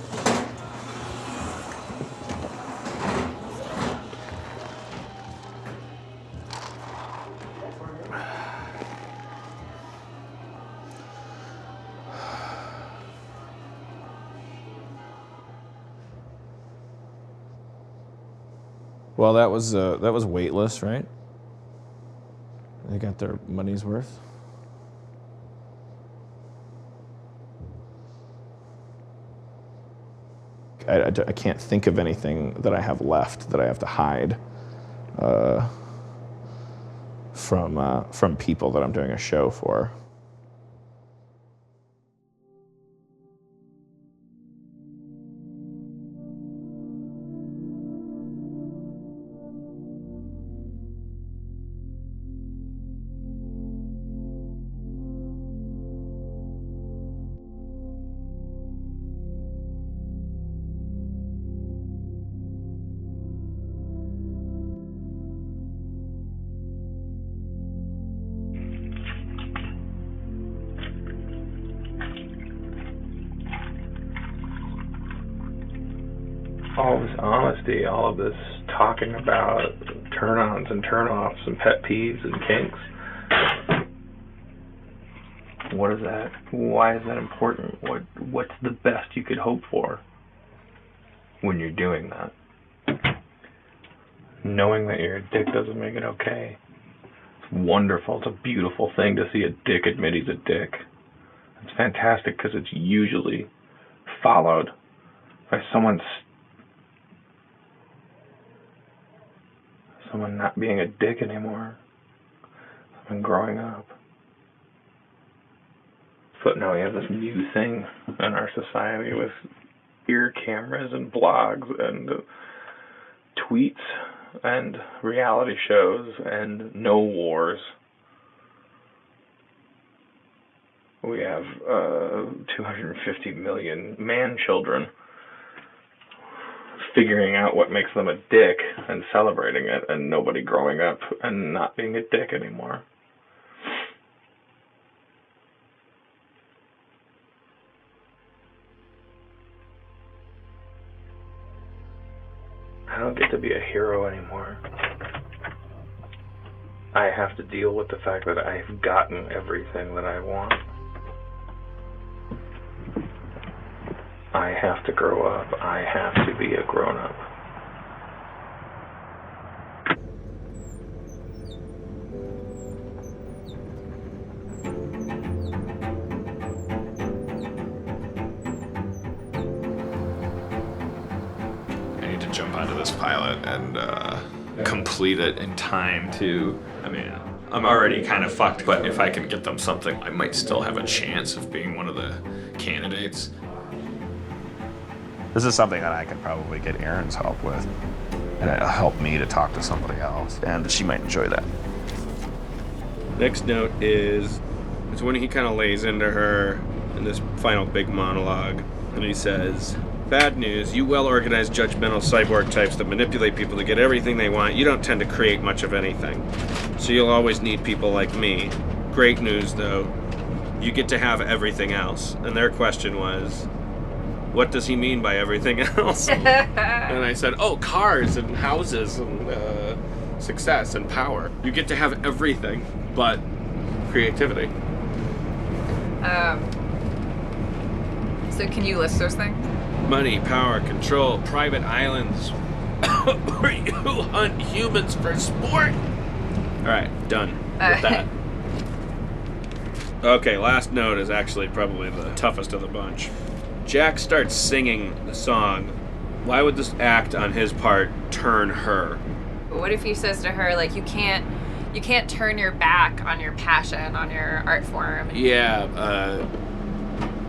Well, that was Weightless, right? They got their money's worth. I can't think of anything that I have left that I have to hide from people that I'm doing a show for. All this honesty, all of this talking about turn-ons and turn-offs and pet peeves and kinks. What is that? Why is that important? What's the best you could hope for when you're doing that? Knowing that you're a dick doesn't make it okay. It's wonderful. It's a beautiful thing to see a dick admit he's a dick. It's fantastic because it's usually followed by someone not being a dick anymore. Someone growing up. So now we have this new thing in our society with ear cameras and blogs and tweets and reality shows and no wars. We have 250 million man-children figuring out what makes them a dick and celebrating it, and nobody growing up and not being a dick anymore. I don't get to be a hero anymore. I have to deal with the fact that I've gotten everything that I want. I have to grow up. I have to be a grown-up. I need to jump onto this pilot and complete it in time to, I mean, I'm already kind of fucked, but if I can get them something, I might still have a chance of being one of the candidates. This is something that I could probably get Erin's help with, and it'll help me to talk to somebody else, and she might enjoy that. Next note is when he kind of lays into her in this final big monologue, and he says, "Bad news, you well-organized, judgmental cyborg types that manipulate people to get everything they want, you don't tend to create much of anything. So you'll always need people like me. Great news, though, you get to have everything else." And their question was, what does he mean by everything else? And I said, oh, cars and houses and success and power. You get to have everything but So can you list those things? Money, power, control, private islands. Or you hunt humans for sport. All right, done with that. Okay, last note is actually probably the toughest of the bunch. Jack starts singing the song. Why would this act on his part turn her? What if he says to her, like, you can't turn your back on your passion, on your art form? Yeah,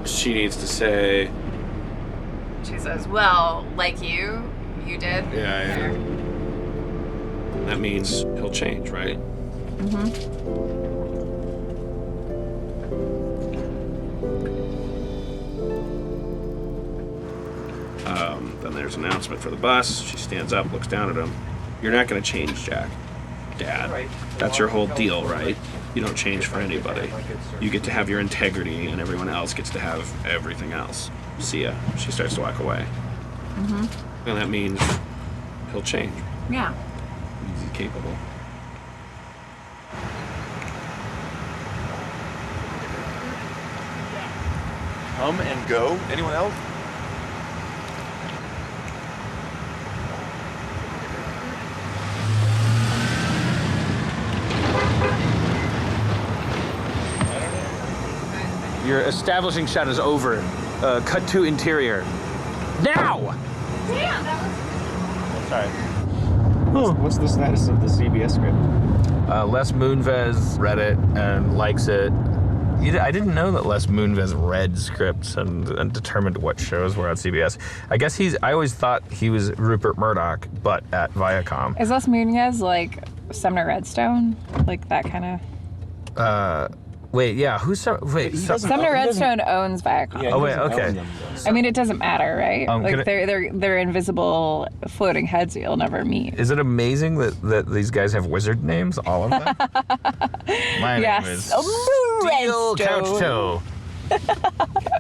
she needs to say... She says, well, like you did. Yeah. That means he'll change, right? Then there's an announcement for the bus. She stands up, looks down at him. You're not going to change, Jack. Dad. That's your whole deal, right? You don't change for anybody. You get to have your integrity, and everyone else gets to have everything else. See ya. She starts to walk away. And that means he'll change. Yeah. He's capable. Come and go. Anyone else? Your establishing shot is over. Cut to interior. Now! Damn, that Sorry. What's the status of the CBS script? Les Moonves read it and likes it. I didn't know that Les Moonves read scripts and determined what shows were on CBS. I guess I always thought he was Rupert Murdoch, but at Viacom. Is Les Moonves like Sumner Redstone? Like that kind of... Wait, yeah, Sumner Redstone owns Viacom. Yeah, okay. I mean, it doesn't matter, right? Like they're invisible floating heads that you'll never meet. Is it amazing that these guys have wizard names, all of them? My name is Steel Couch Toe.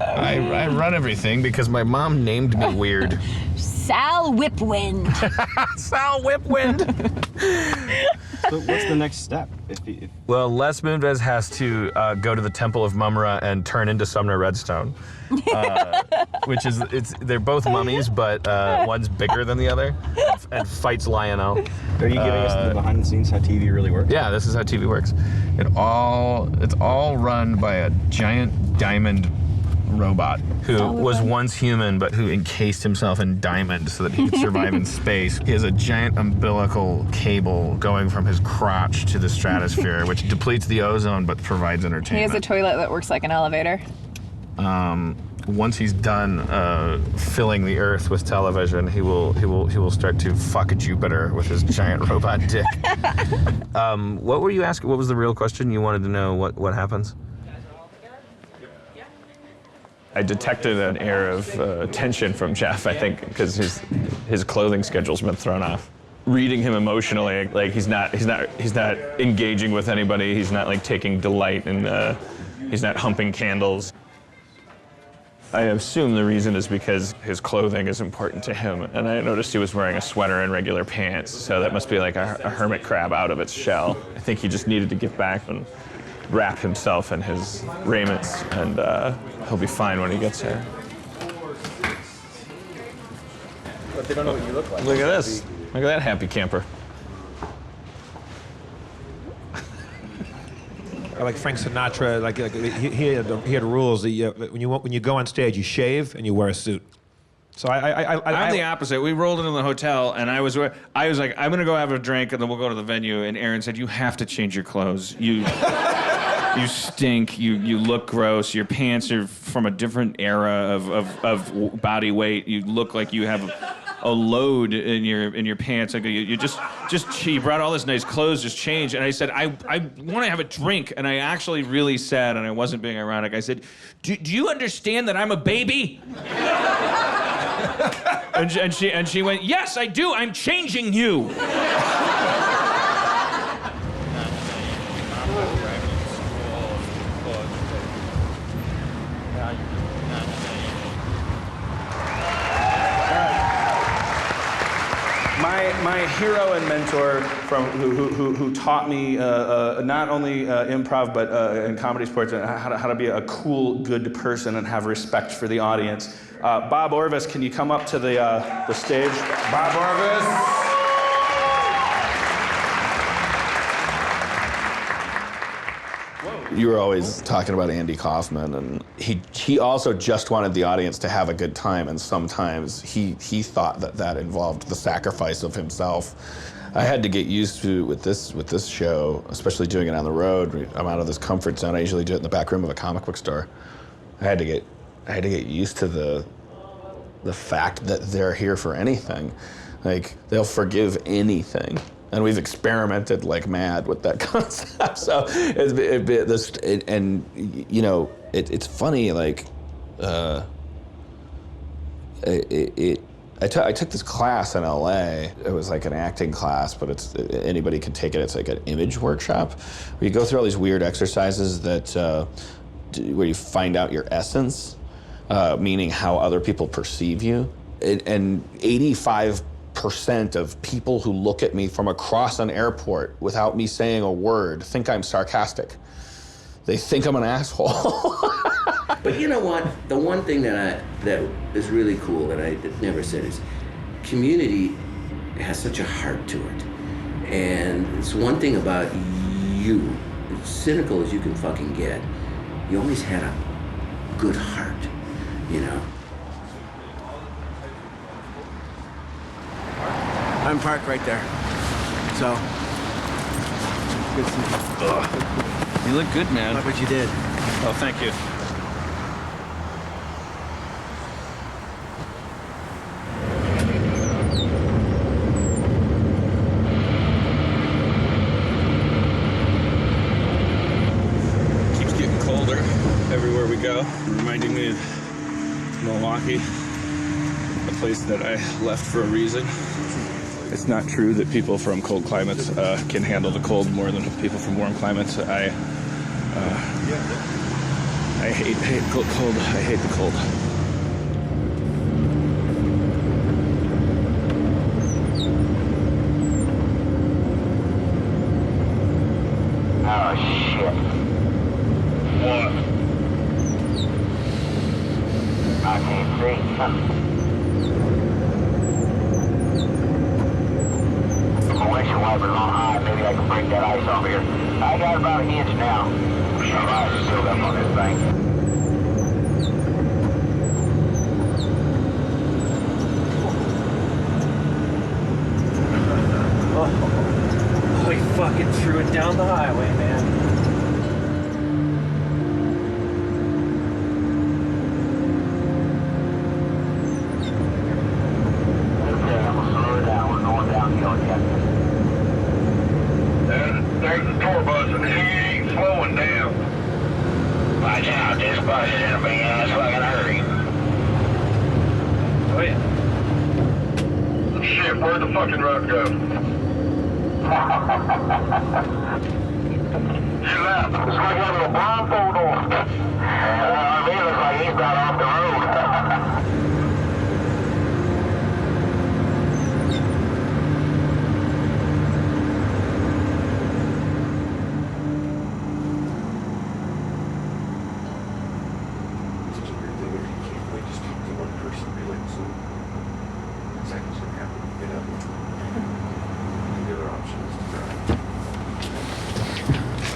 I run everything because my mom named me weird. Sal Whipwind. Sal Whipwind. So what's the next step? Well, Les Moonves has to go to the Temple of Mumra and turn into Sumner Redstone, which is they're both mummies, but one's bigger than the other, and fights Lionel. Are you giving us the behind the scenes how TV really works? Yeah, this is how TV works. It's all run by a giant diamond robot who was once human but who encased himself in diamond so that he could survive in space. He has a giant umbilical cable going from his crotch to the stratosphere, which depletes the ozone but provides entertainment. He has a toilet that works like an elevator. Once he's done filling the Earth with television, he will start to fuck Jupiter with his giant robot dick. What were you asking? What was the real question? You wanted to know what happens? I detected an air of tension from Jeff, I think, because his clothing schedule's been thrown off. Reading him emotionally, like he's not engaging with anybody. He's not like taking delight in. He's not humping candles. I assume the reason is because his clothing is important to him, and I noticed he was wearing a sweater and regular pants, so that must be like a hermit crab out of its shell. I think he just needed to get back and wrap himself in his raiments, and he'll be fine when he gets here. But they don't know what you look like. Look at this. Look at that happy camper. Like Frank Sinatra, like he had rules that when you go on stage, you shave and you wear a suit. So I'm the opposite. We rolled into the hotel, and I was like, I'm gonna go have a drink, and then we'll go to the venue. And Aaron said, "You have to change your clothes. You stink. You look gross. Your pants are from a different era of body weight. You look like you have a load in your pants. Like you brought all this nice clothes, just change." And I said, I want to have a drink. And I actually really said, and I wasn't being ironic, I said, do you understand that I'm a baby? and she went, "Yes, I do. I'm changing you." my hero and mentor who taught me not only improv but in comedy sports how to be a cool, good person and have respect for the audience. Bob Orvis, can you come up to the stage? Bob Orvis. You were always talking about Andy Kaufman, and he also just wanted the audience to have a good time, and sometimes he thought that involved the sacrifice of himself. I had to get used to with this show, especially doing it on the road. I'm out of this comfort zone. I usually do it in the back room of a comic book store. I had to get used to the fact that they're here for anything. Like, they'll forgive anything. And we've experimented like mad with that concept. So it's funny. Like, I took this class in LA. It was like an acting class, but anybody can take it. It's like an image workshop where you go through all these weird exercises where you find out your essence, meaning how other people perceive you, and 85% of people who look at me from across an airport without me saying a word think I'm sarcastic. They think I'm an asshole. But you know what? The one thing that is really cool that I never said is Community has such a heart to it. And it's one thing about you, as cynical as you can fucking get, you always had a good heart, you know? I'm parked right there. So, good to see you. You look good, man. Look what you did. Oh, thank you. Keeps getting colder everywhere we go, reminding me of Milwaukee, a place that I left for a reason. It's not true that people from cold climates can handle the cold more than people from warm climates. I hate cold. I hate the cold. Oh, shit. What? I can't see. Windshield wipers on high, maybe I can break that ice off here. I got about an inch now. Some ice is still up on this thing. Oh, we fucking threw it down the highway, man. There's the tour bus and he ain't slowing down. Watch out, this bus is in a big ass fucking hurry. Oh yeah. Shit, where'd the fucking road go? You left. It's like having a blindfold on. It looks like he's got off the road.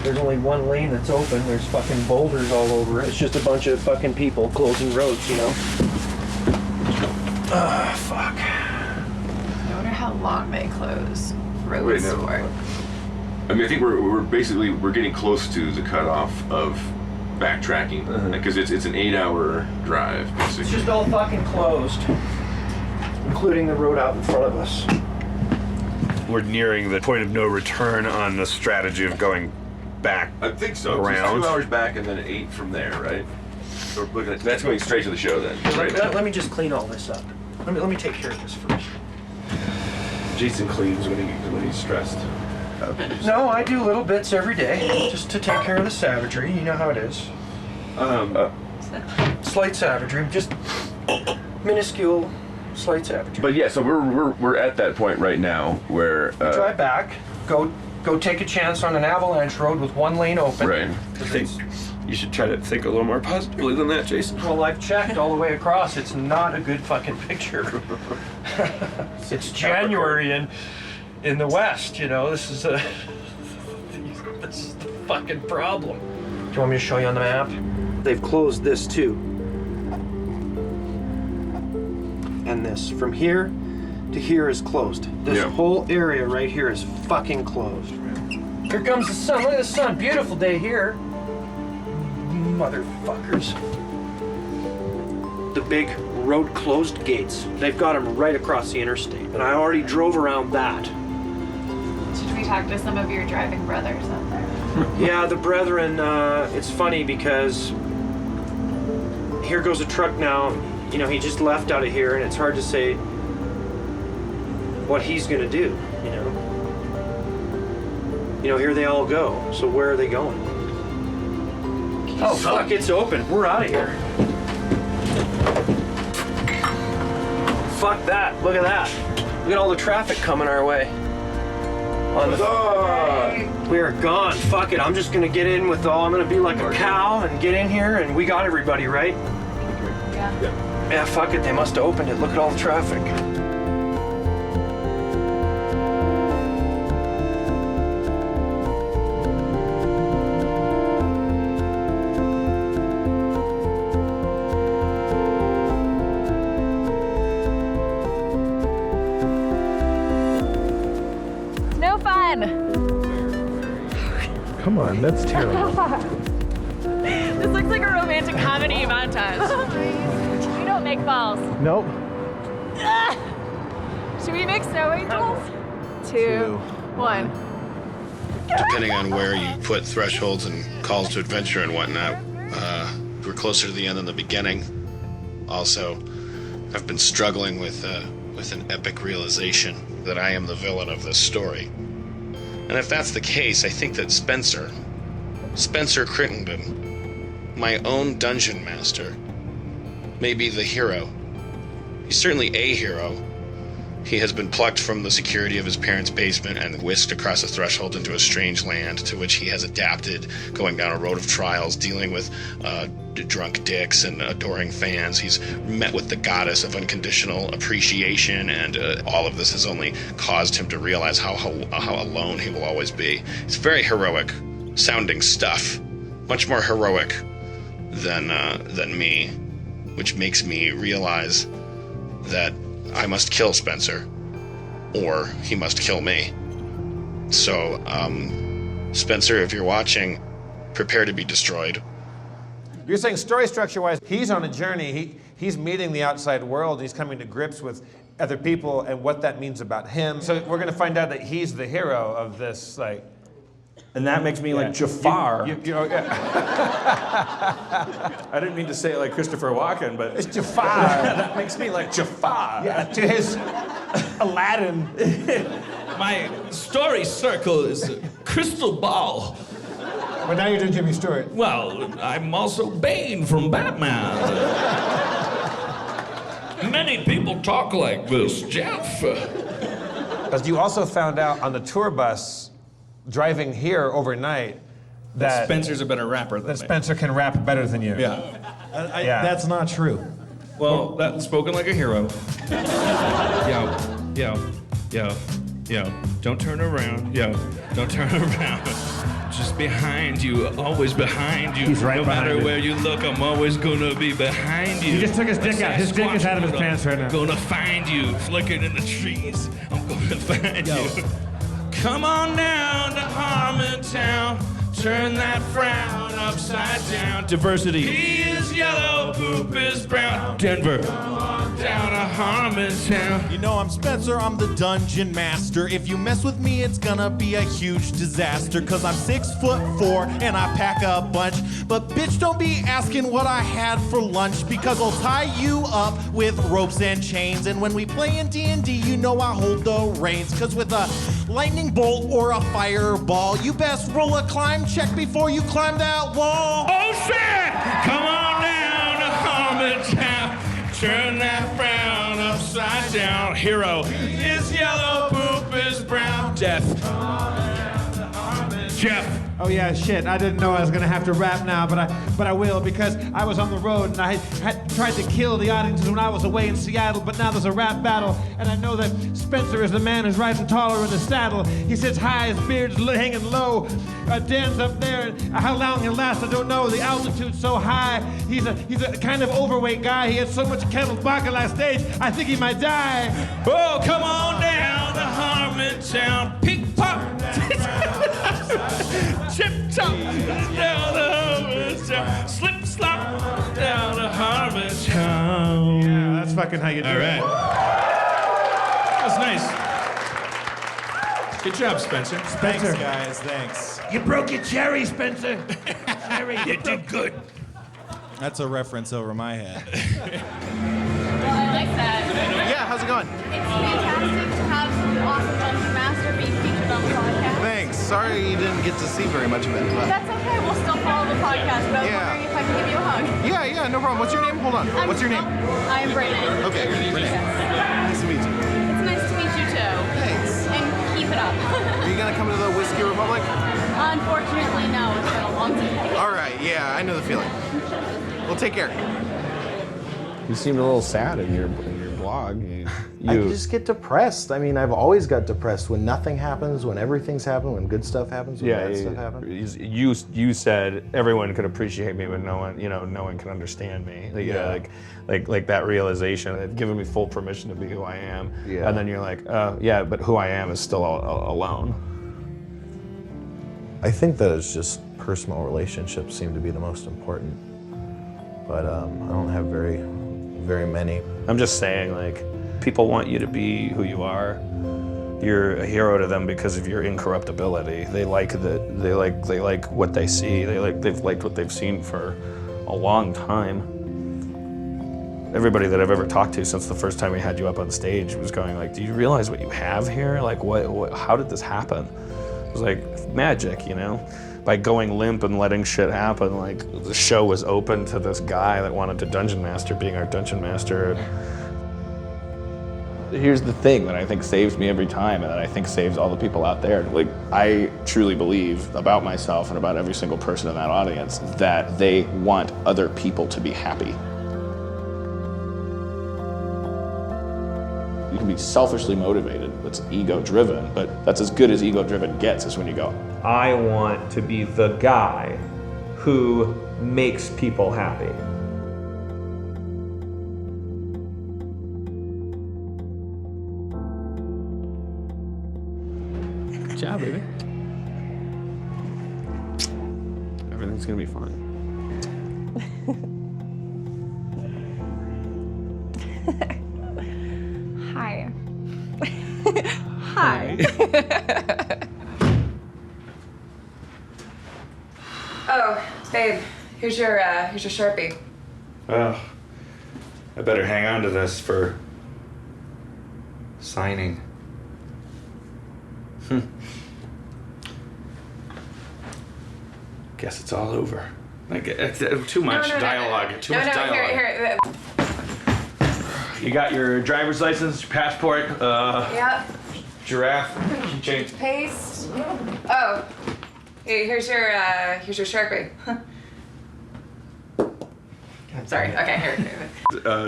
There's only one lane that's open. There's fucking boulders all over it. It's just a bunch of fucking people closing roads, you know? Fuck. I wonder how long they close roads for. I mean, I think we're getting close to the cutoff of backtracking because it's an 8-hour drive. Basically. It's just all fucking closed, including the road out in front of us. We're nearing the point of no return on the strategy of going back. I think so. Around. It's 2 hours back and then 8 from there, right? So we're looking at that's going straight to the show then. Let me just clean all this up. Let me take care of this first. Jason cleans when he's stressed. No, I do little bits every day just to take care of the savagery. You know how it is. Slight savagery, just minuscule Slight sabotage. But yeah, so we're at that point right now where drive back, go take a chance on an avalanche road with one lane open. Right. I think you should try to think a little more positively than that, Jason. Well, I've checked all the way across. It's not a good fucking picture. It's January in the West, you know. This is the fucking problem. Do you want me to show you on the map? They've closed this too. And this. From here to here is closed. This whole area right here is fucking closed. Here comes the sun. Look at the sun. Beautiful day here. Motherfuckers. The big road closed gates. They've got them right across the interstate. And I already drove around that. Should we talk to some of your driving brothers out there? Yeah, the brethren, it's funny because here goes a truck now. You know, he just left out of here, and it's hard to say what he's gonna do, you know? You know, here they all go, so where are they going? Oh, fuck, it's open. We're out of here. Fuck that, look at that. Look at all the traffic coming our way. We are gone. Fuck it. I'm just gonna get in with I'm gonna be like a cow and get in here, and we got everybody, right? Yeah. Yeah, fuck it. They must have opened it. Look at all the traffic. No fun. Come on, that's terrible. This looks like a romantic comedy montage. We don't make balls. Nope. Should we make snow angels? 2, 1. Depending on where you put thresholds and calls to adventure and whatnot, we're closer to the end than the beginning. Also, I've been struggling with an epic realization that I am the villain of this story. And if that's the case, I think that Spencer Crittenden, my own dungeon master, may be the hero. He's certainly a hero. He has been plucked from the security of his parents' basement and whisked across a threshold into a strange land to which he has adapted, going down a road of trials, dealing with drunk dicks and adoring fans. He's met with the goddess of unconditional appreciation, and all of this has only caused him to realize how alone he will always be. It's very heroic sounding stuff, much more heroic than me, which makes me realize that I must kill Spencer, or he must kill me. So, Spencer, if you're watching, prepare to be destroyed. You're saying story structure-wise, he's on a journey. He's meeting the outside world. He's coming to grips with other people and what that means about him. So we're going to find out that he's the hero of this, like. And that makes me like Jafar. You know, I didn't mean to say it like Christopher Walken, but it's Jafar. That makes me like Jafar. Yeah, to his Aladdin. My story circle is a crystal ball. But now you're doing Jimmy Stewart. Well, I'm also Bane from Batman. Many people talk like this, Jeff. Because you also found out on the tour bus, driving here overnight, that Spencer's a better rapper than me. Spencer can rap better than you. Yeah. Yeah. That's not true. Well, that's spoken like a hero. Yo. Don't turn around. Don't turn around. Just behind you, always behind you. He's right no behind matter you. where you look, I'm always gonna be behind you. He just took his dick out. His dick is out of his pants right now. Gonna find you, flicking in the trees. I'm gonna find you. Come on down to Harmontown. Turn that frown upside down. Diversity. He is yellow, poop is brown. Denver. Come on down to Harmontown. You know I'm Spencer, I'm the dungeon master. If you mess with me, it's gonna be a huge disaster. Cause I'm 6'4" and I pack a bunch. But bitch, don't be asking what I had for lunch, because I'll tie you up with ropes and chains. And when we play in D&D, you know I hold the reins. Cause with a lightning bolt or a fireball, you best roll a climb check before you climb that wall. Oh shit! Come on down to Harmontown. Turn that frown upside hero. His yellow poop is brown. Jeff. Oh yeah, shit. I didn't know I was gonna have to rap now, but I will, because I was on the road and I had tried to kill the audiences when I was away in Seattle, but now there's a rap battle, and I know that Spencer is the man who's rising taller in the saddle. He sits high, his beard's hanging low. Dan's up there, and how long he'll last, I don't know. The altitude's so high. He's a kind of overweight guy. He had so much kettle vodka last stage, I think he might die. Oh, come on down to Harmontown. Pink pop. Chip chop down to Harmontown. Slip slop down to Harmontown. Yeah, that's fucking how you do it. All right. That's nice. Good job, Spencer. Spencer. Thanks, guys. Thanks. You broke your cherry, Spencer. Cherry, you did good. That's a reference over my head. Well, I like that. Yeah, how's it going? It's fantastic to have an awesome Dungeon Master being featured on the podcast. Thanks. Sorry you didn't get to see very much of it. But That's okay. We'll still follow the podcast, but I was wondering if I can give you a hug. Yeah, no problem. What's your name? Hold on. What's your name? I am Brayden. Okay, Renee. Nice to meet you. It's nice to meet you too. Thanks. And keep it up. Are you gonna come to the Whiskey Republic? Unfortunately, no. It's been a long day. All right. Yeah, I know the feeling. Well, take care. You seemed a little sad in your blog. I just get depressed. I mean, I've always got depressed when nothing happens, when everything's happened, when good stuff happens, when bad stuff happens. You said everyone could appreciate me, but no one can understand me. Like that realization, it's given me full permission to be who I am. Yeah. And then you're like, yeah, but who I am is still alone. I think that it's just personal relationships seem to be the most important, but I don't have very many. I'm just saying, like, people want you to be who you are. You're a hero to them because of your incorruptibility. They like what they see. They've liked what they've seen for a long time. Everybody that I've ever talked to since the first time we had you up on stage was going like, "Do you realize what you have here? Like, what? How did this happen?" It was like magic, you know? By going limp and letting shit happen, like, the show was open to this guy that wanted to Dungeon Master being our Dungeon Master. Here's the thing that I think saves me every time, and that I think saves all the people out there. Like, I truly believe about myself and about every single person in that audience that they want other people to be happy. You can be selfishly motivated, that's ego-driven, but that's as good as ego-driven gets, is when you go, I want to be the guy who makes people happy. Good job, baby. Everything's gonna be fine. Hi. Hi. Oh, babe, here's your Sharpie. Oh, I better hang on to this for signing. Guess it's all over. Like, too much dialogue. Too much dialogue. Here. You got your driver's license, your passport, Yep. giraffe, keychain. Paste. Oh, here's your Sharpie. Sorry. Okay, here.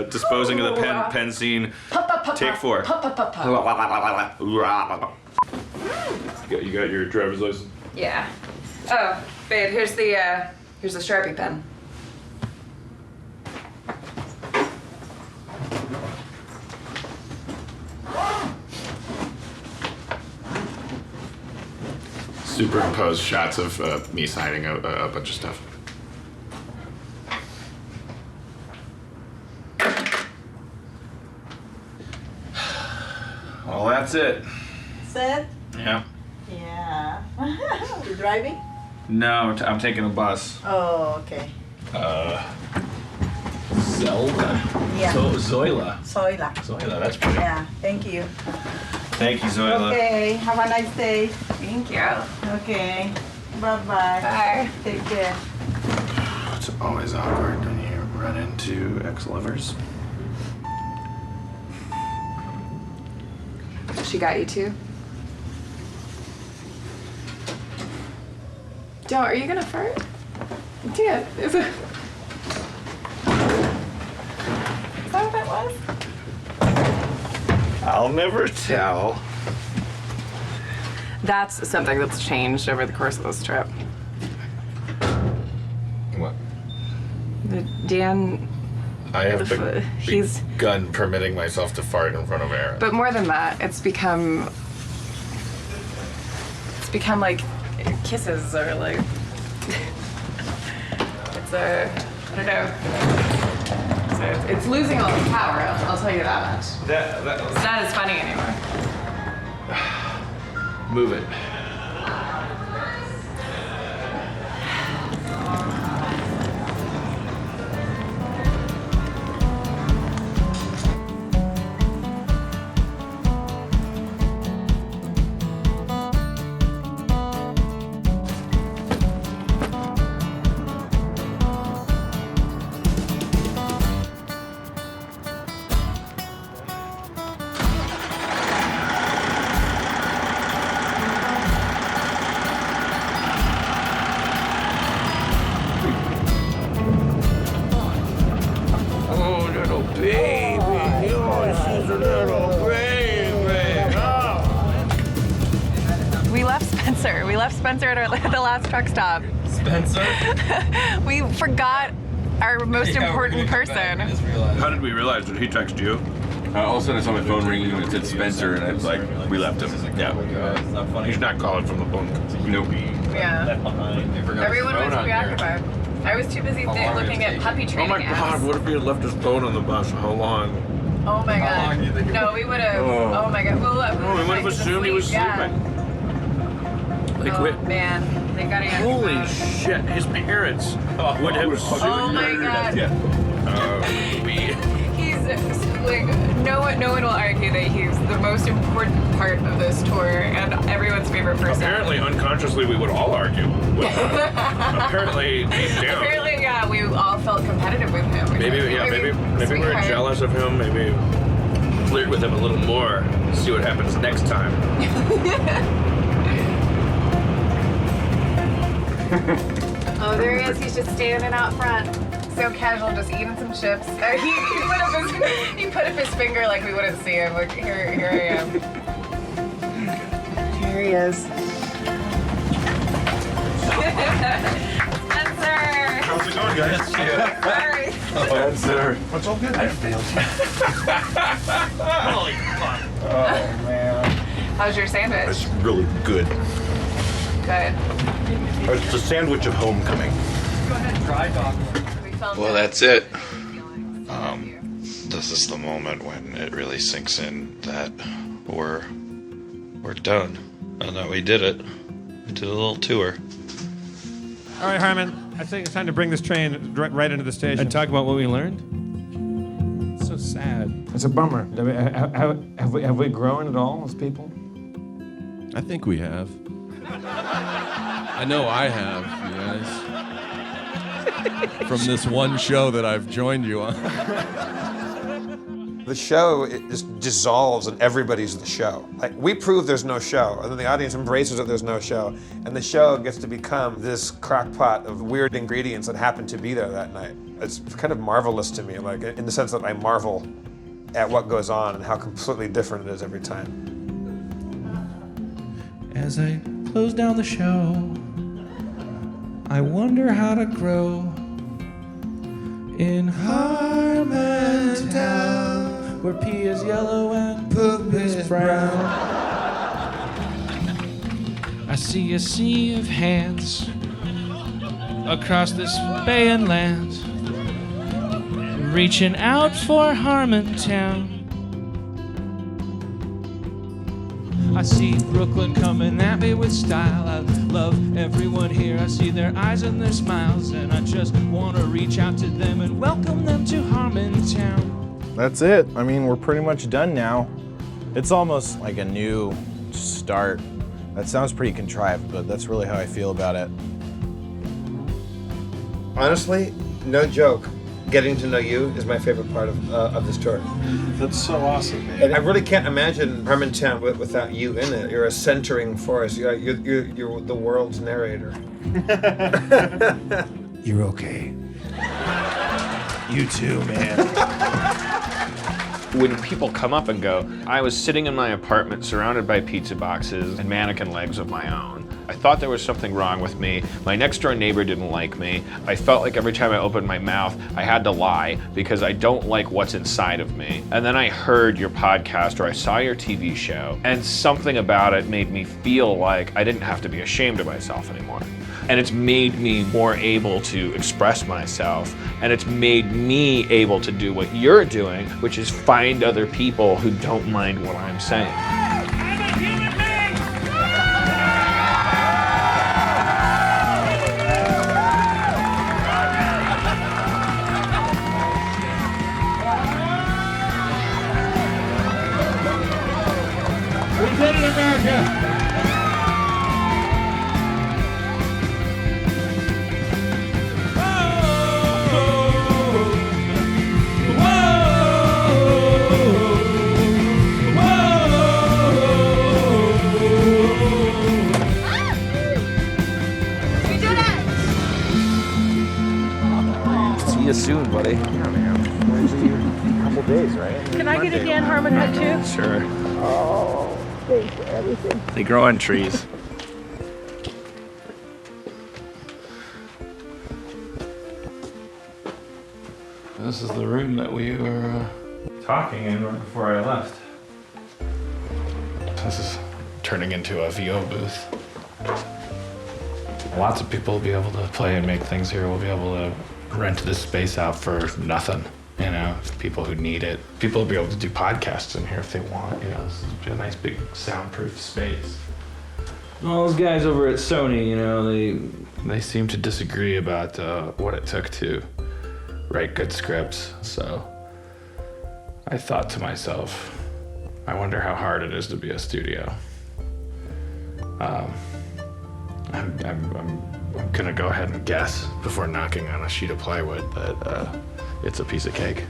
Disposing of the pen scene. Take 4. You got your driver's license? Yeah. Oh, babe, here's the Sharpie pen. Superimpose shots of me signing a bunch of stuff. Well, that's it. Set? Yeah. Yeah. You driving? No, I'm taking a bus. Oh, okay. Zelda. Yeah. Zoila. Zoila. Zoila, that's pretty. Yeah, thank you. Thank you, Zoila. Okay, have a nice day. Thank you. Okay, bye-bye. Bye. Take care. It's always awkward when you run into ex-lovers. She got you too? Joe, are you gonna fart? Dan, is that what that was? I'll never tell. That's something that's changed over the course of this trip. What? Dan. I have he's begun permitting myself to fart in front of Aaron. But more than that, it's become like kisses or like it's I don't know. So it's losing all its power. I'll tell you that much. It's not as funny anymore. Move it. We left Spencer at the last truck stop. Spencer? We forgot our most important person. How did we realize? Did he text you? All of a sudden I saw my phone ringing and it said Spencer, and I was like, we left him. Yeah. He's not calling from the phone. Nope. Yeah. Everyone was preoccupied. I was too busy looking at puppy training Oh my apps. God, what if he had left his phone on the bus? How long? Oh my God. No, we would have. Oh my God. Well, we would have assumed he was sleeping. Like, man, they got to holy shit, his parents would have assumed. Oh my God. He's like, no one will argue that he's the most important part of this tour and everyone's favorite person. Apparently, unconsciously, we would all argue. Apparently, deep down. Apparently, yeah, we all felt competitive with him. Maybe we were jealous of him. Maybe flirt with him a little more. See what happens next time. Oh, there he is. He's just standing out front. So casual, just eating some chips. He put up his finger like we wouldn't see him. Like, here I am. Here he is. Spencer! How's it going, guys? Sorry. Spencer. What's all good? I failed. Holy fuck. Oh, man. How's your sandwich? It's really good. Good. It's the sandwich of homecoming. Well, that's it. This is the moment when it really sinks in that we're done and that we did it. We did a little tour. All right, Harmon. I think it's time to bring this train right into the station. And talk about what we learned? It's so sad. It's a bummer. Have we grown at all as people? I think we have. I know I have, you guys. From this one show that I've joined you on. The show, it just dissolves and everybody's the show. Like, we prove there's no show, and then the audience embraces that there's no show, and the show gets to become this crock-pot of weird ingredients that happen to be there that night. It's kind of marvelous to me, like, in the sense that I marvel at what goes on and how completely different it is every time. As I close down the show, I wonder how to grow in Harmontown, where P is yellow and poop is brown. I see a sea of hands across this bay and land, reaching out for Harmontown. I see Brooklyn coming at me with style. I love everyone here. I see their eyes and their smiles, and I just want to reach out to them and welcome them to Harmontown. That's it. I mean, we're pretty much done now. It's almost like a new start. That sounds pretty contrived, but that's really how I feel about it. Honestly, no joke. getting to know you is my favorite part of this tour. That's so awesome, man. And I really can't imagine Harmontown without you in it. You're a centering force. You're the world's narrator. You're okay. You too, man. When people come up and go, I was sitting in my apartment surrounded by pizza boxes and mannequin legs of my own. I thought there was something wrong with me. My next door neighbor didn't like me. I felt like every time I opened my mouth, I had to lie because I don't like what's inside of me. And then I heard your podcast or I saw your TV show, and something about it made me feel like I didn't have to be ashamed of myself anymore. And it's made me more able to express myself, and it's made me able to do what you're doing, which is find other people who don't mind what I'm saying. We did it, America! See you soon, buddy. Yeah, man. A couple days, right? Can I get a Dan Harmon hut too? Sure. Oh, thanks for everything. They grow on trees. This is the room that we were talking in right before I left. This is turning into a VO booth. Lots of people will be able to play and make things here. We'll be able to rent this space out for nothing, you know, people who need it. People will be able to do podcasts in here if they want, you know. This is a nice big soundproof space. All those guys over at Sony, you know, they seem to disagree about what it took to write good scripts. So I thought to myself, I wonder how hard it is to be a studio. I'm gonna go ahead and guess before knocking on a sheet of plywood that it's a piece of cake.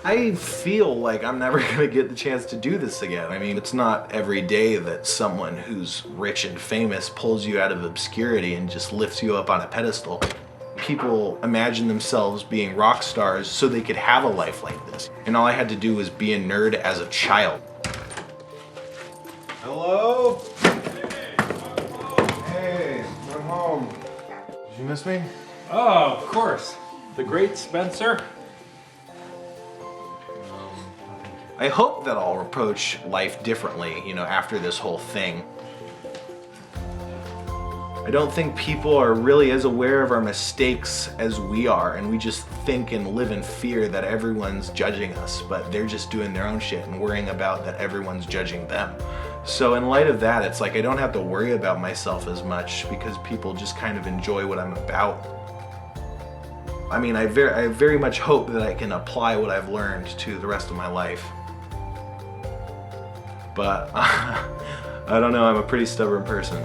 I feel like I'm never gonna get the chance to do this again. I mean, it's not every day that someone who's rich and famous pulls you out of obscurity and just lifts you up on a pedestal. People imagine themselves being rock stars so they could have a life like this. And all I had to do was be a nerd as a child. Hello? Hey, I'm home. Did you miss me? Oh, of course. The great Spencer. I hope that I'll approach life differently, you know, after this whole thing. I don't think people are really as aware of our mistakes as we are, and we just think and live in fear that everyone's judging us, but they're just doing their own shit and worrying about that everyone's judging them. So in light of that, it's like I don't have to worry about myself as much because people just kind of enjoy what I'm about. I mean, I very much hope that I can apply what I've learned to the rest of my life. But I don't know, I'm a pretty stubborn person.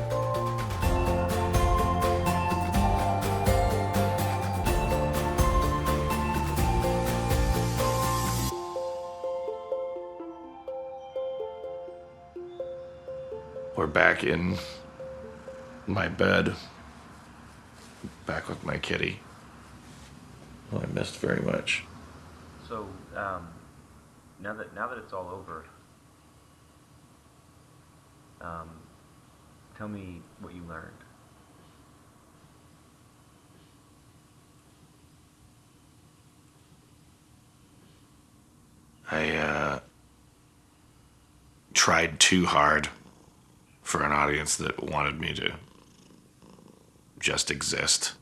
We're back in my bed, back with my kitty, who I missed very much. So, now that it's all over, tell me what you learned. I tried too hard for an audience that wanted me to just exist.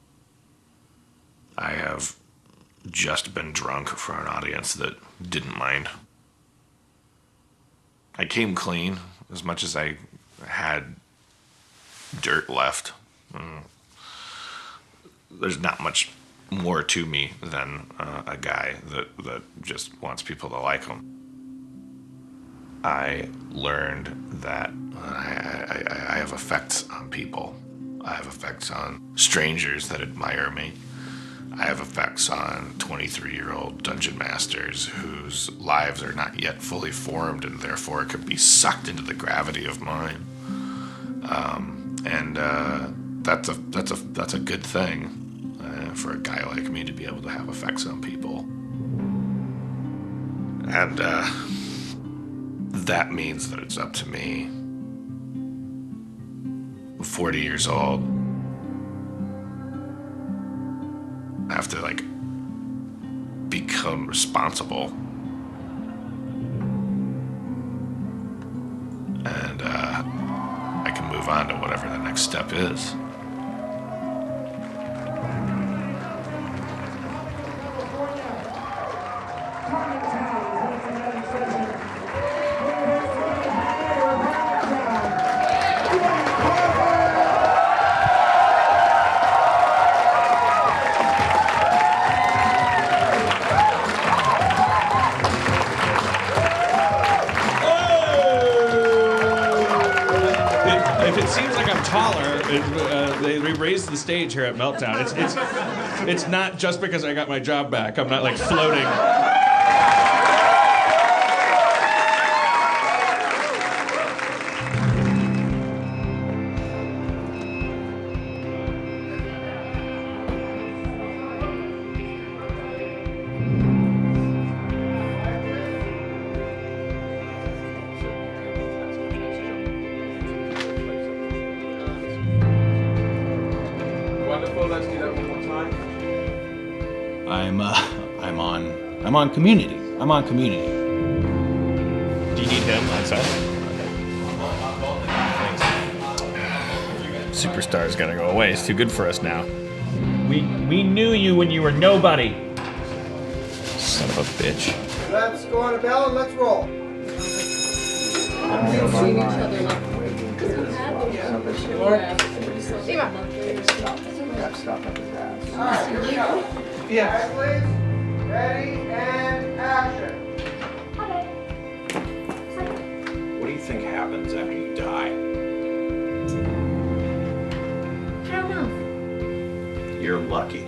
I have just been drunk for an audience that didn't mind. I came clean as much as I had dirt left. There's not much more to me than a guy that just wants people to like him. I learned that I have effects on people. I have effects on strangers that admire me. I have effects on 23-year-old dungeon masters whose lives are not yet fully formed and therefore could be sucked into the gravity of mine. That's a good thing for a guy like me to be able to have effects on people. And that means that it's up to me, 40 years old, I have to like become responsible and I can move on to whatever the next step is. They raised the stage here at Meltdown. It's not just because I got my job back. I'm not like floating. Let's do that one more time. I'm on Community. I'm on Community. Do you need him on set? Superstar's gonna go away. It's too good for us now. We knew you when you were nobody. Son of a bitch. Let's go on a bell and let's roll. Stop at his ass. All right, here we go. Yeah. Guys, please. Ready and action. What do you think happens after you die? I don't know. You're lucky.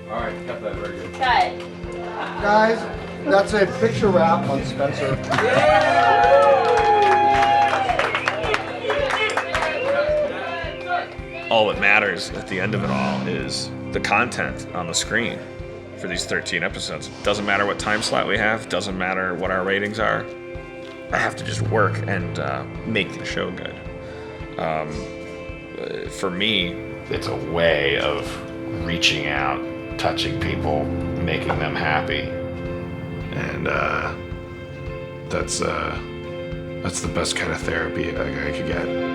All right, cut that very good. Cut. Guys, that's a picture wrap on Spencer. All that matters at the end of it all is the content on the screen for these 13 episodes. Doesn't matter what time slot we have, doesn't matter what our ratings are. I have to just work and make the show good. For me, It's a way of reaching out, touching people, making them happy. And that's the best kind of therapy I could get.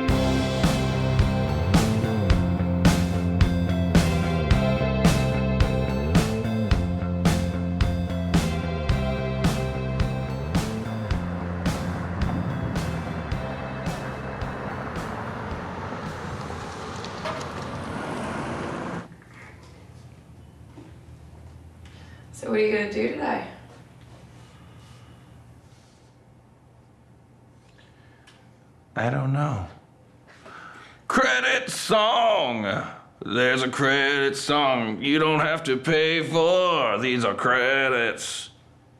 So what are you gonna do today? I don't know. Credit song! There's a credit song you don't have to pay for. These are credits.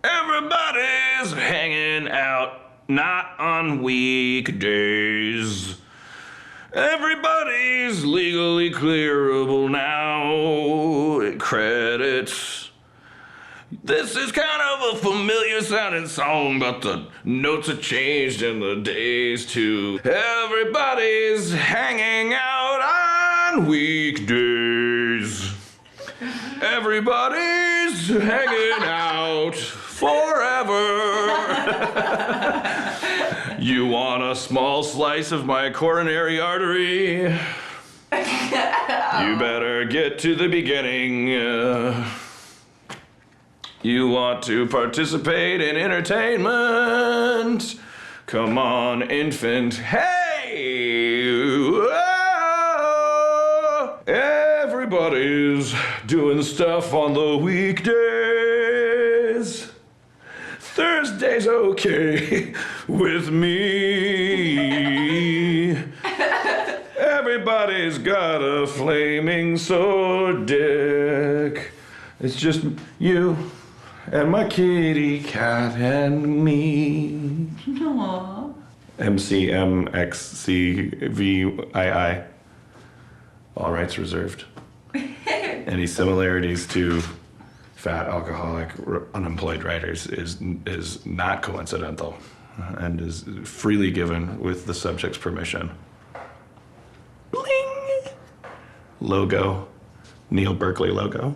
Everybody's hanging out, not on weekdays. Everybody's legally clearable now. Credits. This is kind of a familiar sounding song, but the notes have changed and the days too. Everybody's hanging out on weekdays. Everybody's hanging out forever. You want a small slice of my coronary artery? You better get to the beginning. You want to participate in entertainment? Come on, infant. Hey! Everybody's doing stuff on the weekdays. Thursday's okay with me. Everybody's got a flaming sword dick. It's just you and my kitty cat and me. Aww. MCMXCVII. All rights reserved. Any similarities to fat, alcoholic, unemployed writers is not coincidental and is freely given with the subject's permission. Bling! Logo. Neil Berkeley logo.